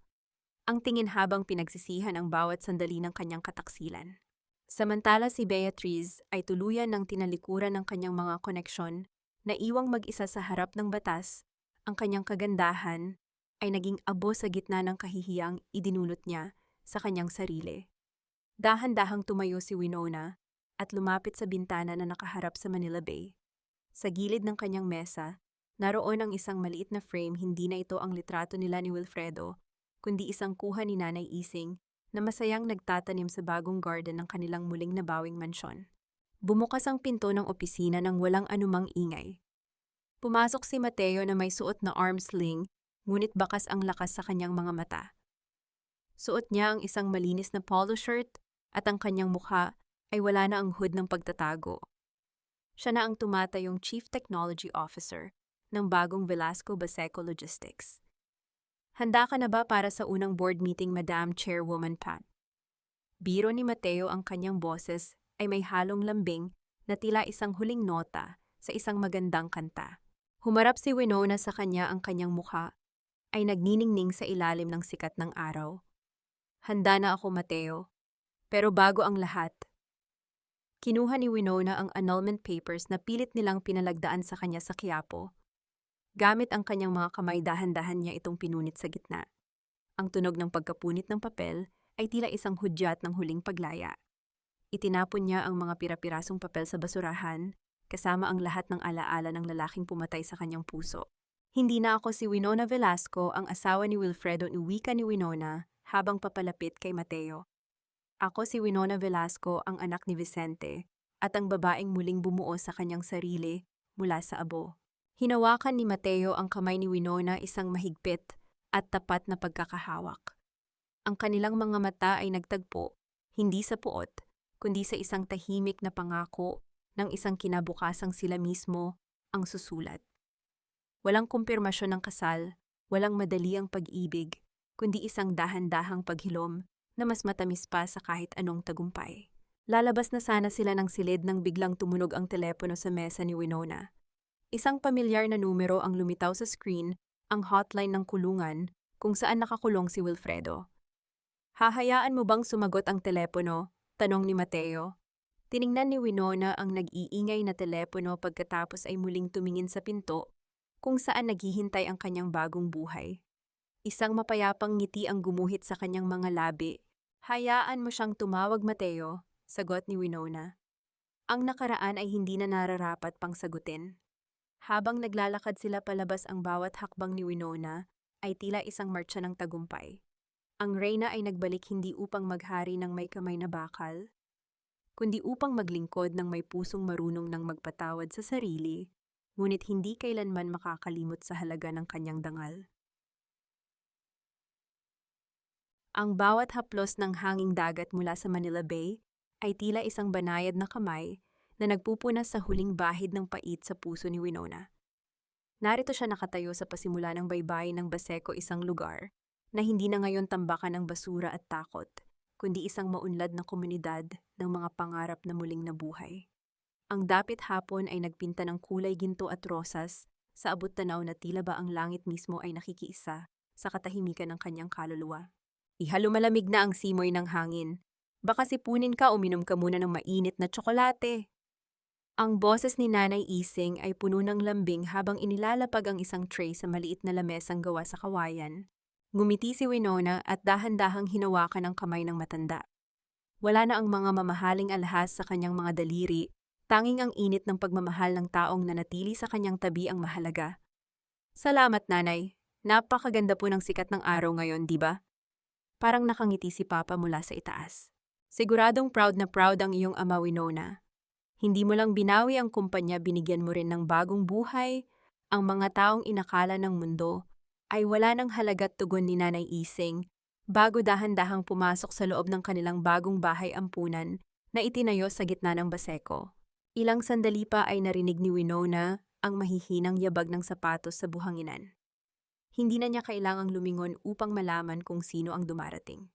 ang tingin habang pinagsisihan ang bawat sandali ng kanyang kataksilan. Samantala si Beatriz ay tuluyan ng tinalikuran ng kanyang mga koneksyon na iwang mag-isa sa harap ng batas, ang kanyang kagandahan ay naging abo sa gitna ng kahihiyang idinulot niya sa kanyang sarili. Dahan-dahang tumayo si Winona at lumapit sa bintana na nakaharap sa Manila Bay. Sa gilid ng kanyang mesa, naroon ang isang maliit na frame. Hindi na ito ang litrato nila ni Wilfredo, kundi isang kuha ni Nanay Ising na masayang nagtatanim sa bagong garden ng kanilang muling nabawing mansyon. Bumukas ang pinto ng opisina nang walang anumang ingay. Pumasok si Mateo na may suot na arm sling, ngunit bakas ang lakas sa kanyang mga mata. Suot niya ang isang malinis na polo shirt at ang kanyang mukha ay wala na ang hood ng pagtatago. Siya na ang tumatayong Chief Technology Officer ng bagong Velasco Baseco Logistics. Handa ka na ba para sa unang board meeting, Madam Chairwoman Pat? Biro ni Mateo. Ang kanyang boses ay may halong lambing na tila isang huling nota sa isang magandang kanta. Humarap si Winona sa kanya. Ang kanyang mukha ay nagniningning sa ilalim ng sikat ng araw. Handa na ako, Mateo. Pero bago ang lahat, kinuha ni Winona ang annulment papers na pilit nilang pinalagdaan sa kanya sa Quiapo. Gamit ang kanyang mga kamay, dahan-dahan niya itong pinunit sa gitna. Ang tunog ng pagkapunit ng papel ay tila isang hudyat ng huling paglaya. Itinapon niya ang mga pira-pirasong papel sa basurahan, kasama ang lahat ng alaala ng lalaking pumatay sa kanyang puso. Hindi na ako si Winona Velasco, ang asawa ni Wilfredo, ni wika ni Winona habang papalapit kay Mateo. Ako si Winona Velasco, ang anak ni Vicente, at ang babaeng muling bumuo sa kanyang sarili mula sa abo. Hinawakan ni Mateo ang kamay ni Winona, isang mahigpit at tapat na pagkakahawak. Ang kanilang mga mata ay nagtagpo, hindi sa puot, kundi sa isang tahimik na pangako ng isang kinabukasang sila mismo ang susulat. Walang kumpirmasyon ng kasal, walang madali ang pag-ibig, kundi isang dahan-dahang paghilom na mas matamis pa sa kahit anong tagumpay. Lalabas na sana sila ng silid nang biglang tumunog ang telepono sa mesa ni Winona. Isang pamilyar na numero ang lumitaw sa screen, ang hotline ng kulungan kung saan nakakulong si Wilfredo. Hahayaan mo bang sumagot ang telepono? Tanong ni Mateo. Tiningnan ni Winona ang nag-iingay na telepono pagkatapos ay muling tumingin sa pinto kung saan naghihintay ang kanyang bagong buhay. Isang mapayapang ngiti ang gumuhit sa kanyang mga labi. Hayaan mo siyang tumawag, Mateo, sagot ni Winona. Ang nakaraan ay hindi na nararapat pang sagutin. Habang naglalakad sila palabas, ang bawat hakbang ni Winona ay tila isang martsa ng tagumpay. Ang reyna ay nagbalik hindi upang maghari ng may kamay na bakal, kundi upang maglingkod ng may pusong marunong ng magpatawad sa sarili, ngunit hindi kailanman makakalimot sa halaga ng kanyang dangal. Ang bawat haplos ng hanging dagat mula sa Manila Bay ay tila isang banayad na kamay na nagpupunas sa huling bahid ng pait sa puso ni Winona. Narito siya nakatayo sa pasimula ng baybayin ng Baseco, isang lugar na hindi na ngayon tambakan ng basura at takot, kundi isang maunlad na komunidad ng mga pangarap na muling nabuhay. Ang dapit hapon ay nagpinta ng kulay ginto at rosas sa abot-tanaw na tila ba ang langit mismo ay nakikiisa sa katahimikan ng kanyang kaluluwa. Ihalumalamig na ang simoy ng hangin. Baka sipunin ka, uminom ka muna ng mainit na tsokolate. Ang boses ni Nanay Ising ay puno ng lambing habang inilalapag ang isang tray sa maliit na lamesang gawa sa kawayan. Ngumiti si Winona at dahan-dahang hinawakan ang kamay ng matanda. Wala na ang mga mamahaling alahas sa kanyang mga daliri, tanging ang init ng pagmamahal ng taong nanatili sa kanyang tabi ang mahalaga. Salamat, Nanay. Napakaganda po ng sikat ng araw ngayon, di ba? Parang nakangiti si Papa mula sa itaas. Siguradong proud na proud ang iyong ama, Winona. Hindi mo lang binawi ang kumpanya, binigyan mo rin ng bagong buhay. Ang mga taong inakala ng mundo ay wala ng halaga't tugon ni Nanay Ising bago dahan-dahang pumasok sa loob ng kanilang bagong bahay ampunan na itinayo sa gitna ng Baseco. Ilang sandali pa ay narinig ni Winona ang mahihinang yabag ng sapatos sa buhanginan. Hindi na niya kailangang lumingon upang malaman kung sino ang dumarating.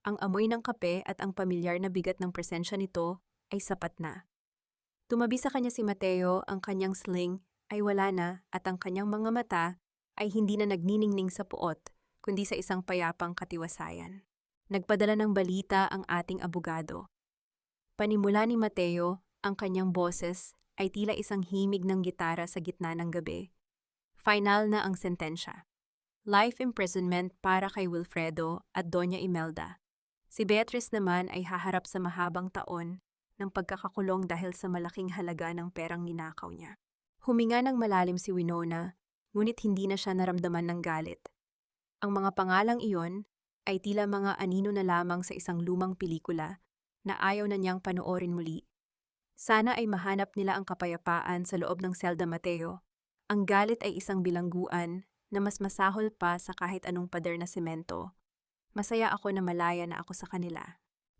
Ang amoy ng kape at ang pamilyar na bigat ng presensya nito ay sapat na. Tumabi sa kanya si Mateo, ang kanyang sling ay wala na at ang kanyang mga mata ay hindi na nagniningning sa puot, kundi sa isang payapang katiwasayan. Nagpadala ng balita ang ating abogado. Panimula ni Mateo, ang kanyang boses ay tila isang himig ng gitara sa gitna ng gabi. Final na ang sentensya. Life imprisonment para kay Wilfredo at Doña Imelda. Si Beatrice naman ay haharap sa mahabang taon ng pagkakakulong dahil sa malaking halaga ng perang ninakaw niya. Huminga ng malalim si Winona, ngunit hindi na siya naramdaman ng galit. Ang mga pangalang iyon ay tila mga anino na lamang sa isang lumang pelikula na ayaw na niyang panoorin muli. Sana ay mahanap nila ang kapayapaan sa loob ng selda Mateo. Ang galit ay isang bilangguan na mas masahol pa sa kahit anong pader na semento. Masaya ako na malaya na ako sa kanila.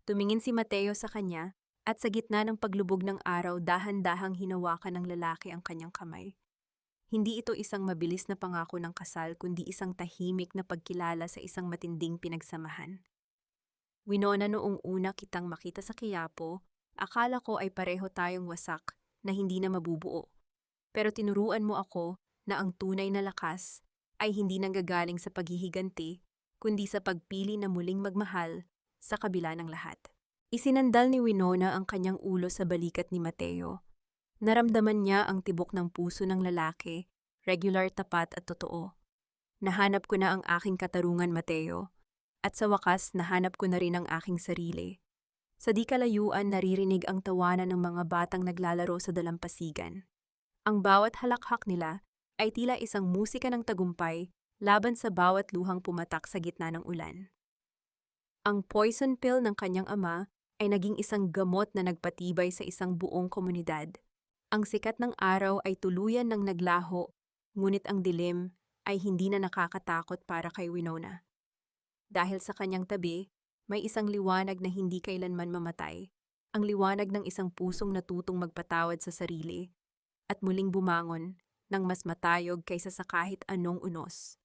Tumingin si Mateo sa kanya at sa gitna ng paglubog ng araw dahan-dahang hinawakan ng lalaki ang kanyang kamay. Hindi ito isang mabilis na pangako ng kasal kundi isang tahimik na pagkilala sa isang matinding pinagsamahan. Winona, noong una kitang makita sa Quiapo, akala ko ay pareho tayong wasak na hindi na mabubuo. Pero tinuruan mo ako na ang tunay na lakas ay hindi nanggagaling sa paghihiganti, kundi sa pagpili na muling magmahal sa kabila ng lahat. Isinandal ni Winona ang kanyang ulo sa balikat ni Mateo. Naramdaman niya ang tibok ng puso ng lalaki, regular, tapat at totoo. Nahanap ko na ang aking katarungan, Mateo, at sa wakas nahanap ko na rin ang aking sarili. Sa di kalayuan naririnig ang tawanan ng mga batang naglalaro sa dalampasigan. Ang bawat halakhak nila ay tila isang musika ng tagumpay laban sa bawat luhang pumatak sa gitna ng ulan. Ang poison pill ng kanyang ama ay naging isang gamot na nagpatibay sa isang buong komunidad. Ang sikat ng araw ay tuluyan ng naglaho, ngunit ang dilim ay hindi na nakakatakot para kay Winona. Dahil sa kanyang tabi, may isang liwanag na hindi kailanman mamatay, ang liwanag ng isang pusong natutong magpatawad sa sarili at muling bumangon ng mas matayog kaysa sa kahit anong unos.